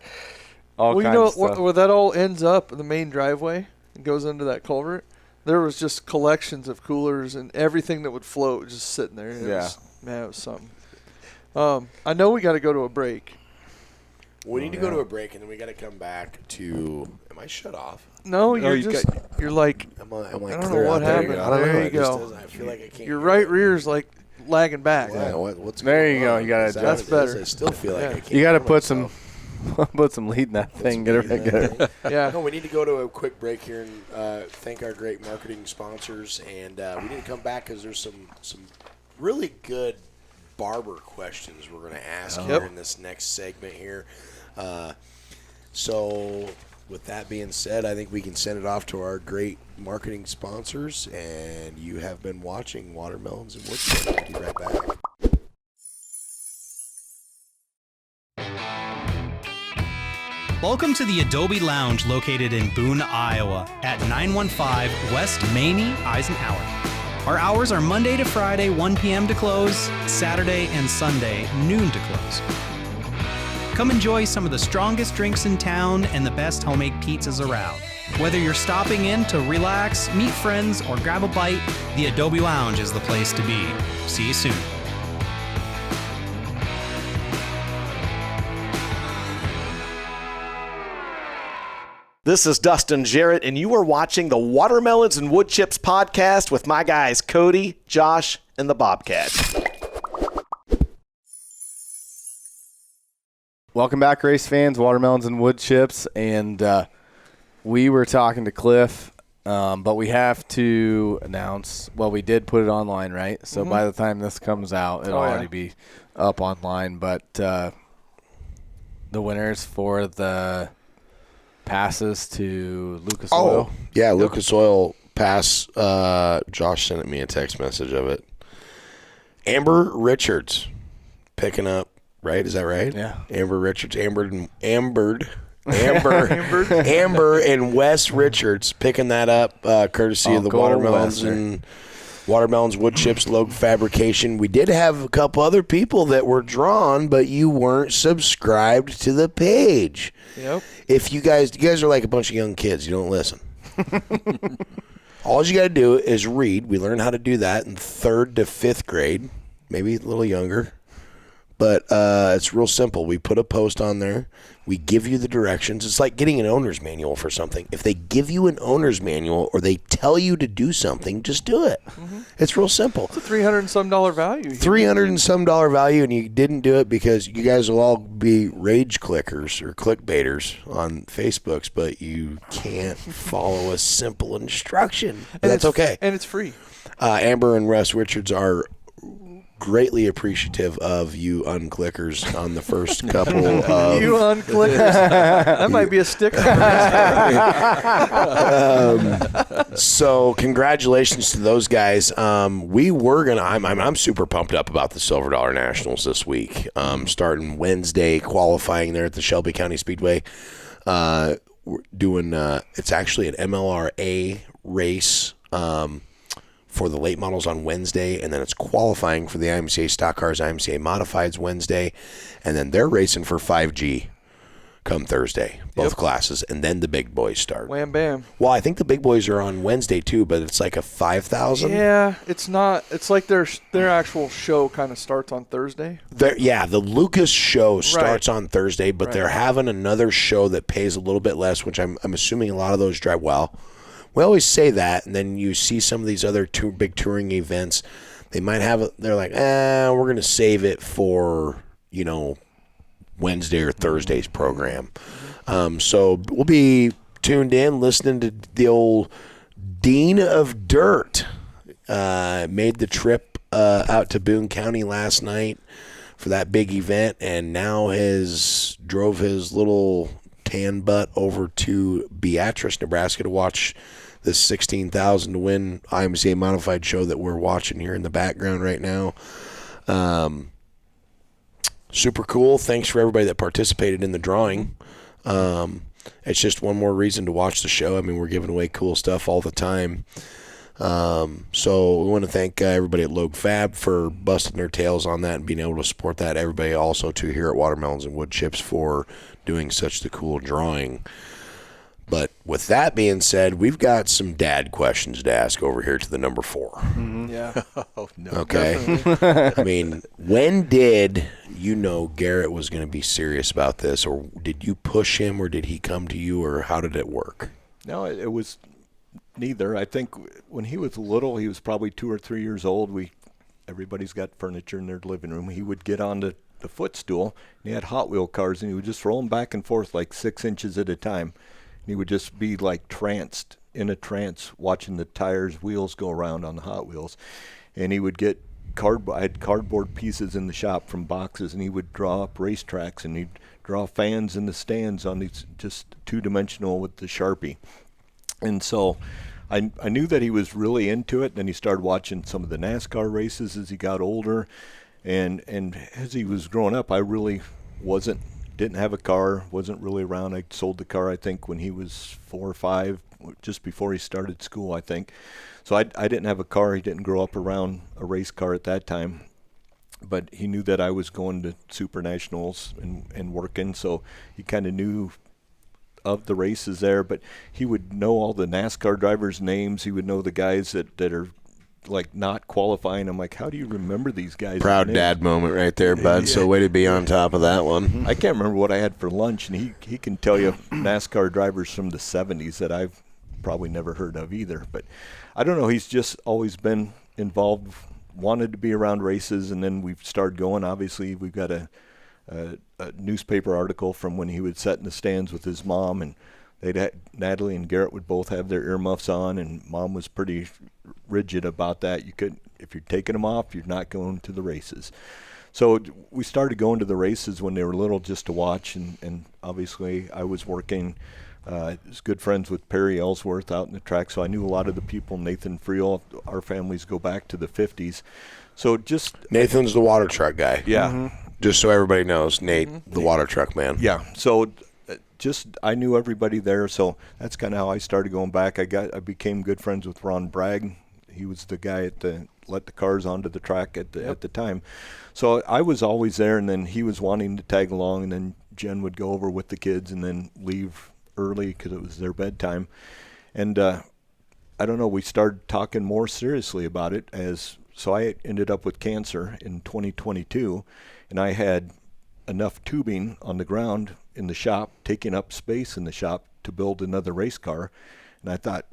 all kinds of stuff. Where that all ends up, the main driveway, and goes into that culvert, there was just collections of coolers and everything that would float just sitting there. It was something. I know we got to go to a break. We need to go to a break, and then we got to come back to. Am I shut off? No, you're like. I'm like I don't know what happened. There you go. I feel like I can't. Your right rear's like lagging back. Yeah, what's there you go. on? You got to adjust. That's better. I still feel like I can't. You got to put some lead in that thing. Get it. Yeah. No, we need to go to a quick break here and thank our great marketing sponsors, and we need to come back because there's some really good Barber questions we're going to ask here in this next segment here. So with that being said, I think we can send it off to our great marketing sponsors, and you have been watching Watermelons and Woodchips. We'll be right back. Welcome to the Adobe Lounge located in Boone, Iowa at 915 West Mamie Eisenhower. Our hours are Monday to Friday, 1 p.m. to close, Saturday and Sunday, noon to close. Come enjoy some of the strongest drinks in town and the best homemade pizzas around. Whether you're stopping in to relax, meet friends, or grab a bite, the Adobe Lounge is the place to be. See you soon. This is Dustin Jarrett, and you are watching the Watermelons and Woodchips podcast with my guys Cody, Josh, and the Bobcat. Welcome back, race fans, Watermelons and Woodchips. And we were talking to Cliff, but we have to announce, well, we did put it online, right? So by the time this comes out, it'll already be up online. But the winners for the passes to Lucas Oil. Oh, yeah, Lucas Oil pass. Josh sent me a text message of it. Amber Richards picking up. Right? Is that right? Yeah. Amber Richards. Amber and Wes Richards picking that up, courtesy of the Watermelons and Watermelons Woodchips Logue Fabrication. We did have a couple other people that were drawn, but you weren't subscribed to the page. Yep. If you guys are like a bunch of young kids, you don't listen. All you got to do is read. We learned how to do that in 3rd to 5th grade, maybe a little younger. But it's real simple. We put a post on there. We give you the directions. It's like getting an owner's manual for something. If they give you an owner's manual or they tell you to do something, just do it. It's real simple. It's a $300 and some value. $300 and some value, and you didn't do it because you guys will all be rage clickers or clickbaiters on Facebooks, but you can't follow a simple instruction. And that's okay. And it's free. Amber and Russ Richards are greatly appreciative of you unclickers on the first couple of you unclickers. That might be a sticker. So congratulations to those guys. I'm super pumped up about the Silver Dollar Nationals this week. Starting Wednesday, qualifying there at the Shelby County Speedway. We're doing it's actually an MLRA race for the late models on Wednesday, and then it's qualifying for the IMCA Stock Cars, IMCA Modifieds Wednesday, and then they're racing for 5G come Thursday, both classes, and then the big boys start. Wham bam. Well, I think the big boys are on Wednesday too, but it's like a 5,000. Yeah, it's not. It's like their actual show kind of starts on Thursday. The Lucas show starts on Thursday, but they're having another show that pays a little bit less, which I'm assuming a lot of those drive well. We always say that, and then you see some of these other big touring events. They might have they're like, we're going to save it for, Wednesday or Thursday's program. So we'll be tuned in, listening to the old Dean of Dirt. Made the trip out to Boone County last night for that big event, and now drove his little tan butt over to Beatrice, Nebraska to watch this 16,000 to win IMCA modified show that we're watching here in the background right now. Super cool. Thanks for everybody that participated in the drawing. It's just one more reason to watch the show. I mean, we're giving away cool stuff all the time. So we want to thank everybody at Logue Fab for busting their tails on that and being able to support that. Everybody also too here at Watermelons and Woodchips for doing such the cool drawing. But with that being said, we've got some dad questions to ask over here to the number 4. Mm-hmm. Yeah. Oh, no. Okay. I mean, when did you know Garrett was going to be serious about this, or did you push him, or did he come to you, or how did it work? No, it was neither. I think when he was little, he was probably 2 or 3 years old. Everybody's got furniture in their living room. He would get on the footstool, and he had Hot Wheel cars, and he would just roll them back and forth like 6 inches at a time. He would just be like in a trance, watching the tires, wheels go around on the Hot Wheels. And he would get I had cardboard pieces in the shop from boxes, and he would draw up racetracks, and he'd draw fans in the stands on these just 2-dimensional with the Sharpie. And so I knew that he was really into it. Then he started watching some of the NASCAR races as he got older. And as he was growing up, I really didn't have a car, wasn't really around. I sold the car, I think, when he was 4 or 5, just before he started school, I think. So I didn't have a car. He didn't grow up around a race car at that time. But he knew that I was going to Super Nationals and working, so he kind of knew of the races there. But he would know all the NASCAR drivers' names. He would know the guys that are like not qualifying. I'm like, how do you remember these guys? Proud dad moment right there, bud. So way to be on top of that one. I can't remember what I had for lunch, and he can tell you NASCAR drivers from the 70s that I've probably never heard of either. But I don't know. He's just always been involved, wanted to be around races, and then we've started going. Obviously, we've got a newspaper article from when he would sit in the stands with his mom, and Natalie and Garrett would both have their earmuffs on, and Mom was pretty rigid about that. If you're taking them off, you're not going to the races. So we started going to the races when they were little just to watch, and obviously I was working. I was good friends with Perry Ellsworth out in the track, so I knew a lot of the people. Nathan Friel, our families go back to the 50s. So Nathan's the water truck guy. Yeah. Mm-hmm. Just so everybody knows, Nate, the water truck man. Yeah. So I knew everybody there, so that's kind of how I started going back. I became good friends with Ron Bragg. He was the guy let the cars onto the track at the time. So I was always there, and then he was wanting to tag along, and then Jen would go over with the kids and then leave early because it was their bedtime. And I don't know, we started talking more seriously about it so I ended up with cancer in 2022, and I had enough tubing on the ground in the shop, taking up space in the shop to build another race car. And I thought,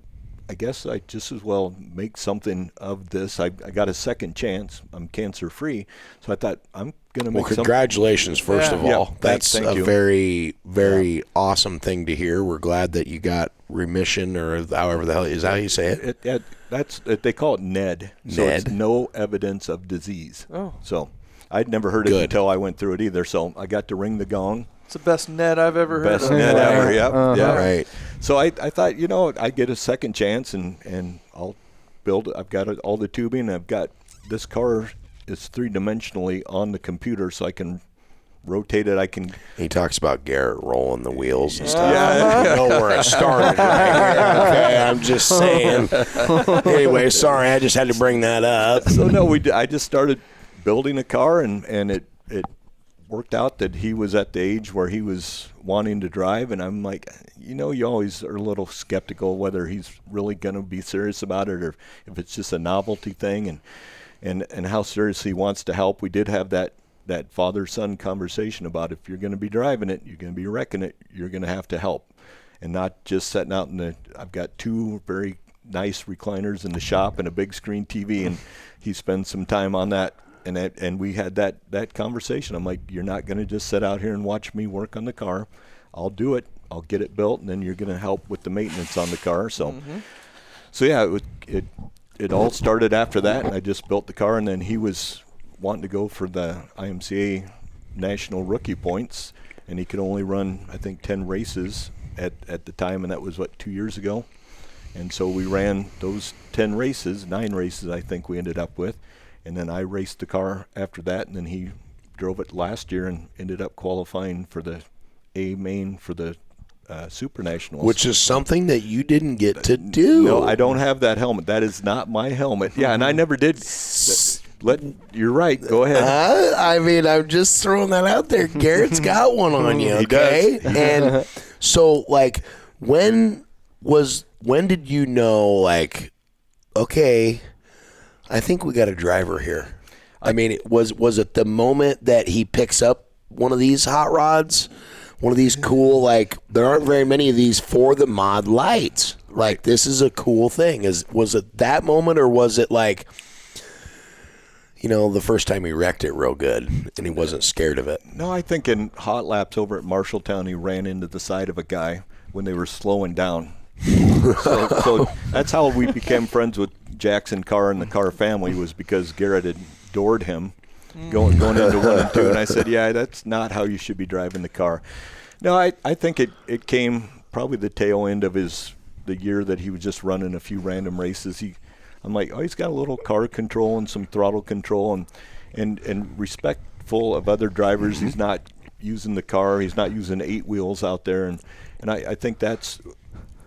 I guess I just as well make something of this. I got a second chance. I'm cancer free. So I thought I'm going to make something. Well, congratulations, first of all. Yeah, That's thank a you. very, very awesome thing to hear. We're glad that you got remission, or however the hell, is that how you say it? They call it NED. So it's no evidence of disease. Oh. So I'd never heard it until I went through it either. So I got to ring the gong. It's the best net I've ever heard. Best net ever, yep. Yeah. Right. So I thought, I get a second chance, and I'll build it. I've got all the tubing. I've got this car is 3-dimensionally on the computer, so I can rotate it. He talks about Garrett rolling the wheels and stuff. Yeah. I don't know where I started right here. Okay, I'm just saying. Anyway, sorry, I just had to bring that up. So no, I just started building a car, and it worked out that he was at the age where he was wanting to drive, and I'm like, you always are a little skeptical whether he's really going to be serious about it or if it's just a novelty thing, and how serious he wants to help. We did have that father-son conversation about if you're going to be driving it, you're going to be wrecking it, you're going to have to help, and not just sitting out I've got 2 very nice recliners in the shop and a big screen TV, and he spends some time on that. And we had that conversation. I'm like, you're not going to just sit out here and watch me work on the car. I'll do it. I'll get it built, and then you're going to help with the maintenance on the car. So, so yeah, it all started after that, and I just built the car, and then he was wanting to go for the IMCA National Rookie Points, and he could only run, I think, 10 races at the time, and that was, 2 years ago? And so we ran those 10 races, 9 races I think we ended up with. And then I raced the car after that, and then he drove it last year and ended up qualifying for the A main for the Super Nationals. Which is something that you didn't get to do. No, I don't have that helmet. That is not my helmet. Yeah, and I never did. You're right. Go ahead. I mean, I'm just throwing that out there. Garrett's got one on you, okay? He does. And so, like, when did you know, like, okay, I think we got a driver here? I mean, was it the moment that he picks up one of these hot rods, one of these cool, like, there aren't very many of these for the mod lights. Like, this is a cool thing. Was it that moment, or was it like, the first time he wrecked it real good and he wasn't scared of it? No, I think in hot laps over at Marshalltown, he ran into the side of a guy when they were slowing down. So that's how we became friends with Jackson Carr and the Carr family, was because Garrett had doored him going into 1 and 2, and I said, yeah, that's not how you should be driving the car. No, I think it came probably the tail end of the year that he was just running a few random races. I'm like, he's got a little car control and some throttle control and respectful of other drivers. He's not using the car. He's not using 8 wheels out there, and I think that's,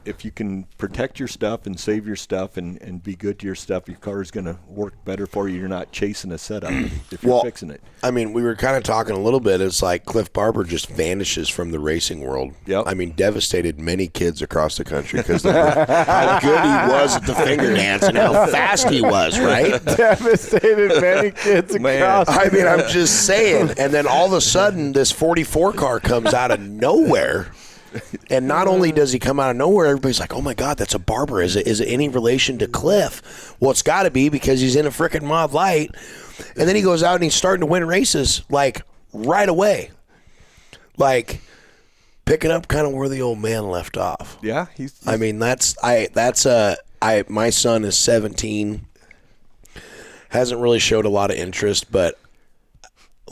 if you can protect your stuff and save your stuff and be good to your stuff, your car is going to work better for you. You're not chasing a setup if you're fixing it. I mean, we were kind of talking a little bit. It's like Cliff Barber just vanishes from the racing world. Yep. I mean, devastated many kids across the country because how good he was at the finger dance and how fast he was, right? Devastated many kids across. I mean, I'm just saying. And then all of a sudden, this 44 car comes out of nowhere. And not only does he come out of nowhere, everybody's like, oh, my God, that's a Barber. Is it any relation to Cliff? Well, it's got to be, because he's in a frickin' Mod Lite. And then he goes out and he's starting to win races, like, right away. Like, picking up kind of where the old man left off. Yeah. I mean, my son is 17. Hasn't really showed a lot of interest, but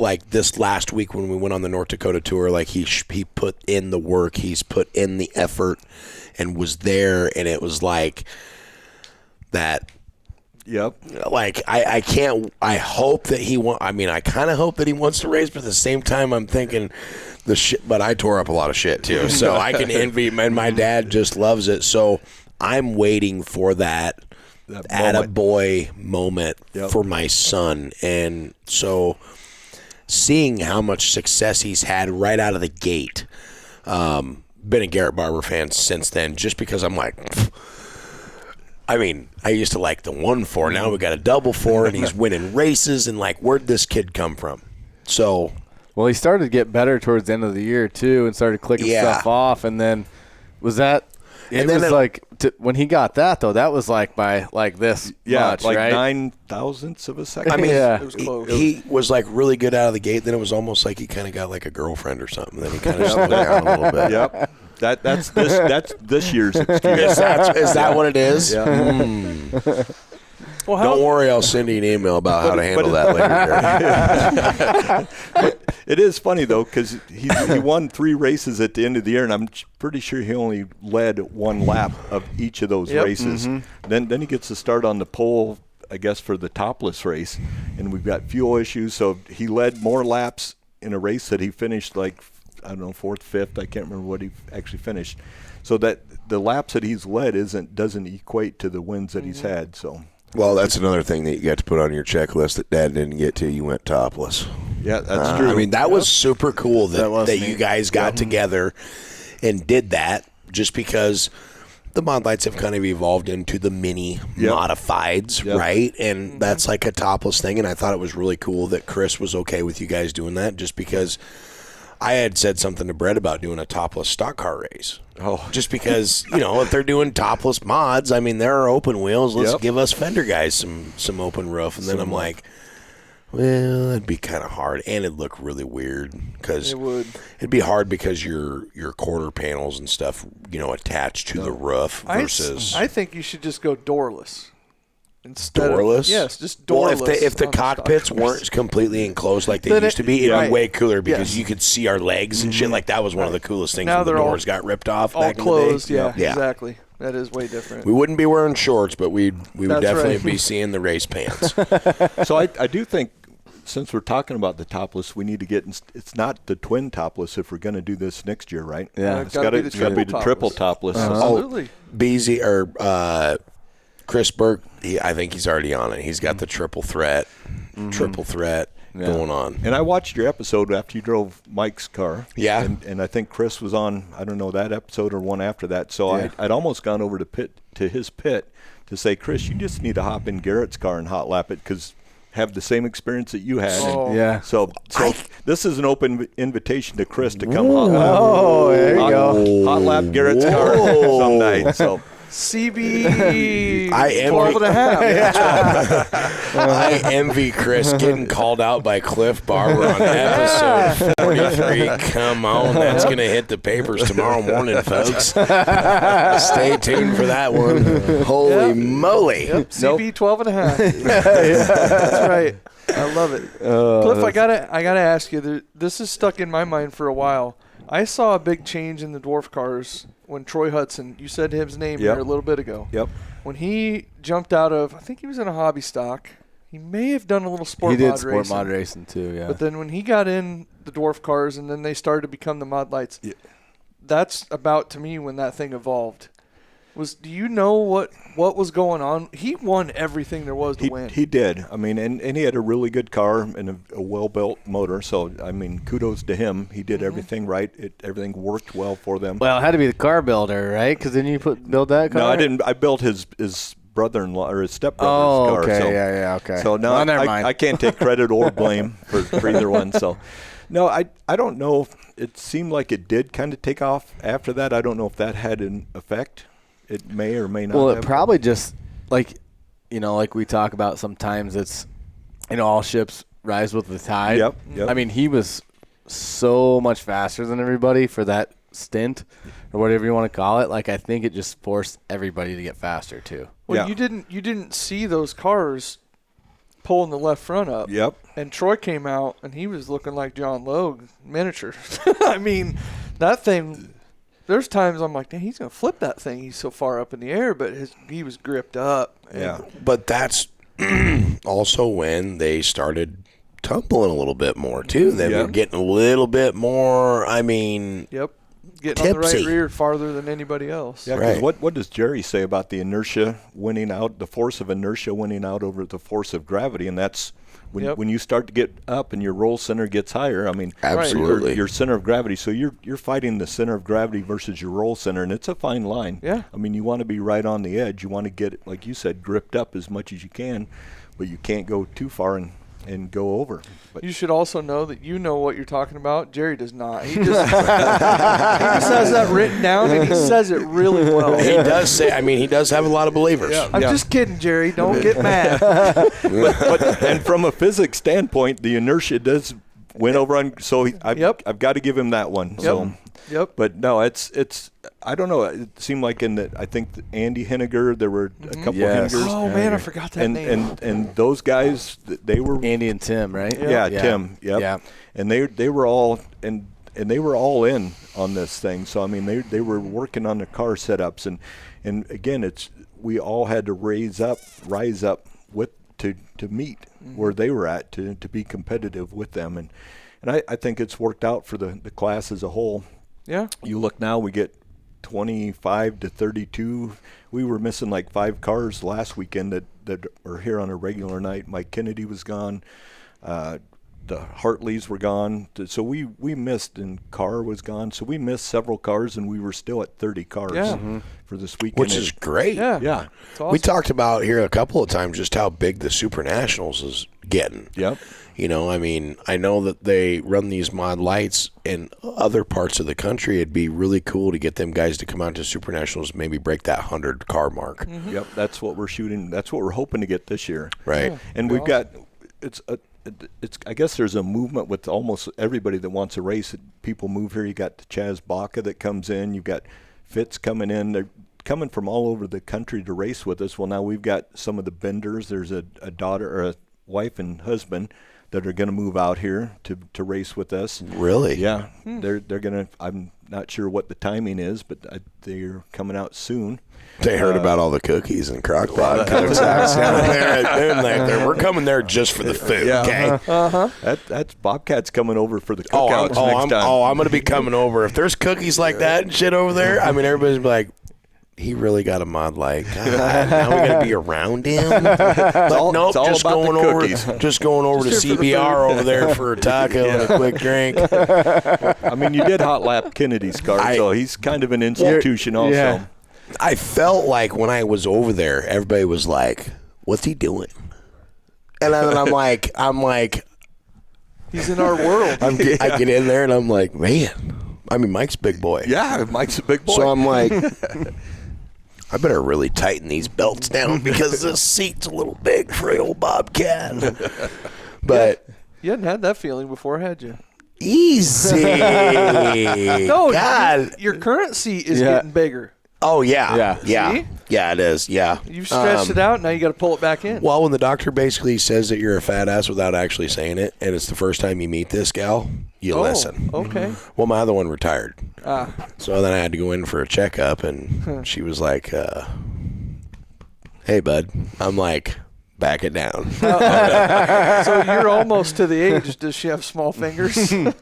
like this last week when we went on the North Dakota tour, like he put in the work, he's put in the effort and was there, and it was like that. Yep. Like I hope that I kind of hope that he wants to race, but at the same time I'm thinking but I tore up a lot of shit too. So I can envy him, and my dad just loves it. So I'm waiting for that attaboy moment for my son. And so seeing how much success he's had right out of the gate, been a Garrett Barber fan since then, just because I'm like, I mean, I used to like the 1-4. Now we got a 2-4, and he's winning races. And like, where'd this kid come from? So, well, he started to get better towards the end of the year too, and started clicking stuff off. And then when he got that though, that was like by like this much, like right? 9,000ths of a second. I mean, it was close. He was like really good out of the gate. Then it was almost like he kind of got like a girlfriend or something. Then he kind of slowed down a little bit. Yep. That's this year's excuse. Is that what it is? Yeah. Well, don't worry, I'll send you an email about how to handle that later. But it is funny though, because he won 3 races at the end of the year, and I'm pretty sure he only led 1 lap of each of those races. Mm-hmm. Then he gets to start on the pole, I guess, for the topless race, and we've got fuel issues, so he led more laps in a race that he finished like, I don't know, 4th, 5th. I can't remember what he actually finished. So that the laps that he's led doesn't equate to the wins that he's had. So. Well, that's another thing that you got to put on your checklist that Dad didn't get to. You went topless. Yeah, that's true. I mean, that was super cool that you guys got together and did that, just because the Mod Lights have kind of evolved into the mini modifieds, right? And that's like a topless thing, and I thought it was really cool that Chris was okay with you guys doing that, just because I had said something to Brett about doing a topless stock car race. Oh, just because, if they're doing topless mods, I mean, there are open wheels. Let's give us fender guys some open roof. And then I'm like, well, it'd be kind of hard, and it'd look really weird because it'd be hard because your quarter panels and stuff, attached to the roof versus. I think you should just go doorless. Doorless? Yes, just doorless. Well, if the cockpits weren't completely enclosed like they used to be, it'd be way cooler because you could see our legs and shit. Like, that was one of the coolest things when the doors got ripped off all back closed, in the day. Yeah, exactly. That is way different. We wouldn't be wearing shorts, but we would definitely be seeing the race pants. So I do think, since we're talking about the topless, we need to get. It's not the twin topless if we're going to do this next year, right? Yeah, it's got to be the triple topless. Absolutely. Beezy or Chris Burke, I think he's already on it. He's got the triple threat going on. And I watched your episode after you drove Mike's car. Yeah. And I think Chris was on, I don't know, that episode or one after that. So I'd almost gone over to his pit to say, Chris, you just need to hop in Garrett's car and hot lap it because have the same experience that you had. So this is an open invitation to Chris to come hot lap. Oh, there you go. Hot lap Garrett's car some night. So. CB I envy 12 and a half. I envy Chris getting called out by Cliff Barber on episode 43. Come on, that's going to hit the papers tomorrow morning, folks. Stay tuned for that one. Holy moly. CB 12 and a half. That's right. I love it. Cliff, I gotta ask you, this has stuck in my mind for a while. I saw a big change in the Dwarf Cars when Troy Hudson, you said his name here a little bit ago. Yep. When he jumped out of, I think he was in a hobby stock. He may have done a little sport mod racing. He did sport mod racing too, yeah. But then when he got in the Dwarf Cars and then they started to become the Mod Lights, that's about, to me, when that thing evolved. Do you know what was going on? He won everything there was to win. He did. I mean, and he had a really good car and a well-built motor. So, I mean, kudos to him. He did everything right. Everything worked well for them. Well, it had to be the car builder, right? Because didn't you build that car? No, I didn't. I built his brother-in-law or his stepbrother's car. Okay. So, Okay. So, no, never mind. I can't take credit or blame for either one. So, no, I don't know. It seemed like it did kind of take off after that. I don't know if that had an effect. It may or may not. Well, it probably just like we talk about sometimes. It's all ships rise with the tide. Yep. I mean, he was so much faster than everybody for that stint, or whatever you want to call it. Like, I think it just forced everybody to get faster too. Well, you didn't see those cars pulling the left front up. Yep. And Troy came out and he was looking like John Logue miniature. I mean, that thing. There's times I'm like, dang, he's going to flip that thing. He's so far up in the air, but he was gripped up. Yeah. But that's also when they started tumbling a little bit more, too. They were getting a little bit more, getting tipsy. On the right rear farther than anybody else. Yeah, because what does Jerry say about the inertia winning out, the force of inertia winning out over the force of gravity? And that's when you start to get up and your roll center gets higher. I mean, absolutely, your center of gravity. So you're fighting the center of gravity versus your roll center, and it's a fine line. Yeah. I mean, you want to be right on the edge. You want to get, like you said, gripped up as much as you can, but you can't go too far and go over. But you should also know that you know what you're talking about. Jerry does not. He just has that written down, and he says it really well. He does say. I mean, he does have a lot of believers. Yeah. I'm just kidding, Jerry. Don't get mad. but and from a physics standpoint, the inertia does win over on. So I've got to give him that one. Yep. So. Yep. But no, it's I don't know. It seemed like I think Andy Henniger, there were a couple of Hennigers. Oh man, I forgot that name. And those guys, they were Andy and Tim, right? Yeah, Tim. Yep. Yeah. And they were all and they were all in on this thing. So I mean, they were working on the car setups and again, we all had to rise up with to meet where they were at to be competitive with them and I think it's worked out for the class as a whole. Yeah. You look now, we get 25 to 32. We were missing like 5 cars last weekend that are here on a regular night. Mike Kennedy was gone. the Hartleys were gone. So we missed, and Carr was gone. So we missed several cars, and we were still at 30 cars for this weekend. Which is great. Yeah. Yeah. It's awesome. We talked about here a couple of times just how big the Super Nationals is getting. Yep. You know, I mean, I know that they run these mod lights in other parts of the country. It'd be really cool to get them guys to come out to Super Nationals, maybe break that 100 car mark. Mm-hmm. Yep. That's what we're shooting. That's what we're hoping to get this year. Right. Yeah. And we've got it's I guess there's a movement with almost everybody that wants a race. People move here. You got Chaz Baca that comes in. You've got Fitz coming in. They're coming from all over the country to race with us. Well, now we've got some of the Benders. There's a daughter or a wife and husband that are going to move out here to race with us. Really? Yeah. They're going to. I'm not sure what the timing is, but they're coming out soon. They heard about all the cookies and crock pot cooksacks down there. We're coming there just for the food. Yeah. Okay. That's Bobcat's coming over for the cookouts next time. I'm going to be coming over. If there's cookies like that and shit over there, I mean, everybody's like, he really got a mod like. God, now we got to be around him. Nope, just going over to CBR over there for a taco and a quick drink. I mean, you did hot lap Kennedy's car, so he's kind of an institution also. Yeah. I felt like when I was over there, everybody was like, "What's he doing?" And then I'm like, He's in our world. I get in there and I'm like, man, I mean, Mike's a big boy. Yeah, Mike's a big boy. So I'm like, I better really tighten these belts down because this seat's a little big for an old Bobcat. But You hadn't had that feeling before, had you? easy. No, God. your current seat is getting bigger. Oh, yeah. See? Yeah, it is. Yeah. You've stretched it out. Now you got to pull it back in. Well, when the doctor basically says that you're a fat ass without actually saying it, and it's the first time you meet this gal, you listen. Okay. Well, my other one retired. Ah. So then I had to go in for a checkup, and she was like, hey, bud. I'm like, back it down. So you're almost to the age. Does she have small fingers? No,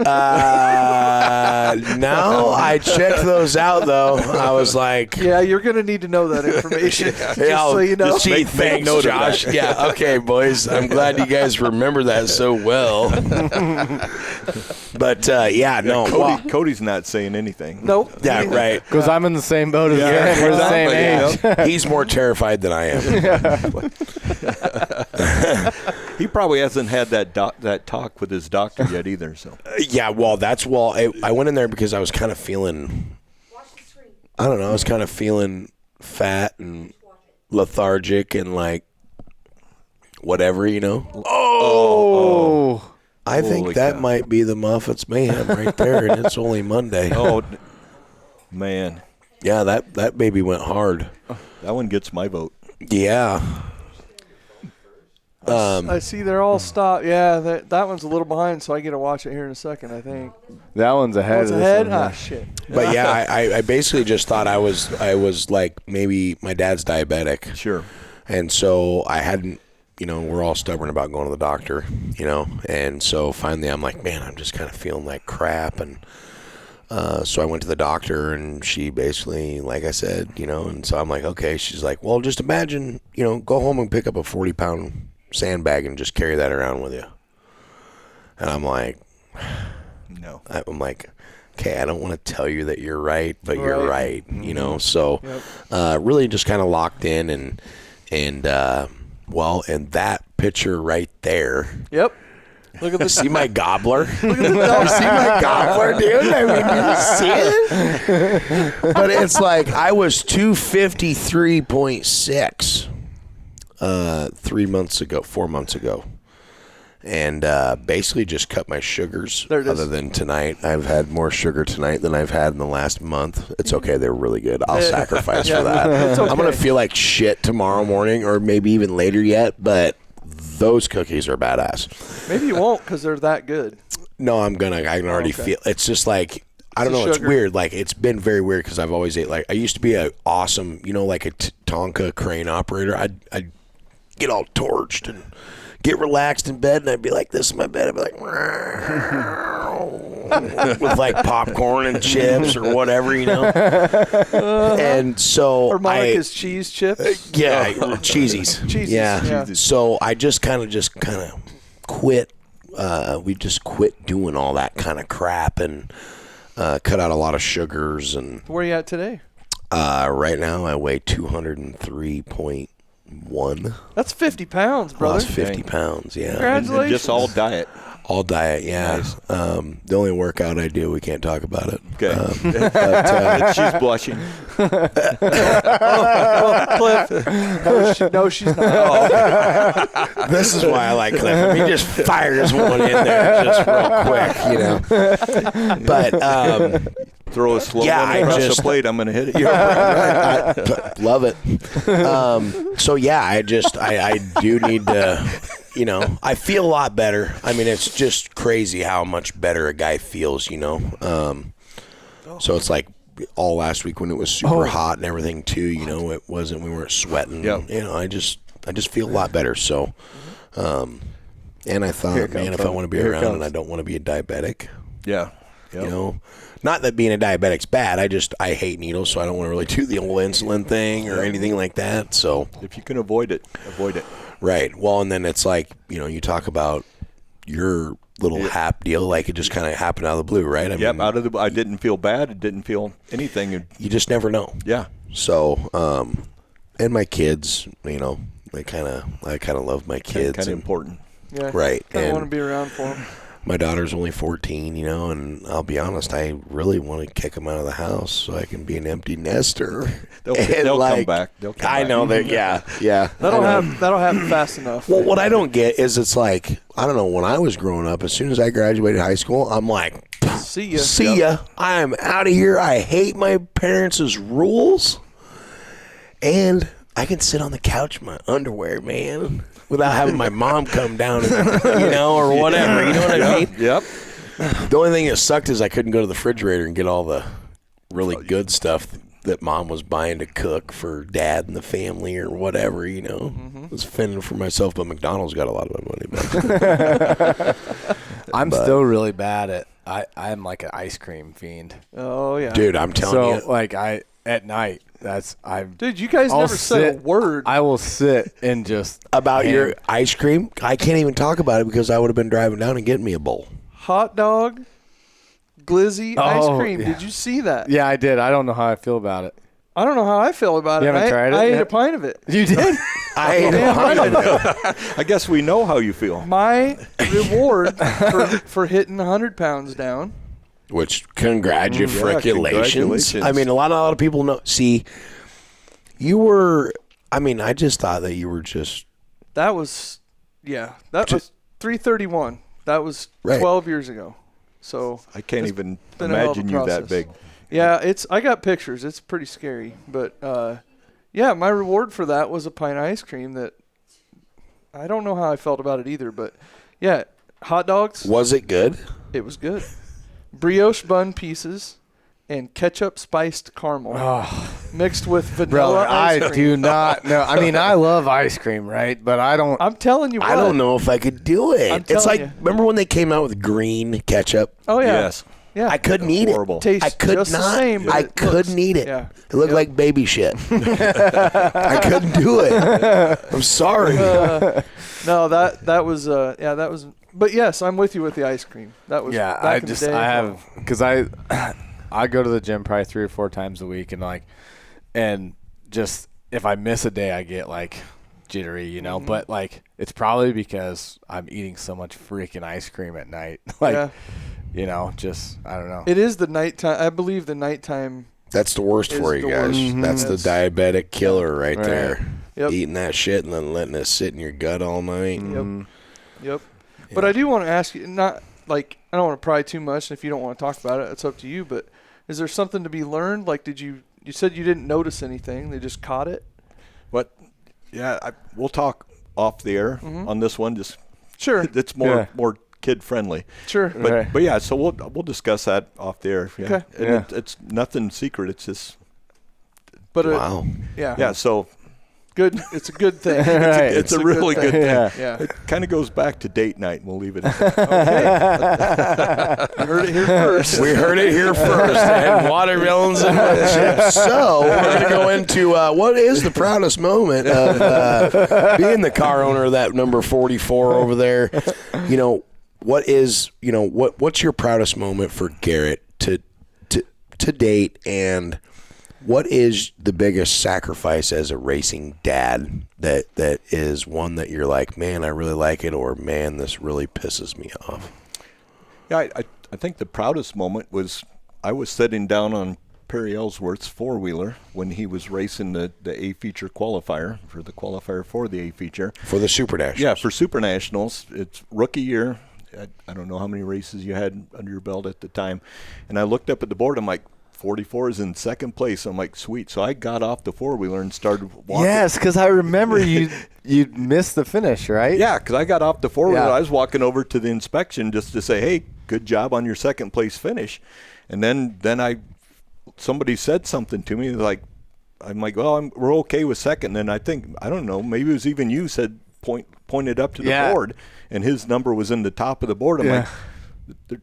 I checked those out, though. I was like, Yeah, you're going to need to know that information. Just yeah, so you know. gee, Make thanks, note of Josh. that. Yeah, okay, boys. I'm glad you guys remember that so well. But, yeah, no. well, Cody's not saying anything. Nope. yeah, right. Because I'm in the same boat as Yeah, him. We're the same age. He's more terrified than I am. He probably hasn't had that talk with his doctor yet either. So Yeah, well, I went in there because I was kind of feeling, I don't know, I was kind of feeling fat and lethargic and like whatever, you know. Oh. I think Holy that cow. might be the Muffets Mayhem right there, and it's only Monday. oh man, Yeah, that baby went hard. that one gets my vote. Yeah. I see they're all stopped. Yeah, that one's a little behind, so I get to watch it here in a second, I think. That one's ahead What's of ahead? this Ah, one. shit. But yeah, I basically just thought I was like maybe my dad's diabetic. Sure. And so I hadn't, we're all stubborn about going to the doctor, and so finally I'm like, man, I'm just kind of feeling like crap. And so I went to the doctor, and she basically, like I said, and so I'm like, okay. She's like, well, just imagine, go home and pick up a 40-pound sandbag and just carry that around with you. And I'm like, No. I'm like, okay, I don't want to tell you that you're right, but you're right, So really just kind of locked in, and that picture right there. Yep. Look at the See my gobbler? See my gobbler, dude? I mean, you see it? But it's like I was 253.6 4 months ago. And basically just cut my sugars. There it is. Other than tonight. I've had more sugar tonight than I've had in the last month. It's okay. They're really good. I'll sacrifice for that. It's okay. I'm going to feel like shit tomorrow morning or maybe even later yet, but those cookies are badass. Maybe you won't because they're that good. No, I can already feel. It's just like, I don't know. It's sugar. weird. Like, it's been very weird because I've always ate, like, I used to be a awesome, like a Tonka crane operator. I'd get all torched and get relaxed in bed, and I'd be like, this is my bed. I'd be like, with like popcorn and chips or whatever, And so Or Monica's cheese chips. cheesies. Cheesies, Yeah. yeah. So I just kind of quit we just quit doing all that kind of crap and cut out a lot of sugars. And Where are you at today? right now I weigh 203.1. That's 50 pounds, brother. Lost 50 pounds, yeah. Congratulations. And just all diet. All diet, yeah. Nice. The only workout I do, we can't talk about it. Okay. She's blushing. Cliff. No, she's not. This is why I like Cliff. He just fires one in there just real quick, you know. But Throw a slow Yeah, one I across just- the plate. I'm going to hit it. you're right. I love it. So yeah, I do need to, you know, I feel a lot better. I mean, it's just crazy how much better a guy feels, you know. So it's like all last week when it was super hot and everything too, you know, we weren't sweating. Yep. You know, I just feel a lot better. So, and I thought, man, if I want to be around and I don't want to be a diabetic, Yeah. Yep. you know, not that being a diabetic's bad. I hate needles, so I don't want to really do the old insulin thing or anything like that. So, If you can avoid it, avoid it. right. Well, and then it's like, you know, you talk about your little hap deal, like it just kind of happened out of the blue, right? I mean, I didn't feel bad. I didn't feel anything. you just never know. Yeah. So, and my kids, you know, I kind of love my kids. Kind of and- important. Yeah. Right. Kind of want to And be around for them. my daughter's only 14, you know, and I'll be honest, I really want to kick them out of the house so I can be an empty nester. They'll And, come back. They'll come I back. know that. Yeah. That'll happen fast enough. Well, what I don't get is it's like, I don't know, when I was growing up, as soon as I graduated high school, I'm like, See ya. see ya. I am out of here. I hate my parents' rules. And I can sit on the couch in my underwear, man, without having my mom come down, and, you know, or whatever. You know what I mean? Yep. The only thing that sucked is I couldn't go to the refrigerator and get all the really good stuff that mom was buying to cook for dad and the family or whatever, you know. I was fending for myself, but McDonald's got a lot of my money back. I'm still really bad at. I'm like an ice cream fiend. Oh, yeah. Dude, I'm telling So you. like at night, Dude, you guys I'll never said a sit- word. I will sit and just About ham. your ice cream, I can't even talk about it because I would have been driving down and getting me a bowl. Hot dog, glizzy, ice Oh, cream. yeah. Did you see that? Yeah, I did. I don't know how I feel about it. I don't know how I feel about You it. haven't tried it I ate yet? a pint of it. You did? I ate a pint of it. I guess we know how you feel. My reward for hitting 100 pounds down. Which, congratulations. congratulations. I mean, a lot of people know. See, you were, I mean, I just thought that you were just, That was 331. That was Right. 12 years ago. So I can't It's even been a hell of a imagine you that process. big. yeah, I got pictures. It's pretty scary, but yeah, my reward for that was a pint of ice cream that I don't know how I felt about it either, but yeah, hot dogs. was it good? It was good. Brioche bun pieces and ketchup spiced caramel mixed with vanilla Brother, ice I cream. do not know. I mean, I love ice cream, right? But I don't. I'm telling you what. I don't know if I could do it. I'm It's telling like, you. remember when they came out with green ketchup? Oh yeah. Yes. Yeah. I couldn't eat it. Horrible. Tastes I could just the not. same, but I it couldn't looks- eat it. Yeah. It looked like baby shit. I couldn't do it. I'm sorry. No, that was that was. But yes, I'm with you with the ice cream. That was Yeah, back I in the just day. I have because I go to the gym probably 3 or 4 times a week and just if I miss a day I get like jittery, you know. But like it's probably because I'm eating so much freaking ice cream at night. Yeah. You know, just I don't know. It is the nighttime. I believe the nighttime. That's the worst Is for you the guys. worst. That's the diabetic killer right there. Yep. Eating that shit and then letting it sit in your gut all night. Yep. But I do want to ask you, not like I don't want to pry too much. And if you don't want to talk about it, it's up to you. But is there something to be learned? Like, did you said you didn't notice anything? They just caught it. But yeah, we'll talk off the air on this one. Just Sure. it's more kid friendly. Sure. But Right. but yeah, so we'll discuss that off the air. Yeah. Okay. And Yeah. it's nothing secret. It's just But Wow. yeah. So good. It's a good thing. Right. it's a really good thing. Yeah. Yeah. It kind of goes back to date night, and we'll leave it at that. I heard it here first. We heard it here first. And watermelons and Woodchips. So we're going to go into what is the proudest moment of being the car owner of that number 44 over there. You know, what is, what's your proudest moment for Garrett to date, and what is the biggest sacrifice as a racing dad that is one that you're like, man, I really like it, or man, this really pisses me off? Yeah, I think the proudest moment was I was sitting down on Perry Ellsworth's four-wheeler when he was racing the A-Feature qualifier, for the qualifier for the A-Feature. For the Super Nationals. Yeah, for Super Nationals. It's rookie year. I don't know how many races you had under your belt at the time. And I looked up at the board. I'm like, 44 is in second place. I'm like, sweet. So I got off the four-wheeler and started walking. Yes, because I remember you missed the finish, right? Yeah, because I got off the four-wheeler. Yeah. I was walking over to the inspection just to say, hey, good job on your second place finish. And then somebody said something to me like, I'm like, well, we're okay with second. And I don't know, maybe it was even you said pointed up to the board, and his number was in the top of the board. I'm like,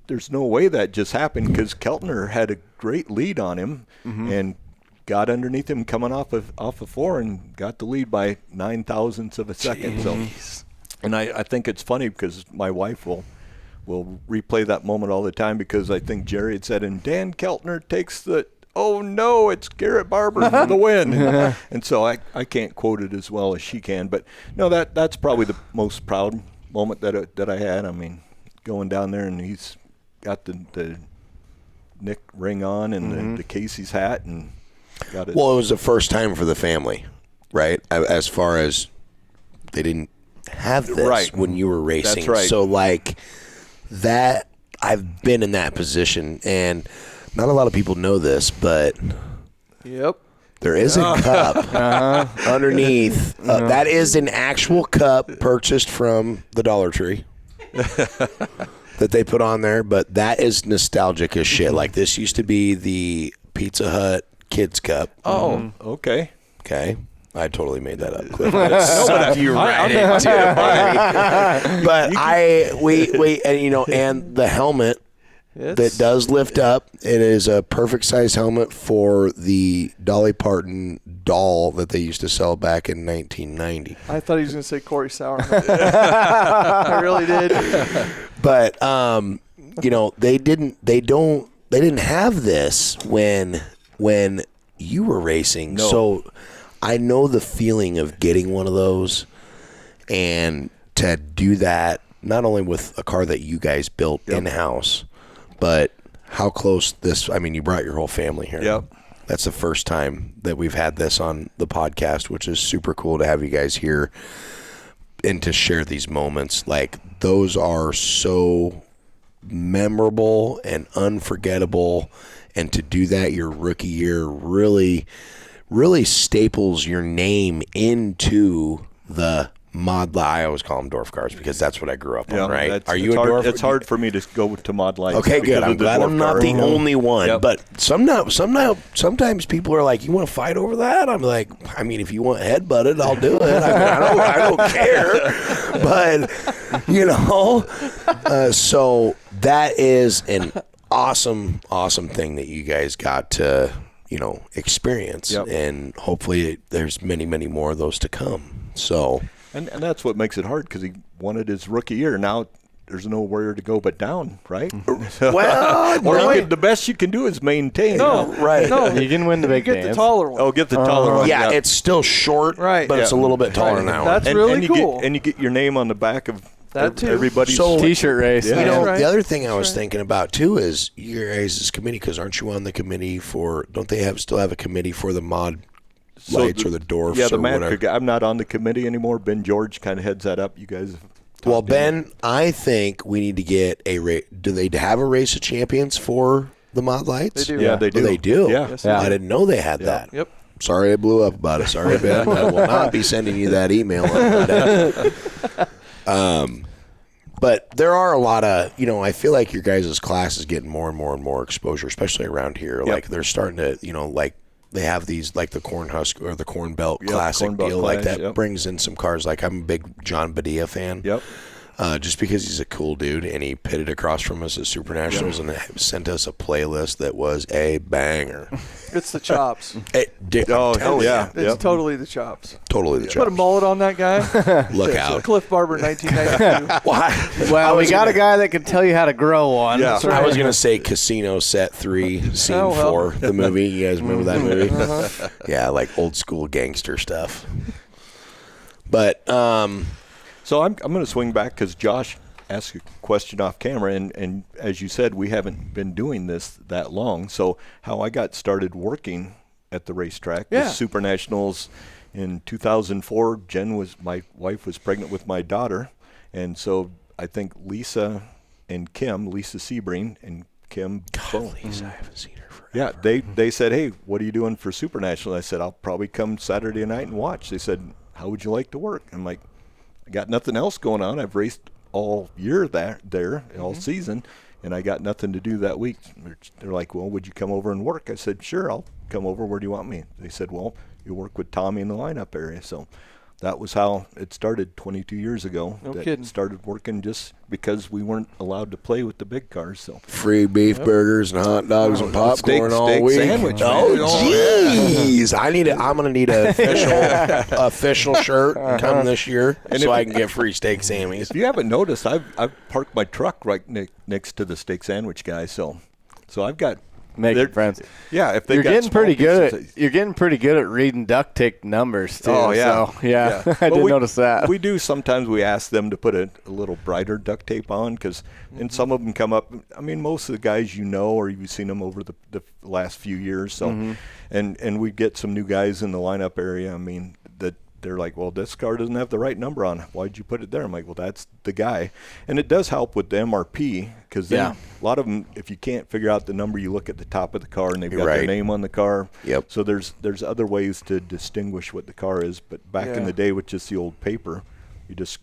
there's no way that just happened, because Keltner had a great lead on him and got underneath him coming off of four and got the lead by 9,000ths of a second. So, and I think it's funny because my wife will replay that moment all the time, because I think Jerry had said, and Dan Keltner takes the, oh no, it's Garrett Barber for the win. And so I can't quote it as well as she can, but no, that's probably the most proud moment that I had. I mean, going down there and he's got the Nick ring on and the Casey's hat and got it. Well, it was the first time for the family, right? As far as they didn't have this when you were racing. That's right. So like that, I've been in that position, and not a lot of people know this, but there is a cup underneath. That is an actual cup purchased from the Dollar Tree that they put on there, but that is nostalgic as shit. Like, this used to be the Pizza Hut kids cup. Oh, okay. Okay. I totally made that up, Cliff. But you right into it, but we and the helmet that does lift up. It is a perfect size helmet for the Dolly Parton doll that they used to sell back in 1990. I thought he was going to say Corey Sauerman. I really did. But they didn't have this when you were racing. No. So I know the feeling of getting one of those, and to do that not only with a car that you guys built in-house, but how close this, I mean, you brought your whole family here. Yep. That's the first time that we've had this on the podcast, which is super cool to have you guys here and to share these moments. Like, those are so memorable and unforgettable, and to do that your rookie year really staples your name into the Mod Lite. I always call them Dwarf Cars because that's what I grew up on, right? Are you a Dwarf? It's hard for me to go to Mod Lite. Okay, good. I'm glad I'm not the only one. Yep. But sometimes people are like, you want to fight over that? I'm like, I mean, if you want headbutted, I'll do it. I don't care. But, so that is an awesome thing that you guys got to, experience. Yep. And hopefully there's many, many more of those to come. So... And that's what makes it hard, because he wanted his rookie year. Now there's nowhere to go but down, right? Well, the best you can do is maintain. Right. No, you can win the big get dance. the taller one. Oh, get the taller one. Yeah, it's still short, right? But it's a little bit taller now. That's really cool. And you get your name on the back of that too. Everybody's T-shirt race. Yeah. The other thing I was thinking about too is your guys' committee, because aren't you on the committee for? Don't they still have a committee for the mod? Lights or the Dwarfs, yeah, the or whatever. guy. I'm not on the committee anymore. Ben George kind of heads that up. You guys have Well, Ben, I think we need to get a race. Do they have a race of champions for the Mod Lights? They do. Yeah, they do. Oh, they do? Yeah. Yes, I didn't know they had that. Yep. Sorry I blew up about it. Sorry, Ben. I will not be sending you that email. But there are a lot of, I feel like your guys' class is getting more and more and more exposure, especially around here. Yep. Like, they're starting to, like, they have these, like the Corn Husk or the Corn Belt Classic Corn Belt deal, Clash, like that brings in some cars. Like, I'm a big John Badia fan. Yep. just because he's a cool dude, and he pitted across from us at Super Nationals and sent us a playlist that was a banger. It's the chops. It's totally the chops. Totally the chops. Put a mullet on that guy. Look out. Cliff Barber, 1992. Why? Well, we got a guy that can tell you how to grow one. Yeah. That's right. I was going to say Casino Set 3, Scene 4, the movie. You guys remember that movie? Yeah, like old school gangster stuff. But So I'm going to swing back because Josh asked a question off camera, and as you said, we haven't been doing this that long. So how I got started working at the racetrack was Super Nationals in 2004. My wife was pregnant with my daughter, and so I think Lisa Sebring and Kim. Lisa, I haven't seen her forever. Yeah, they said, hey, what are you doing for Super Nationals? I said, I'll probably come Saturday night and watch. They said, how would you like to work? I'm like, I got nothing else going on. I've raced all year there all season, and I got nothing to do that week. They're like, well, would you come over and work? I said, sure, I'll come over. Where do you want me? They said, well, you work with Tommy in the lineup area. So that was how it started 22 years ago. No kidding. Started working just because we weren't allowed to play with the big cars. So free beef burgers and hot dogs and popcorn all steak week. sandwich, Oh, jeez! I'm gonna need an official shirt come this year, so I can get free steak sandwiches. If you haven't noticed, I've parked my truck right next to the steak sandwich guy. So I've got Making friends. Yeah, if they you're getting pretty good at reading duct tape numbers too. Oh yeah, so, yeah. I did notice that. We do sometimes. We ask them to put a little brighter duct tape on because, and some of them come up. I mean, most of the guys or you've seen them over the last few years. So, and we get some new guys in the lineup area. I mean, that they're like, well, this car doesn't have the right number on. Why'd you put it there? I'm like, well, that's the guy. And it does help with the MRP because a lot of them, if you can't figure out the number, you look at the top of the car and they've got their name on the car. Yep. So there's other ways to distinguish what the car is. But back in the day with just the old paper,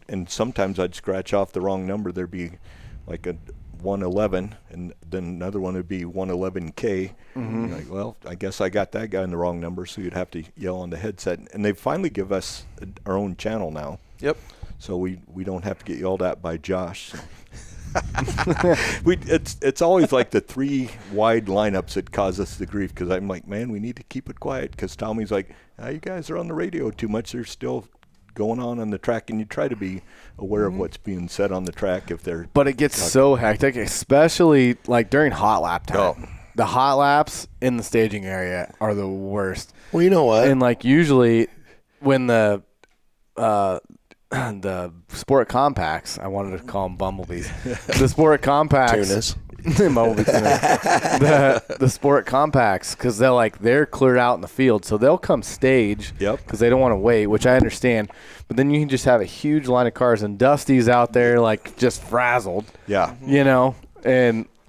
and sometimes I'd scratch off the wrong number. There'd be like a 111, and then another one would be 111K. Like, well, I guess I got that guy in the wrong number, so you'd have to yell on the headset. And they finally give us our own channel now. Yep. So we don't have to get yelled at by Josh. So. It's always like the 3 wide lineups that cause us the grief because I'm like, man, we need to keep it quiet because Tommy's like, you guys are on the radio too much. There's still going on the track, and you try to be aware of what's being said on the track if they're. But it gets so hectic, especially like during hot lap time. Oh. The hot laps in the staging area are the worst. Well, you know what? And like usually when the sport compacts, I wanted to call them bumblebees. The sport compacts. Tunas. Bumblebee tunas. The sport compacts, because they're cleared out in the field, so they'll come stage because they don't want to wait, which I understand. But then you can just have a huge line of cars, and Dusty's out there like just frazzled. Yeah. You know,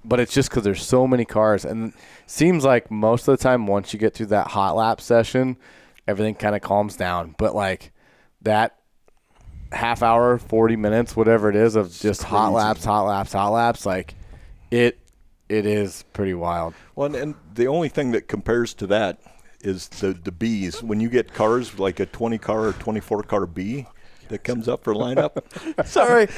but it's just because there's so many cars, and it seems like most of the time once you get through that hot lap session, everything kind of calms down. But like that half hour, 40 minutes, whatever it is, of just hot laps, like it is pretty wild. Well, and the only thing that compares to that is the Bs. When you get cars like a 20 car or 24 car B that comes up for lineup. Sorry.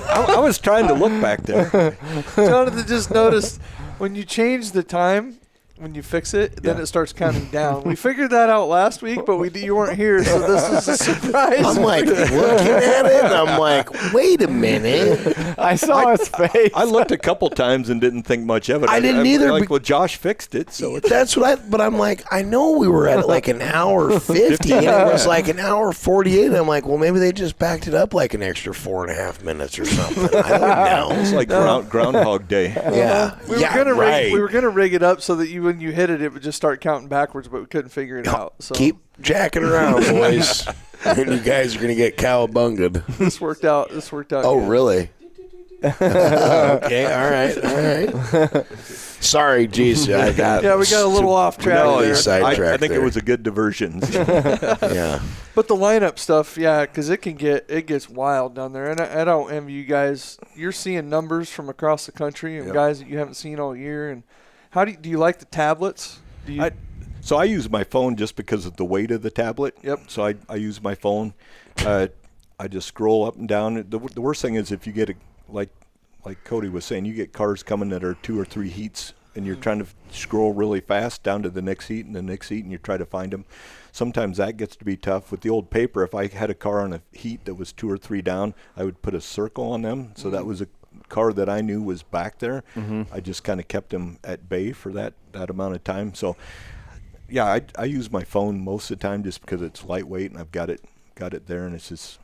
I was trying to look back there. Jonathan just noticed when you change the time, when you fix it, then it starts counting down. We figured that out last week, but you weren't here, so this is a surprise. I'm like looking at it, and I'm like, wait a minute. I saw his face. I looked a couple times and didn't think much of it. I didn't either. Like, well, Josh fixed it, so That's what but I'm like, I know we were at like an hour 50, and it was like an hour 48, and I'm like, well, maybe they just backed it up like an extra 4.5 minutes or something. I don't know. it's like Groundhog Day. Yeah. We were gonna rig it up so that when you hit it, it would just start counting backwards, but we couldn't figure it out. So keep jacking around, boys, and you guys are gonna get cowabunged. This worked out. Oh, good. really? Okay. All right. Sorry, geez. I got. Yeah, we got a little off track. No, there. I think it was a good diversion. Yeah. But the lineup stuff, because it gets wild down there, and I don't envy you guys. You're seeing numbers from across the country and guys that you haven't seen all year. And how do you like the tablets? So I use my phone just because of the weight of the tablet. Yep. So I use my phone. I just scroll up and down. The worst thing is if you get like Cody was saying, you get cars coming that are 2 or 3 heats, and you're trying to scroll really fast down to the next heat and the next heat, and you try to find them. Sometimes that gets to be tough. With the old paper, if I had a car on a heat that was 2 or 3 down, I would put a circle on them. So that was a car that I knew was back there. I just kind of kept them at bay for that amount of time. So, yeah, I use my phone most of the time just because it's lightweight and I've got it there, and it's just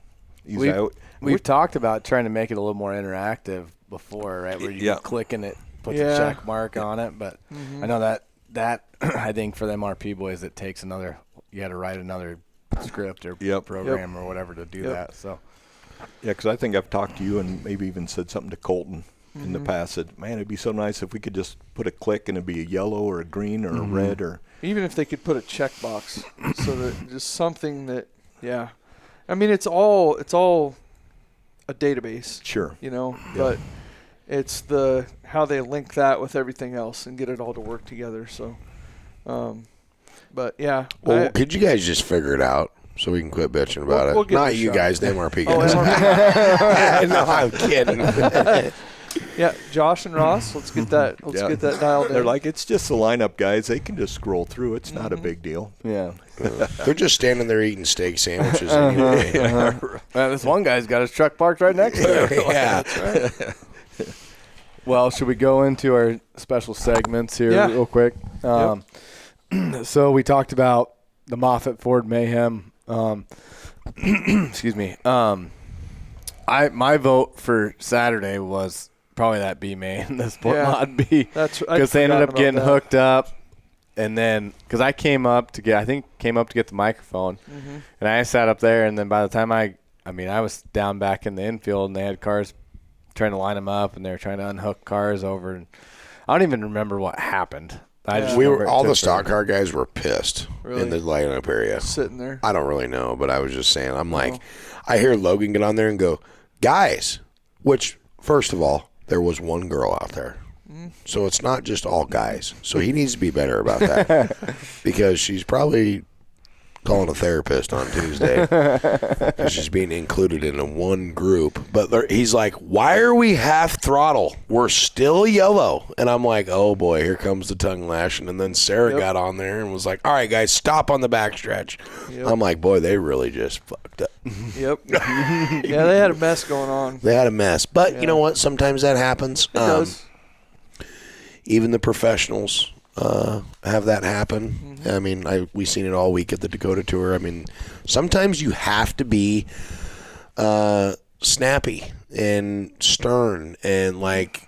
easy. We've talked about trying to make it a little more interactive before, right? Where you can click and it puts a check mark on it. But I know that I think for them RP boys, it takes another. You got to write another script or program or whatever to do that. So. Yeah, because I think I've talked to you and maybe even said something to Colton in the past. That, man, it'd be so nice if we could just put a click and it'd be a yellow or a green or a red, or even if they could put a checkbox, so that just something that, I mean, it's all a database. Sure. But it's how they link that with everything else and get it all to work together. So, but yeah. Well, could you guys just figure it out? So we can quit bitching about it. We'll Not you guys, the MRP Oh, guys. MRP. No, I'm kidding. Yeah, Josh and Ross, let's get that dialed in. They're like, it's just the lineup, guys. They can just scroll through. It's not a big deal. Yeah. They're just standing there eating steak sandwiches anyway. Well, this one guy's got his truck parked right next to him. Yeah. That's right. Well, should we go into our special segments here real quick? So we talked about the Moffett Ford Mayhem. Excuse me. My vote for Saturday was probably that B main, the Sport Mod B. That's because they ended up getting hooked up, and then because I came up to get the microphone, and I sat up there, and then by the time I was down back in the infield, and they had cars trying to line them up, and they were trying to unhook cars over, and I don't even remember what happened. All the stock car guys were pissed in the lineup area. Sitting there. I don't really know, but I was just saying, I'm like, I hear Logan get on there and go, guys, which, first of all, there was one girl out there. So it's not just all guys. So he needs to be better about that because she's probably calling a therapist on Tuesday because she's being included in a one group. But he's like, why are we half throttle? We're still yellow. And I'm like, oh, boy, here comes the tongue lashing. And then Sarah got on there and was like, all right, guys, stop on the backstretch. I'm like, boy, they really just fucked up. Yeah, they had a mess going on. They had a mess. But you know what? Sometimes that happens. It does. Even the professionals have that happen. I mean, we seen it all week at the Dakota Tour. I mean, sometimes you have to be snappy and stern and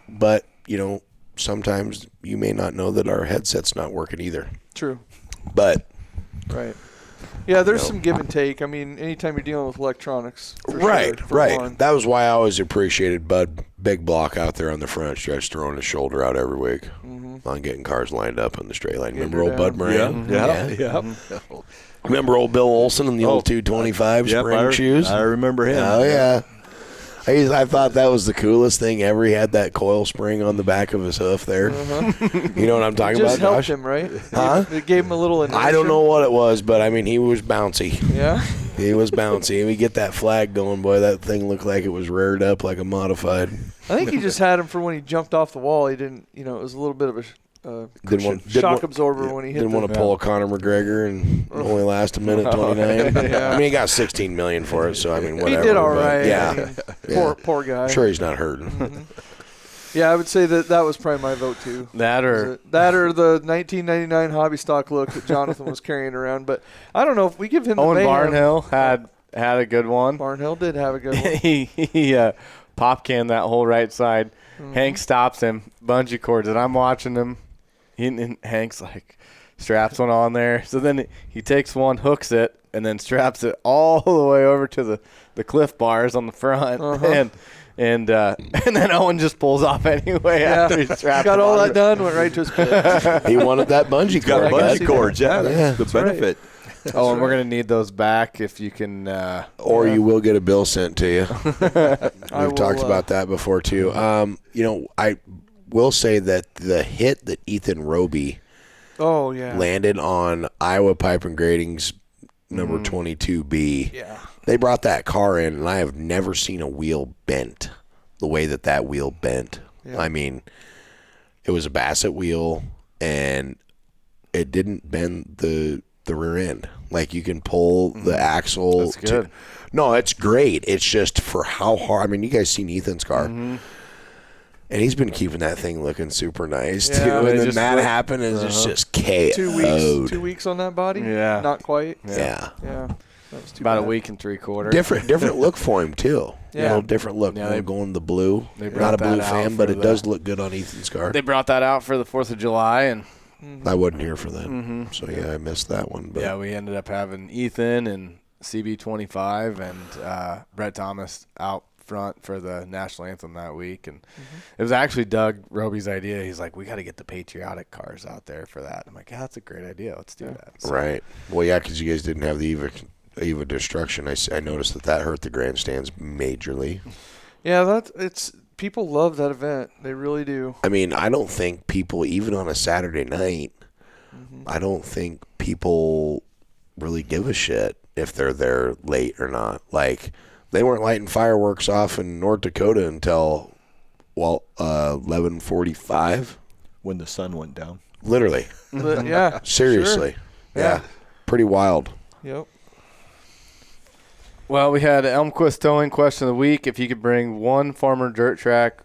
but sometimes you may not know that our headset's not working either. True. But right. Yeah, there's some give and take. I mean, anytime you're dealing with electronics. Right. One. That was why I always appreciated Bud Big Block out there on the front stretch throwing his shoulder out every week on getting cars lined up in the straight line. Remember old Bud Moran? Yeah. Remember old Bill Olson in the old 225 spring shoes? I remember him. Oh, yeah. I thought that was the coolest thing ever. He had that coil spring on the back of his hoof there. You know what I'm talking about, Just helped Josh? him, right? Huh? It gave him a little inertia. I don't know what it was, but, I mean, he was bouncy. Yeah? He was bouncy. And we get that flag going, boy, that thing looked like it was reared up like a modified. I think he just had him for when he jumped off the wall. He didn't, it was a little bit of a shock absorber when he hit Didn't want to pull a Conor McGregor and only last a minute 29. I mean, he got $16 million for it, so I mean, whatever. He did all right. Yeah. Poor guy. I'm sure he's not hurting. Yeah, I would say that was probably my vote too. That or the 1999 hobby stock look that Jonathan was carrying around. But I don't know if we give him Owen the Mayhem. Barnhill had a good one. Barnhill did have a good one. he pop canned that whole right side. Hank stops him, bungee cords, and I'm watching him. And Hank's like straps one on there. So then he takes one, hooks it, and then straps it all the way over to the Cliff bars on the front. And then Owen just pulls off anyway after he strapped got all on. that done, went right to his pit. He wanted that bungee cord. Got bungee cords, that's the benefit. Oh, and we're going to need those back if you can. Or you will get a bill sent to you. We've talked about that before, too. I will say that the hit that Ethan Roby Oh, yeah. landed on Iowa Pipe and Grading's number 22B. Yeah. They brought that car in, and I have never seen a wheel bent the way that wheel bent. Yeah. I mean, it was a Bassett wheel, and it didn't bend the rear end. Like, you can pull the axle. That's good. No, it's great. It's just for how hard. I mean, you guys seen Ethan's car. And he's been keeping that thing looking super nice, too. Yeah, And then that happened, and it's just KO'd. 2 weeks on that body? Yeah. Not quite? Yeah. Yeah. That was too About bad. a week and 3/4. Different look for him, too. Yeah. You know, different look. Yeah, they- going the blue. they Not brought a blue that out fan, but for it the- does look good on Ethan's car. They brought that out for the 4th of July, and I wasn't here for that. So, yeah, I missed that one. But yeah, we ended up having Ethan and CB25 and Brett Thomas out front for the national anthem that week. And it was actually Doug Roby's idea. He's like, we got to get the patriotic cars out there for that. I'm like, yeah, that's a great idea. Let's do that. So, Right. Well, yeah, because you guys didn't have the Eva Destruction. I noticed that hurt the grandstands majorly. Yeah, people love that event. They really do. I mean, I don't think people, even on a Saturday night, I don't think people really give a shit if they're there late or not. Like, they weren't lighting fireworks off in North Dakota until, 11:45. When the sun went down. Literally. But, yeah. Seriously. Sure. Yeah. Pretty wild. Yep. Well, we had Elmquist Towing question of the week. If you could bring one former dirt track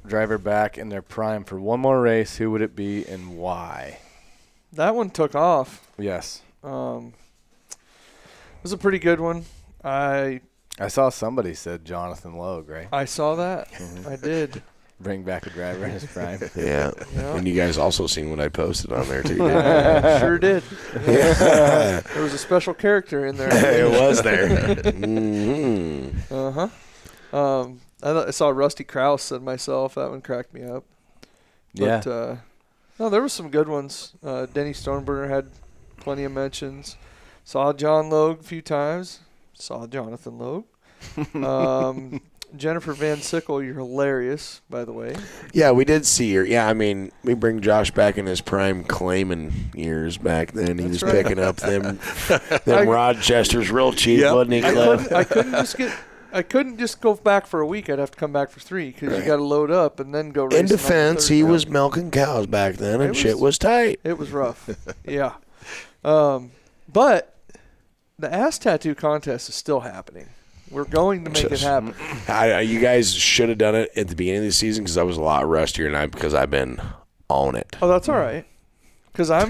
driver back in their prime for one more race, who would it be and why? That one took off. Yes. It was a pretty good one. I saw somebody said Jonathan Logue, right? I saw that. I did. Bring back a driver in his prime. Yeah. Yeah. And you guys also seen what I posted on there, too. Sure did. Yeah. There was a special character in there. It was there. Mm-hmm. I saw Rusty Krause said myself. That one cracked me up. But, no, there was some good ones. Denny Stoneburner had plenty of mentions. Saw John Logue a few times. Saw Jonathan Logue. Jennifer Van Sickle, you're hilarious, by the way. Yeah, we did see her. Yeah, I mean, we bring Josh back in his prime claiming years back then. He was picking up them Rochesters real cheap, wasn't he, Cliff? I couldn't just go back for a week. I'd have to come back for 3 because you got to load up and then go racing. In defense, he was milking cows back then, and shit was tight. It was rough. Yeah. But the ass tattoo contest is still happening. We're going to make it happen. You guys should have done it at the beginning of the season because I was a lot rustier than because I've been on it. Oh, that's all right. Because I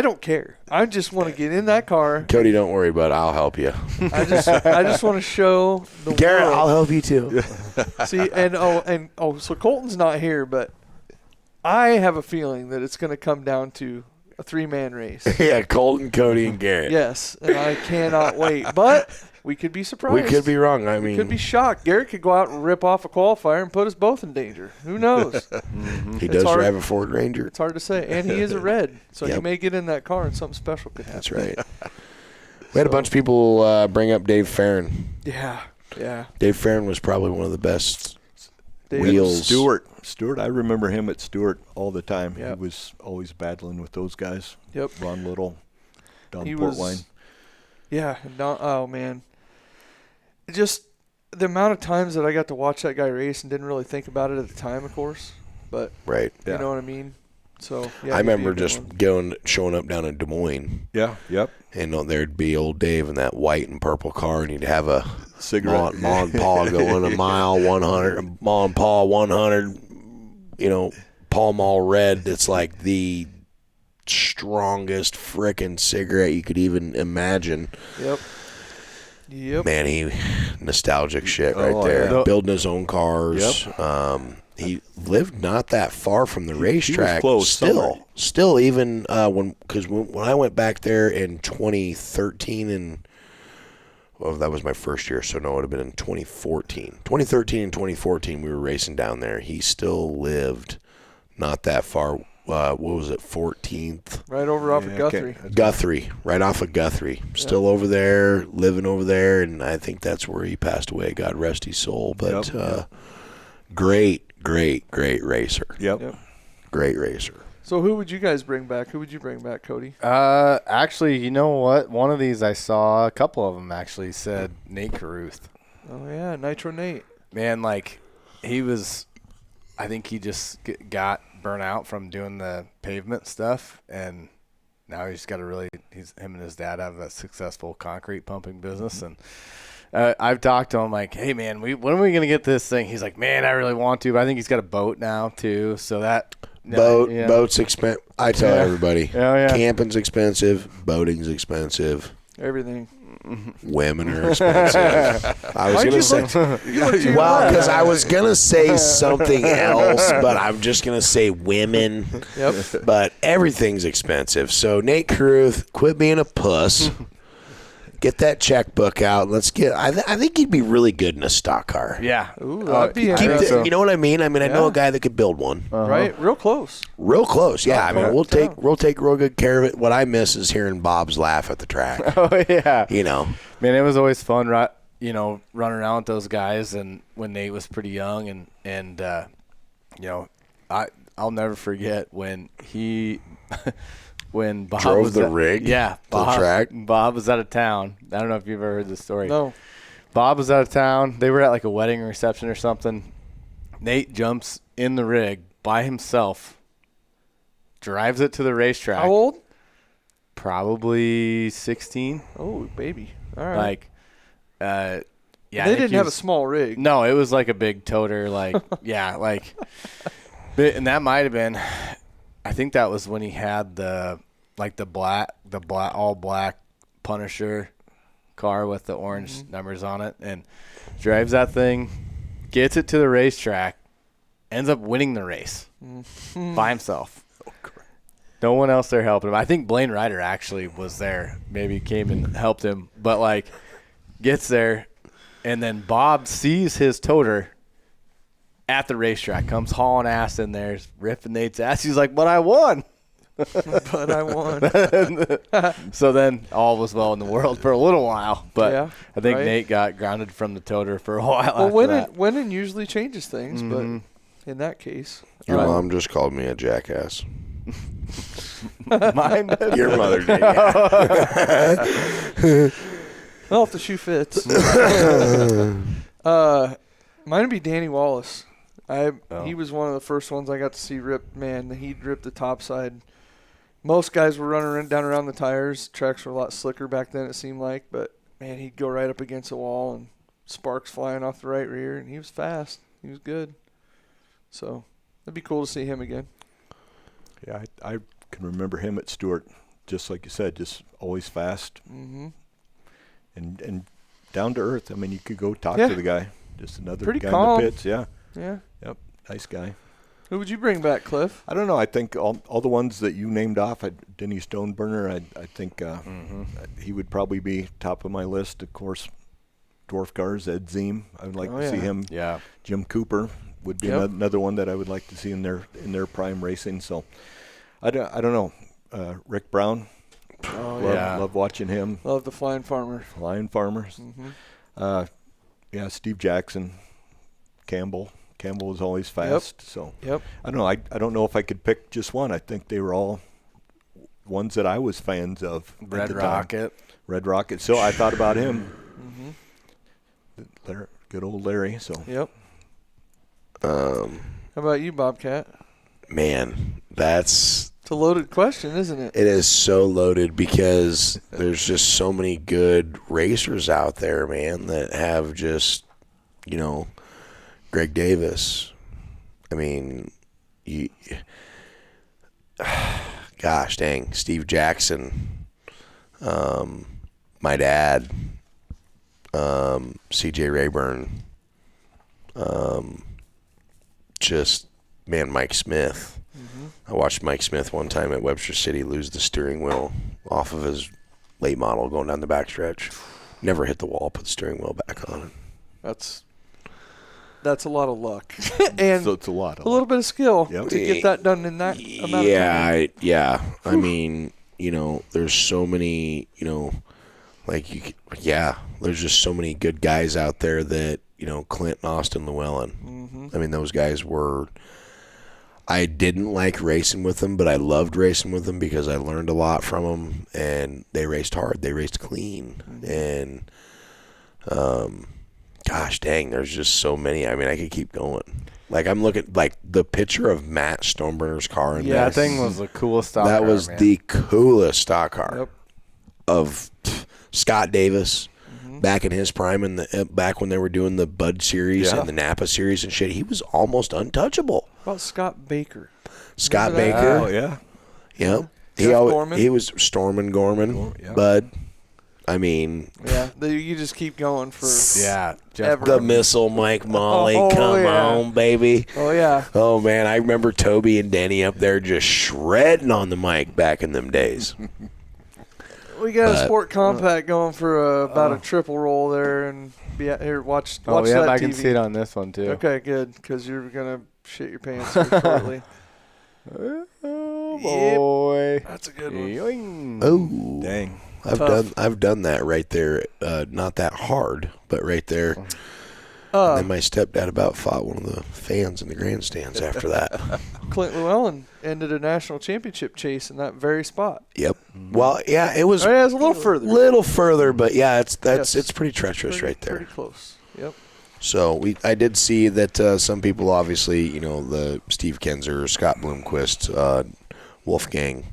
don't care. I just want to get in that car. Cody, don't worry about it. I'll help you. I just want to show the Garrett, world. I'll help you too. See, so Colton's not here, but I have a feeling that it's going to come down to a 3-man race. Yeah, Colton, Cody, and Garrett. Yes, and I cannot wait. But we could be surprised. We could be wrong. I mean, we could be shocked. Garrett could go out and rip off a qualifier and put us both in danger. Who knows? He does drive a Ford Ranger. It's hard to say. And he is a red, so Yep. he may get in that car and something special could happen. That's right. We had a bunch of people bring up Dave Farron. Yeah. Dave Farron was probably one of the best Dave wheels. Stewart, I remember him at Stewart all the time. Yep. He was always battling with those guys. Yep. Ron Little, Don He Portwine. was. Yeah. Oh, man. Just the amount of times that I got to watch that guy race and didn't really think about it at the time, of course. But Right. you know what I mean? So, yeah. I he'd be a remember good just one. showing up down in Des Moines, Yeah, yep. and there'd be old Dave in that white and purple car, and he'd have a Cigarette. Ma and Pa going a mile 100, Ma and Pa 100, Pall Mall red. That's like the strongest frickin' cigarette you could even imagine. Yep. Man, he nostalgic shit right Oh, there. yeah. Building his own cars. Yep. He lived not that far from the racetrack. close somewhere. Still, even when I went back there in 2013 and that was my first year, so no, it would have been in 2014. 2013 and 2014, we were racing down there. He still lived not that far. What was it, 14th? Right over off of Guthrie. Guthrie, right off of Guthrie. Still over there, living over there, and I think that's where he passed away. God rest his soul. But great racer. Yep. Yep. Great racer. So who would you guys bring back? Who would you bring back, Cody? Actually, you know what? One of these I saw, a couple of them actually said Nate Caruth. Oh, yeah, Nitro Nate. Man, like, he was, I think he just got burnt out from doing the pavement stuff, and now he's got him and his dad have a successful concrete pumping business, and I've talked to him like, hey, man, when are we going to get this thing? He's like, man, I really want to, but I think he's got a boat now, too, so that. Boat's expensive. I tell everybody, camping's expensive, boating's expensive. Everything. Women are expensive. I was going to say, well, because I was going to say something else, but I'm just going to say women. Yep. But everything's expensive. So, Nate Caruth, quit being a puss. Get that checkbook out. Let's get. I think he'd be really good in a stock car. Yeah. Ooh, that'd be interesting. You know what I mean? I know a guy that could build one. Right, real close. Real close. Yeah. I mean, we'll take real good care of it. What I miss is hearing Bob's laugh at the track. Oh yeah. You know, man, it was always fun. Running around with those guys, and when Nate was pretty young, and I'll never forget when he. When Bob drove was the rig, the track. Bob was out of town. I don't know if you've ever heard this story. No. Bob was out of town. They were at like a wedding reception or something. Nate jumps in the rig by himself, drives it to the racetrack. How old? Probably 16. Oh, baby. All right. They didn't have a small rig. No, it was like a big toter. And that might have been. I think that was when he had the all black Punisher car with the orange numbers on it, and drives that thing, gets it to the racetrack, ends up winning the race by himself. No one else there helping him. I think Blaine Ryder actually was there. Maybe came and helped him, but gets there, and then Bob sees his toter at the racetrack, comes hauling ass in there, ripping Nate's ass. He's like, but I won. But I won. So then all was well in the world for a little while. But I think Nate got grounded from the toter for a while winning usually changes things, but in that case. Your mom just called me a jackass. Mine did? Your mother did, Well, if the shoe fits. Mine would be Danny Wallace. He was one of the first ones I got to see rip. Man, he'd rip the top side. Most guys were running down around the tires. Tracks were a lot slicker back then, it seemed like. But, man, he'd go right up against the wall and sparks flying off the right rear. And he was fast. He was good. So, it'd be cool to see him again. Yeah, I can remember him at Stewart. Just like you said, just always fast. Mm-hmm. And down to earth. I mean, you could go talk to the guy. Just another pretty guy calm. in the pits, yeah. Yeah. Yep, nice guy. Who would you bring back, Cliff? I don't know. I think all the ones that you named off, Denny Stoneburner, I think he would probably be top of my list. Of course, Dwarf Cars, Ed Ziem. I would like to see him. Yeah. Jim Cooper would be another one that I would like to see in their prime racing. So I don't know. Rick Brown. Oh, love watching him. Love the Flying Farmer. Flying Farmers. Mm-hmm. Steve Jackson, Campbell. Campbell was always fast. So I don't know. I don't know if I could pick just one. I think they were all ones that I was fans of. Red Rocket. Red Rocket. So I thought about him. Mm-hmm. Good old Larry. So. Yep. How about you, Bobcat? Man, it's a loaded question, isn't it? It is so loaded because there's just so many good racers out there, man, that have just, Greg Davis. I mean, gosh dang, Steve Jackson, my dad, CJ Rayburn, Mike Smith. I watched Mike Smith one time at Webster City lose the steering wheel off of his late model going down the backstretch. Never hit the wall, put the steering wheel back on it. That's a lot of luck. And so it's a little bit of skill to get that done in that amount of time. I mean, there's so many, there's just so many good guys out there that, Clint, Austin, Llewellyn. Mm-hmm. I mean, those guys were I didn't like racing with them, but I loved racing with them because I learned a lot from them, and they raced hard. They raced clean. And, gosh dang, there's just so many. I mean, I could keep going. Like, I'm looking, like, the picture of Matt Stoneburner's car in That this. thing was the coolest stock That car, was man. the coolest stock car Yep. of Scott Davis back in his prime, and back when they were doing the Bud series and the Napa series and shit. He was almost untouchable. How about Scott Baker? Scott Remember that? Baker. Oh, yeah. Yep. Jeff Gorman. He was Stormin' Gorman, Bud. I mean, Yeah, you just keep going for Yeah. ever. the missile Mike Molly. Oh, Come yeah. on, baby. Oh, yeah. Oh, man. I remember Toby and Denny up there just shredding on the mic back in them days. We got a Sport Compact going for about a triple roll there, and here, watch Oh, yeah, that I TV. can see it on this one, too. Okay, good, because you're going to shit your pants here shortly. Oh, boy. That's a good one. Yoing. Oh, Dang. I've done that right there. Not that hard, but right there. And then my stepdad about fought one of the fans in the grandstands after that. Clint Llewellyn ended a national championship chase in that very spot. Yep. Well, yeah, it was Oh, yeah, it was a little further. little further, but yeah, it's Yes. pretty treacherous right there. Pretty close. Yep. So I did see that some people, obviously, you know, the Steve Kenzer, Scott Bloomquist, Wolfgang.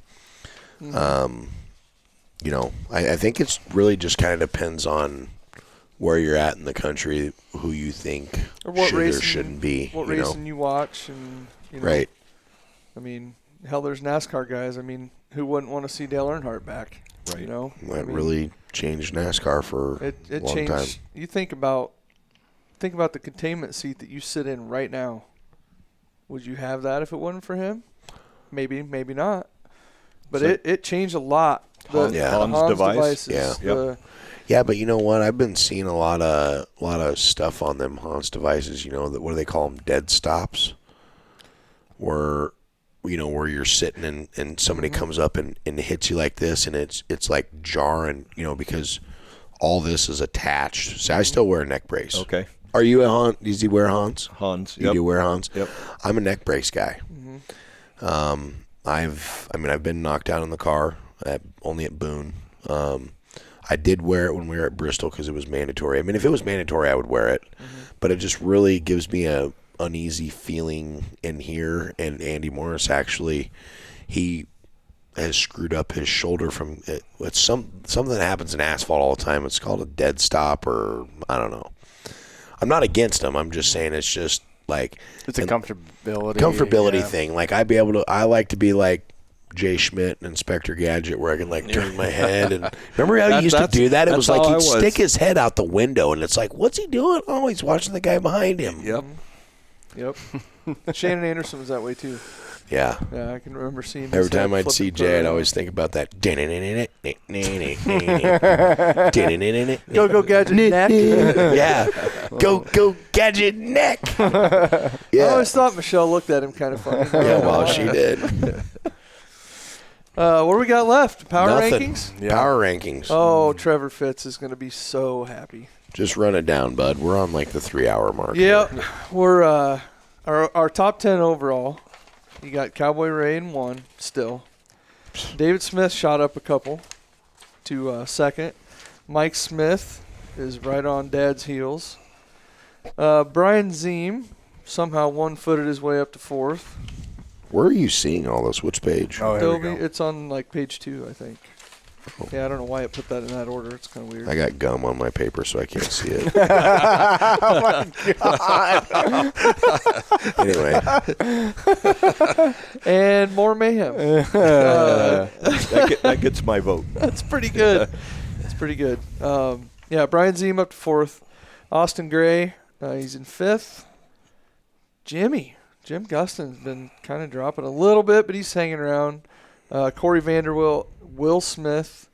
You know, I think it's really just kind of depends on where you're at in the country, who you think Or what should or racing, shouldn't be. What you know? racing you watch, and you know, Right. I mean, hell, there's NASCAR guys. I mean, who wouldn't want to see Dale Earnhardt back? Right. You know, That really changed NASCAR for it a long changed. time. You think about the containment seat that you sit in right now. Would you have that if it wasn't for him? Maybe, maybe not. But So- it changed a lot. The Hans device? devices. Yeah. Yeah, but you know what? I've been seeing a lot of stuff on them Hans devices. You know, what do they call them? Dead stops, where where you're sitting and somebody comes up and hits you like this, and it's like jarring. You know, because all this is attached. So I still wear a neck brace. Okay. Are you a Hans? Does he wear Hans? Hans. You Yep. do wear Hans? Yep. I'm a neck brace guy. I've been knocked out in the car only at Boone. I did wear it when we were at Bristol because it was mandatory. I mean, if it was mandatory, I would wear it. But it just really gives me a uneasy feeling in here. And Andy Morris actually, he has screwed up his shoulder from it. It's something that happens in asphalt all the time. It's called a dead stop, or I don't know. I'm not against them. I'm just saying it's just like It's a comfortability thing. Like I like to be like Jay Schmidt and Inspector Gadget, where I can like turn my head and remember how you used to do that? It was like he'd stick his head out the window, and it's like, what's he doing? Oh, he's watching the guy behind him. Yep. Shannon Anderson was that way too. Yeah. Yeah, I can remember seeing his Every time head I'd flip see and Jay, I'd turn. always think about that. Go Gadget neck. Yeah. Go Gadget neck. I Yeah. always thought Michelle looked at him kind of funny. Yeah, well, she did. What do we got left? Power Nothing. rankings? Power rankings. Oh, Trevor Fitz is going to be so happy. Just run it down, bud. We're on like the 3-hour mark. Yeah, we're our top 10 overall. You got Cowboy Ray in 1 still. David Smith shot up a couple to second. Mike Smith is right on Dad's heels. Brian Ziem somehow one-footed his way up to 4th. Where are you seeing all this? Which page? Oh, here we Adobe, go. it's on like page 2, I think. Yeah, I don't know why it put that in that order. It's kind of weird. I got gum on my paper, so I can't see it. Anyway, And more Mayhem. That gets my vote. That's pretty good. That's pretty good. Yeah, Brian Ziem up to 4th. Austin Gray, he's in 5th. Jim Gustin's been kind of dropping a little bit, but he's hanging around. Corey Vanderwill, Will Smith,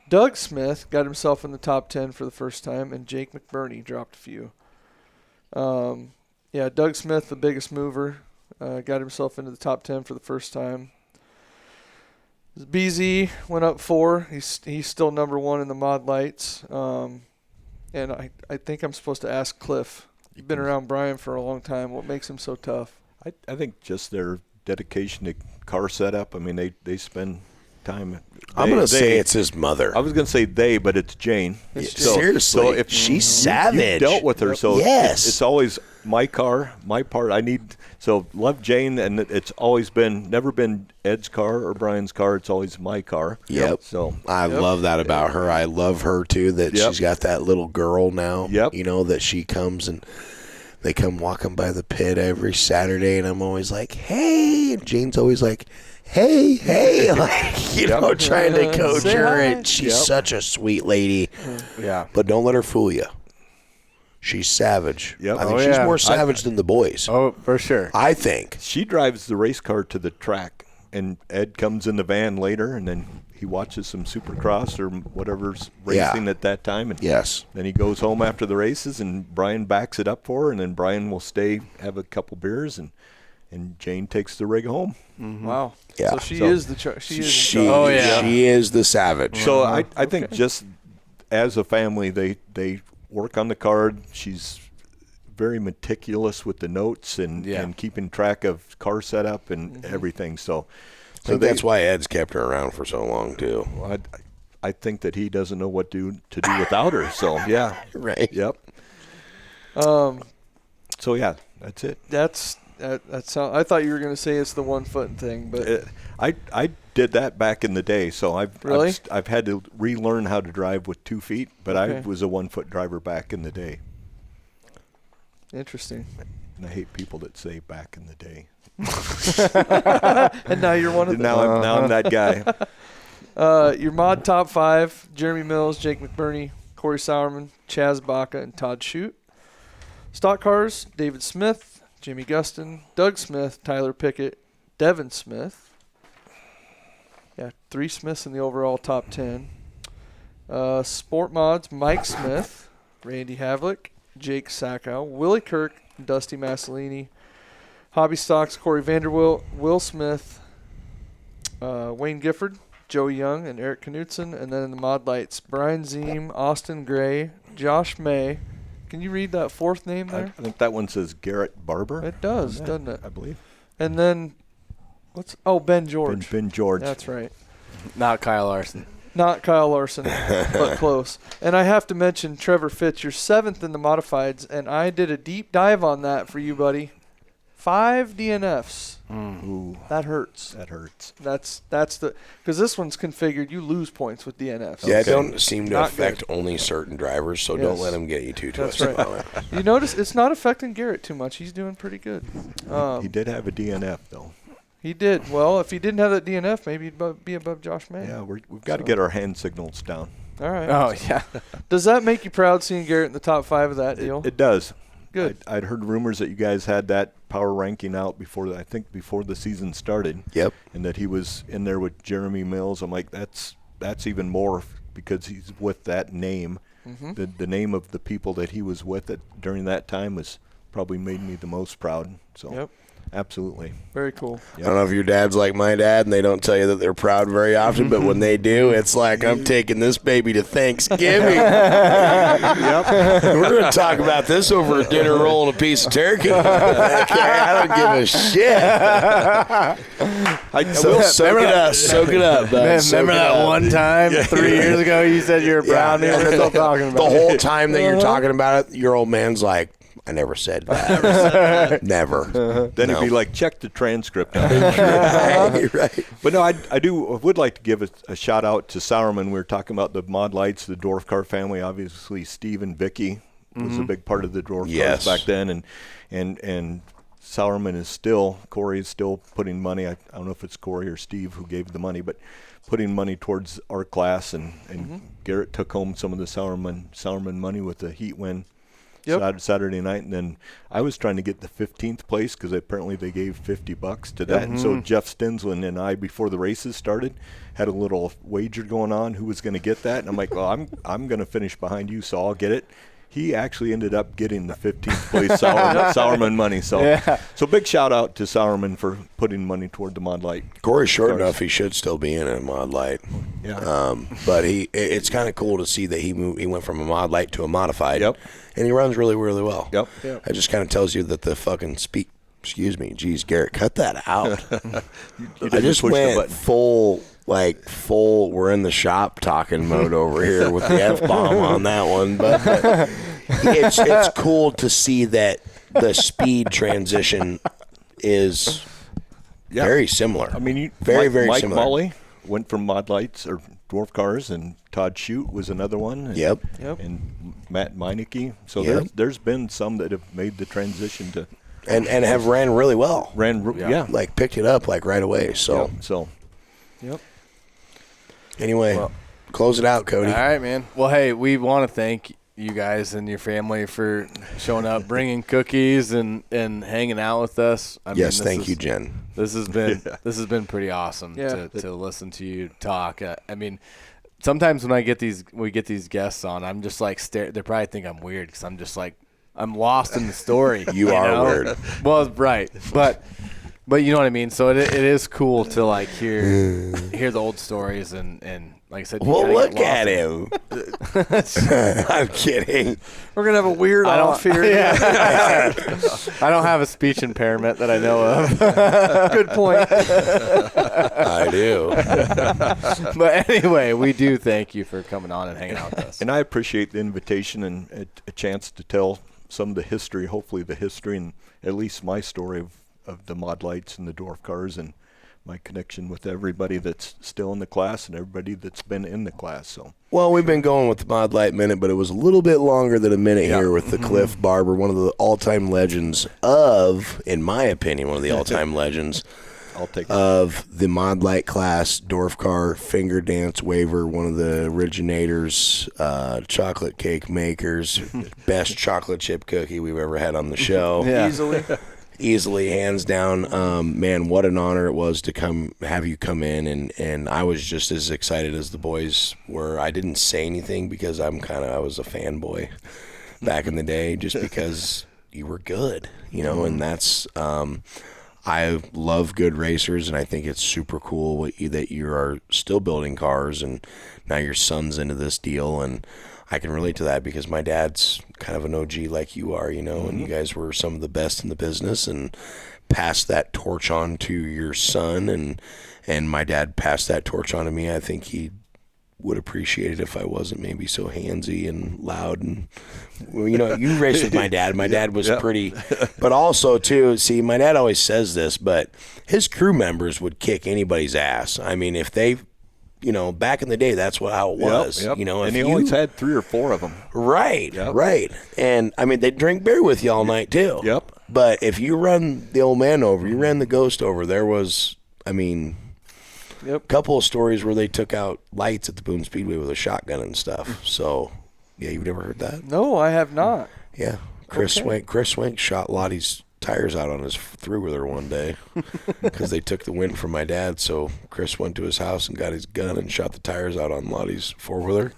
Doug Smith got himself in the top 10 for the first time, and Jake McBurney dropped a few. Yeah, Doug Smith, the biggest mover, got himself into the top 10 for the first time. BZ went up 4. He's still number 1 in the mod lights. And I think I'm supposed to ask Cliff. You've been around Brian for a long time. What makes him so tough? I think just their dedication to car setup. I mean, they spend time. I'm going to say it's his mother. I was going to say they, but it's Jane. Seriously. So if she's savage. You dealt with her, so yes. it's always my car, my part. So love Jane, and it's always never been Ed's car or Brian's car. It's always my car. Yep. So I love that about her. I love her too, that she's got that little girl now. Yep. You know, that she comes and they come walking by the pit every Saturday, and I'm always like, hey. And Jane's always like, hey, like, you know, trying to coach her. And she's such a sweet lady. Yeah. But don't let her fool you. She's savage. Yep. I think she's more savage than the boys. Oh, for sure. I think. She drives the race car to the track, and Ed comes in the van later, and then he watches some Supercross or whatever's racing at that time. And then he goes home after the races, and Brian backs it up for her, and then Brian will stay, have a couple beers, and Jane takes the rig home. Mm-hmm. Wow. Yeah. So she is the she is the savage. So I think just as a family, they work on the card. She's very meticulous with the notes and keeping track of car setup and everything. So I think that's why Ed's kept her around for so long too. I think that he doesn't know what to do without her. So yeah. Right. Yep. So yeah, that's it. That's I thought you were going to say it's the 1 foot thing, but I did that back in the day. So I've had to relearn how to drive with 2 feet, but I was a 1 foot driver back in the day. Interesting. And I hate people that say back in the day. And now you're one of them. Now I'm that guy. Your mod top 5: Jeremy Mills, Jake McBurney, Corey Sauerman, Chaz Baca, and Todd Shute. Stock cars: David Smith, Jimmy Gustin, Doug Smith, Tyler Pickett, Devin Smith. Yeah, 3 Smiths in the overall top 10. Sport mods: Mike Smith, Randy Havlick, Jake Sackow, Willie Kirk, Dusty Massolini. Hobby stocks: Corey Vanderwilt, Will Smith, Wayne Gifford, Joe Young, and Eric Knutson. And then in the mod lights: Brian Ziem, Austin Gray, Josh May. Can you read that 4th name there? I think that one says Garrett Barber. It does, doesn't it? I believe. And then, Ben George. Ben George. That's right. Not Kyle Larson. Not Kyle Larson, but close. And I have to mention Trevor Fitz, you're 7th in the modifieds, and I did a deep dive on that for you, buddy. 5 DNFs. Ooh, that hurts. That hurts. That's because this one's configured. You lose points with DNFs. Yeah, it don't seem to affect only certain drivers, so don't let them get you too twisted. That's right. You notice it's not affecting Garrett too much. He's doing pretty good. He did have a DNF though. He did. Well, if he didn't have that DNF, maybe he'd be above Josh May. Yeah, we've got to get our hand signals down. All right. Oh yeah. Does that make you proud seeing Garrett in the top 5 of that deal? It does. Good. I'd heard rumors that you guys had that power ranking out before the season started. Yep. And that he was in there with Jeremy Mills. I'm like, that's even more because he's with that name. Mm-hmm. The name of the people that he was with during that time was probably made me the most proud. So. Yep. Absolutely. Very cool. Yep. I don't know if your dad's like my dad and they don't tell you that they're proud very often, but when they do, it's like, I'm taking this baby to Thanksgiving. Yep. We're going to talk about this over a dinner roll and a piece of turkey. Okay, I don't give a shit. Soak it up, bud. Remember that one time 3 years ago you said you were proud and we're still talking about the whole time that you're talking about it, your old man's like, I never said that. Never. Then it'd be like, check the transcript out. Right. But no, I would like to give a shout out to Sauerman. We were talking about the mod lights, the Dwarf Car family. Obviously, Steve and Vicky was a big part of the Dwarf Cars back then, and Sauerman Corey is still putting money. I don't know if it's Corey or Steve who gave the money, but putting money towards our class, and Garrett took home some of the Sauerman money with the heat win. Yep. Saturday night, and then I was trying to get the 15th place because apparently they gave $50 to that. And so Jeff Stinsland and I, before the races started, had a little wager going on who was going to get that. And I'm like, well, I'm going to finish behind you, so I'll get it. He actually ended up getting the 15th place Sauerman money. So big shout out to Sauerman for putting money toward the Mod Lite. Corey's short enough; he should still be in a Mod Lite. Yeah. But it's kind of cool to see that he went from a Mod Lite to a modified. Yep. And he runs really, really well. Yep. It just kind of tells you that the fucking Excuse me. Geez, Garrett, cut that out. You I just push the went button. full, we're in the shop talking mode over here with the F-bomb on that one. But it's cool to see that the speed transition is very similar. I mean, very Mike similar. Molly went from Mod Lights or Dwarf Cars, and Todd Shute was another one. And, Yep. And Matt Meineke. So Yep. there's been some that have made the transition to And have ran really well. Like picked it up right away. So Yep. anyway, close it out, Cody. All right, man. Well, hey, we want to thank you guys and your family for showing up, bringing cookies, and hanging out with us. Yes, thank you, Jen. This has been pretty awesome to listen to you talk. I mean, sometimes when we get these guests on, I'm just like they probably think I'm weird because I'm just like I'm lost in the story. You are weird. Well, right, but you know what I mean. So it is cool to like hear the old stories and like I said. Well, look at him. I'm kidding. We're gonna have a weird off here. Yeah. I don't have a speech impairment that I know of. Good point. I do. But anyway, we do thank you for coming on and hanging out with us. And I appreciate the invitation and a chance to tell some of the history, hopefully the history and at least my story of the Mod Lights and the Dwarf Cars and my connection with everybody that's still in the class and everybody that's been in the class. So, well, we've been going with the Mod Light Minute, but it was a little bit longer than a minute here with the Cliff Barber, one of the all-time legends in my opinion, one of the all-time legends I'll take of the Mod Light class, Dwarf Car, finger dance waver, one of the originators, chocolate cake makers, best chocolate chip cookie we've ever had on the show. Yeah. Easily, hands down. Man, what an honor it was to have you come in, and I was just as excited as the boys were. I didn't say anything because I was a fanboy back in the day, just because you were good, and that's I love good racers, and I think it's super cool that you are still building cars, and now your son's into this deal, and I can relate to that because my dad's kind of an OG like you are, and you guys were some of the best in the business and passed that torch on to your son, and my dad passed that torch on to me. I think he would appreciate it if I wasn't maybe so handsy and loud. And you raced with my dad. My dad was pretty, but also too, see, my dad always says this, but his crew members would kick anybody's ass. I mean, if they, back in the day, that's how it was. Yep. And he always had 3 or 4 of them. Right. And I mean, they'd drink beer with you all night too. Yep. But if you run the old man over, you ran the ghost over, there was, a couple of stories where they took out lights at the Boone Speedway with a shotgun and stuff. So, yeah, you've never heard that? No, I have not. Yeah. Chris Swank shot Lottie's tires out on his three-wheeler one day because they took the win from my dad. So Chris went to his house and got his gun and shot the tires out on Lottie's four-wheeler.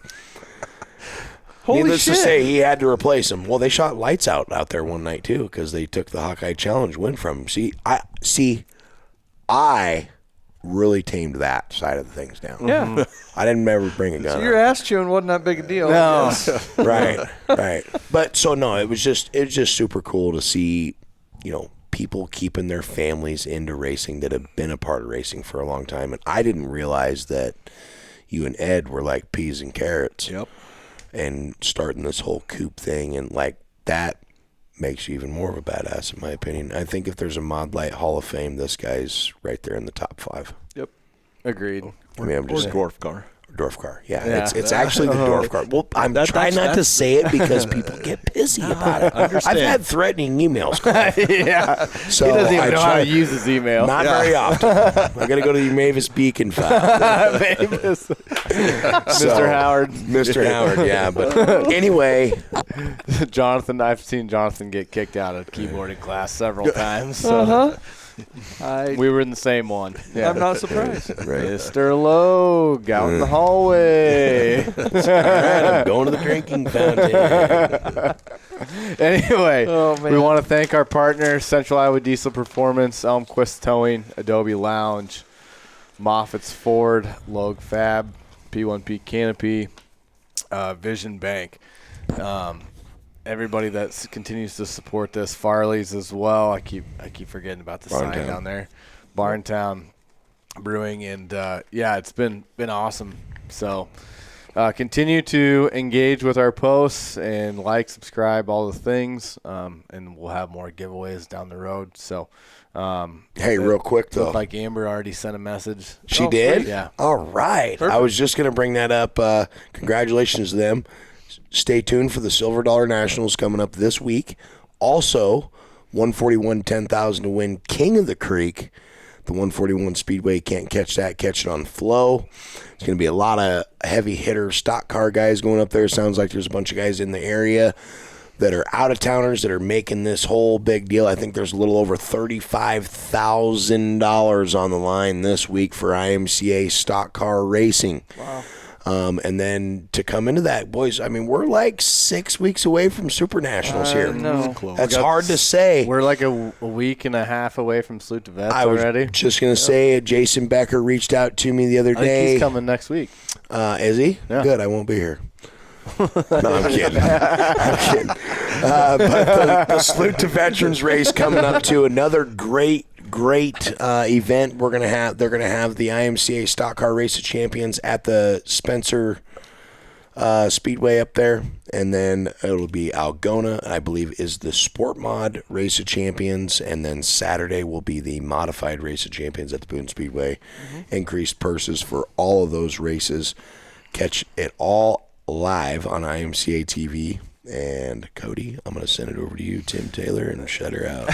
Holy Needless shit. to say, he had to replace them. Well, they shot lights out there one night too because they took the Hawkeye Challenge win from him. I really tamed that side of the things down. Yeah. I didn't ever bring a gun. So your out. ass chewing wasn't that big a deal. No. Right. But so no, it was just super cool to see, people keeping their families into racing that have been a part of racing for a long time. And I didn't realize that you and Ed were like peas and carrots. Yep. And starting this whole coupe thing, and like that makes you even more of a badass, in my opinion. I think if there's a Mod Light Hall of Fame, this guy's right there in the top 5. Yep. Agreed. I mean, I'm just Dwarf Car. Dwarf Car. Yeah. It's actually the Dwarf Car. Well, I'm trying not to say it because people get pissy about it. I've had threatening emails. Yeah. So he doesn't even I know how try- to use his email. Not very often. I got to go to the Mavis Beacon file. Mavis. So, Mr. Howard. Mr. Howard, yeah. But anyway, Jonathan, I've seen Jonathan get kicked out of keyboarding class several times. So we were in the same one. Yeah. I'm not surprised. right. Mr. Logue out in the hallway. All right, I'm going to the drinking fountain. Anyway, Oh, man. we want to thank our partners, Central Iowa Diesel Performance, Elmquist Towing, Adobe Lounge, Moffitt's Ford, Logue Fab, P1P Canopy, Vision Bank. everybody that continues to support this. Farley's as well. I keep forgetting about the sign down there. Barntown Brewing, and it's been awesome. So continue to engage with our posts and like, subscribe, all the things, and we'll have more giveaways down the road. So hey, real quick though, looked like Amber already sent a message. She did? Great. Yeah. All right. Perfect. I was just going to bring that up. Congratulations to them. Stay tuned for the Silver Dollar Nationals coming up this week. Also, 141 $10,000 to win King of the Creek. The 141 Speedway, can't catch that. Catch it on Flow. It's going to be a lot of heavy hitter stock car guys going up there. Sounds like there's a bunch of guys in the area that are out-of-towners that are making this whole big deal. I think there's a little over $35,000 on the line this week for IMCA stock car racing. Wow. And then to come into that, boys, I mean, we're like 6 weeks away from Super Nationals here. No. That's hard to say. We're like a week and a half away from Salute to Vets I was already. just going to say, Jason Becker reached out to me the other I think day. he's coming next week. Is he? Yeah. Good, I won't be here. No, I'm kidding. I'm kidding. But the Salute to Veterans race coming up to another great event. They're gonna have the IMCA Stock Car Race of Champions at the Spencer Speedway up there, and then it'll be Algona, I believe, is the Sport Mod Race of Champions, and then Saturday will be the Modified Race of Champions at the Boone Speedway. Increased purses for all of those races. Catch it all live on IMCA TV. And Cody, I'm going to send it over to you, Tim Taylor, and shut her out.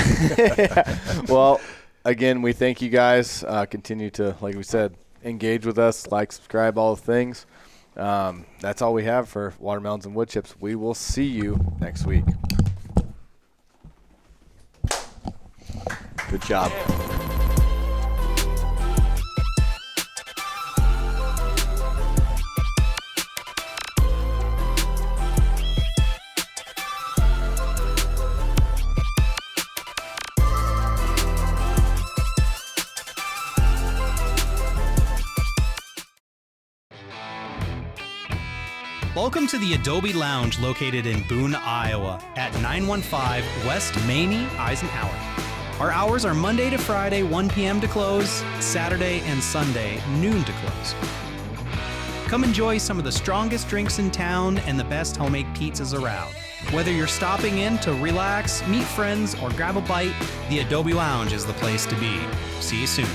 Well, again, we thank you guys. Continue to, like we said, engage with us, like, subscribe, all the things. That's all we have for Watermelons and Woodchips. We will see you next week. Good job. Welcome to the Adobe Lounge located in Boone, Iowa at 915 West Maney, Eisenhower. Our hours are Monday to Friday, 1 p.m. to close, Saturday and Sunday, noon to close. Come enjoy some of the strongest drinks in town and the best homemade pizzas around. Whether you're stopping in to relax, meet friends, or grab a bite, the Adobe Lounge is the place to be. See you soon.